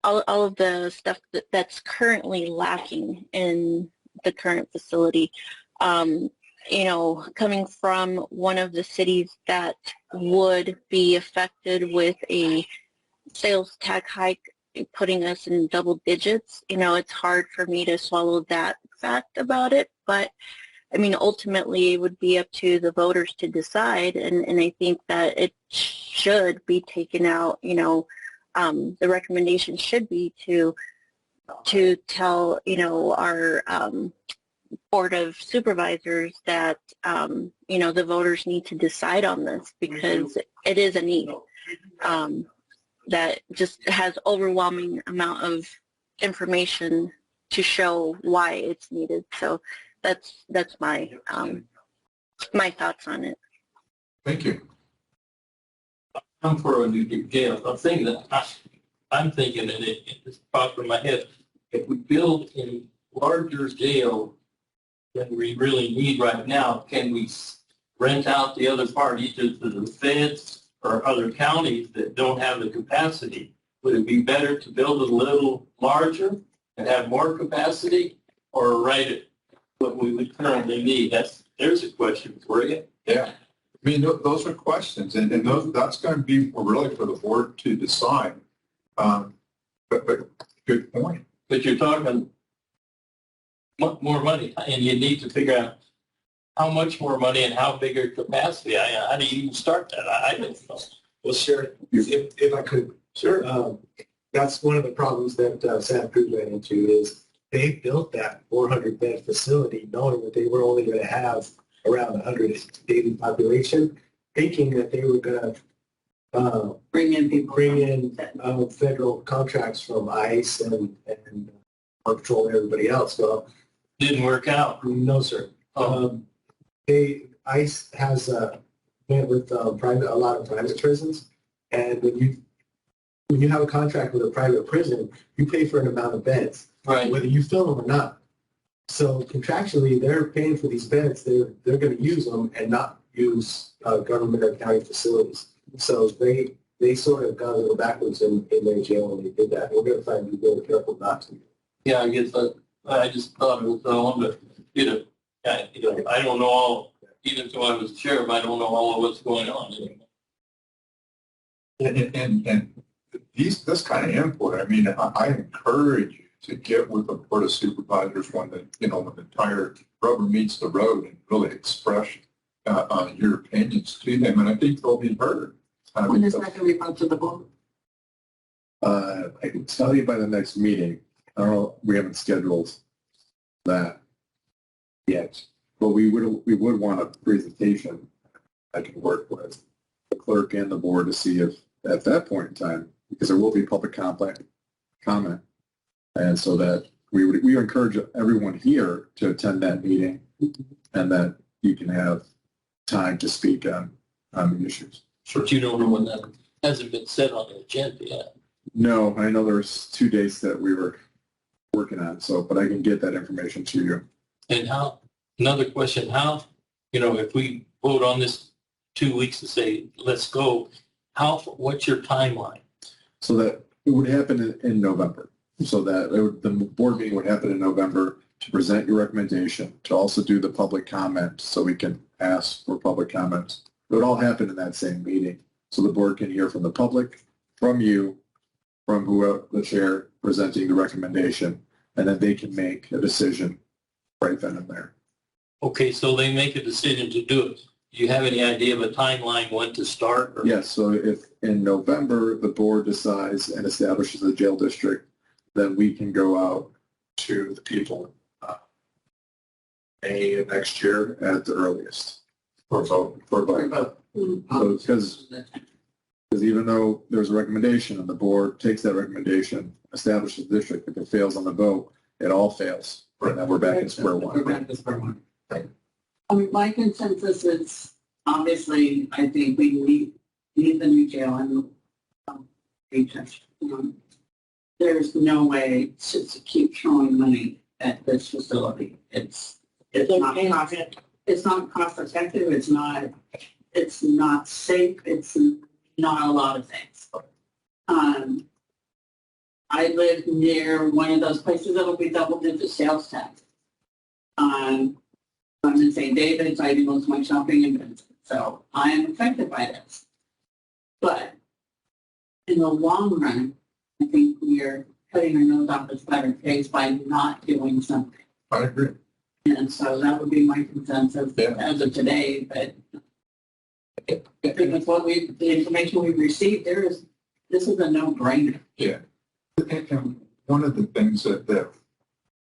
all of the stuff that's currently lacking in the current facility. Coming from one of the cities that would be affected with a sales tax hike, putting us in double digits, it's hard for me to swallow that fact about it. But I mean, ultimately, it would be up to the voters to decide, and I think that it should be taken out, you know, the recommendation should be to tell, you know, our Board of Supervisors that, you know, the voters need to decide on this because it is a need that just has overwhelming amount of information to show why it's needed. So that's my my thoughts on it. Thank you. I'm for a new jail. The thing that I'm thinking, and it just popped in my head, if we build a larger jail than we really need right now, can we rent out the other part either to the feds or other counties that don't have the capacity? Would it be better to build a little larger and have more capacity, or right at what we would currently need? There's a question for you. Yeah. I mean, those are questions, and that's going to be really for the board to decide. But good point. But you're talking more money, and you need to figure out how much more money and how big a capacity. How do you even start that? I don't know. Well, sure. If I could. Sure. That's one of the problems that Santa Cruz ran into is they built that 400-bed facility knowing that they were only going to have around 100 daily population, thinking that they were going to Bring in people. Federal contracts from ICE and Border Patrol and everybody else. Well, Didn't work out. no, sir. ICE has went with a lot of private prisons, and when you have a contract with a private prison, you pay for an amount of beds, Right. whether you fill them or not. So contractually, they're paying for these beds. They're going to use them and not use government or county facilities. So they sort of got a little backwards in their jail when they did that. We're going to try and be very careful not to. Yeah, I guess I just thought it was on, but I don't know all. Even though I was sheriff, I don't know all of what's going on anymore. And this kind of input, I mean, I encourage you to get with the Board of Supervisors when the entire rubber meets the road and really express your opinions to them, and I think they'll be heard. When is that going to be brought to the board? I can tell you by the next meeting. I don't know, we haven't scheduled that yet, but we would want a presentation I can work with the clerk and the board to see if at that point in time, because there will be public comment, and so that we encourage everyone here to attend that meeting, and that you can have time to speak on the issues. But you don't know when that hasn't been set on the agenda yet. No, I know there's 2 dates that we were working on, but I can get that information to you. And another question, if we vote on this 2 weeks to say, let's go, what's your timeline? So that it would happen in November. So that the board meeting would happen in November to present your recommendation, to also do the public comment so we can ask for public comments. It would all happen in that same meeting. So the board can hear from the public, from you, from whoever the chair presenting the recommendation, and then they can make a decision right then and there. Okay, so they make a decision to do it. Do you have any idea of a timeline when to start? Yes, so if in November the board decides and establishes a jail district, then we can go out to the people May of next year at the earliest for vote. So because even though there's a recommendation and the board takes that recommendation, establishes the district, if it fails on the vote, it all fails. And then we're back at square one. We're back to square one. My consensus is, obviously, I think we need the new jail and detention. There's no way to keep throwing money at this facility. It's not cost effective. It's not safe. It's not a lot of things. I live near one of those places that'll be double-digit sales tax. I'm in St. David's. I do most of my shopping in Vincent, so I am affected by this. But in the long run, I think we are cutting our nose off this better case by not doing something. I agree. And so that would be my consensus as of today, but I think with the information we've received, this is a no-brainer. Yeah. And one of the things that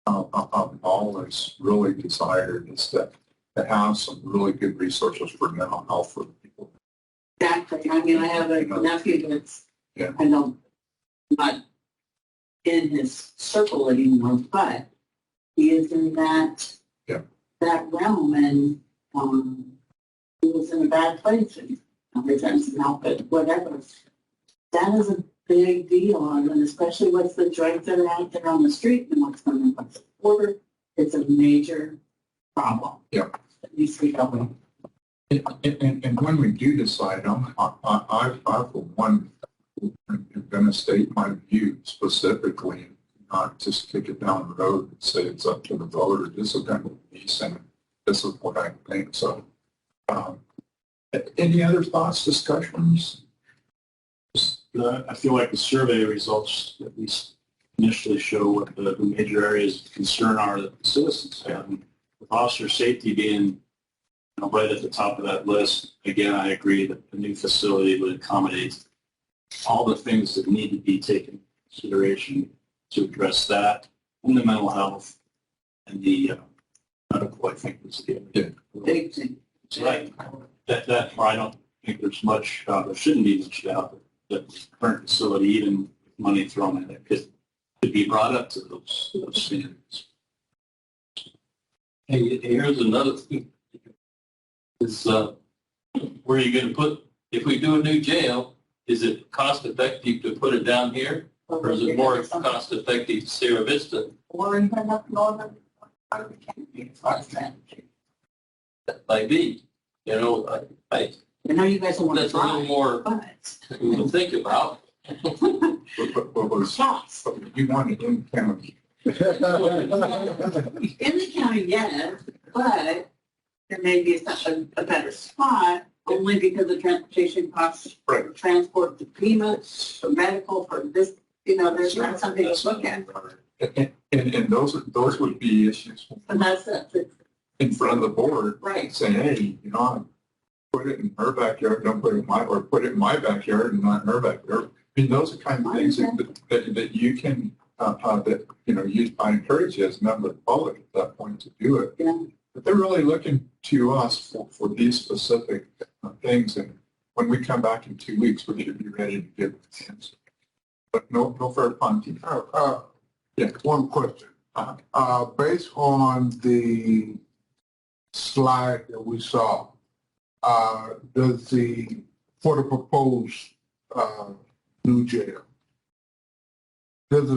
I've always really desired is that to have some really good resources for mental health for people. Exactly. I mean, I have a nephew that's, I know, not in his circle anymore, but he is in that realm, and he was in a bad place and Detention help, but whatever. That is a big deal, and especially with the drugs that are out there on the street and what's going on with the border, it's a major problem. Yeah. That needs to be dealt with. And when we do decide, I for one, am going to state my view specifically, not just kick it down the road and say it's up to the voter. This is going to be and this is what I think. So, any other thoughts, discussions? I feel like the survey results at least initially show what the major areas of concern are that the citizens have. With officer safety being right at the top of that list, again, I agree that the new facility would accommodate all the things that need to be taken into consideration to address that, and the mental health and the medical, I think, was the Big thing. right. That I don't think there's much, there shouldn't be much doubt that the current facility, even with money thrown in it, could be brought up to those standards. Hey, here's another thing. Is where are you going to put, if we do a new jail, is it cost effective to put it down here? Or is it more cost effective to Sierra Vista? Or even up north of That might be. You know, I you guys don't want to that's a little more but to think about. But you want it in county. in the county, yes, but there may be a better spot only because of transportation costs, for transport to FEMA, for medical, for this, there's not something to look at. And those would be issues And that's it. in front of the board. Right. Saying, hey, put it in her backyard, don't put it in or put it in my backyard and not in her backyard. I mean, those are kind of things that you can, I encourage you as a member of the public at that point to do it. Yeah. But they're really looking to us for these specific things. And when we come back in 2 weeks, we should be ready to give an answer. But no fair punting. One question. Based on the slide that we saw, for the proposed new jail, does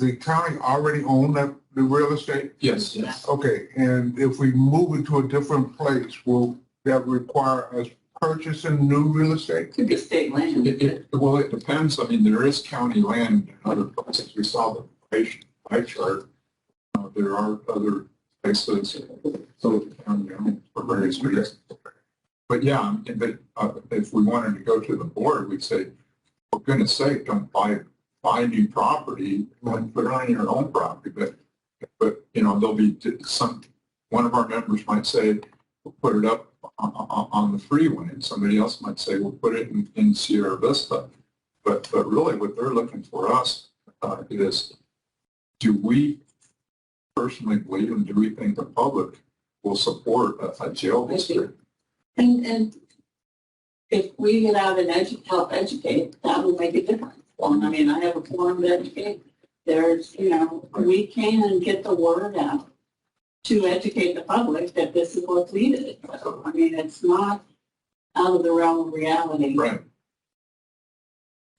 the county already own the real estate? Yes. Okay, and if we move it to a different place, will that require us purchasing new real estate? Could be state land. Well, it depends. I mean, there is county land in other places. We saw the pie chart. There are other places, so the county owns for various reasons. But yeah, if we wanted to go to the board, we'd say, for goodness sake, don't buy new property and put it on your own property. But there'll be one of our members might say, we'll put it up on the freeway, and somebody else might say, we'll put it in Sierra Vista. But really what they're looking for us is, do we personally believe and do we think the public will support a jail district? And if we get out and help educate, that will make a difference. Well, I mean, I have a forum to educate. There's, we can get the word out to educate the public that this is what's needed. So, I mean, it's not out of the realm of reality. Right.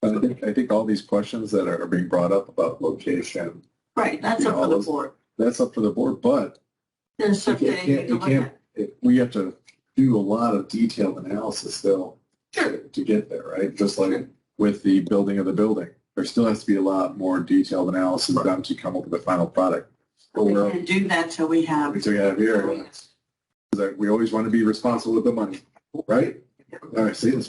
I think all these questions that are being brought up about location. Right, that's up for the board. That's up for the board, but There's something you can look at. we have to do a lot of detailed analysis still to get there, right? Just like with the building of the building. There still has to be a lot more detailed analysis done to come up with the final product. We can't do that till we have. Until we have here. We always want to be responsible with the money, right? All right, see this.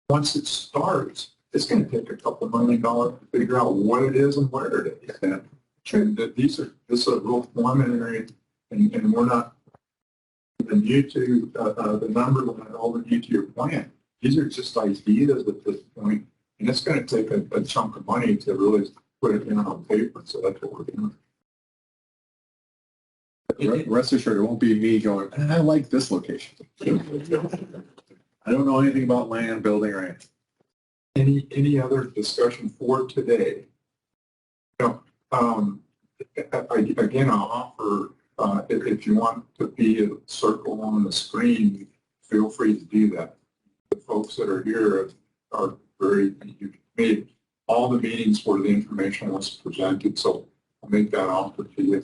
Once it starts, it's going to take a couple $1 million to figure out what it is and where it is. And that this is a real preliminary, and we're not even new to the number, we're not all new to your plan. These are just ideas at this point, and it's going to take a chunk of money to really put it in on paper, so that's what we're doing. Rest assured, it won't be me going, I like this location. I don't know anything about land, building, or anything. Any other discussion for today? No. Again, I'll offer, if you want to be a circle on the screen, feel free to do that. The folks that are here are you've made all the meetings where the information was presented, so I'll make that offer to you.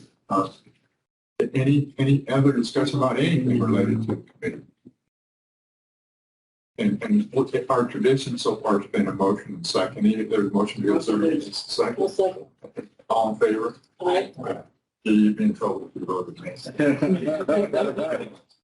Any other discussion about anything related to the committee? And our tradition so far has been a motion and second. There's a motion to go through second. Second. All in favor? Aye. You've been in trouble if you voted against.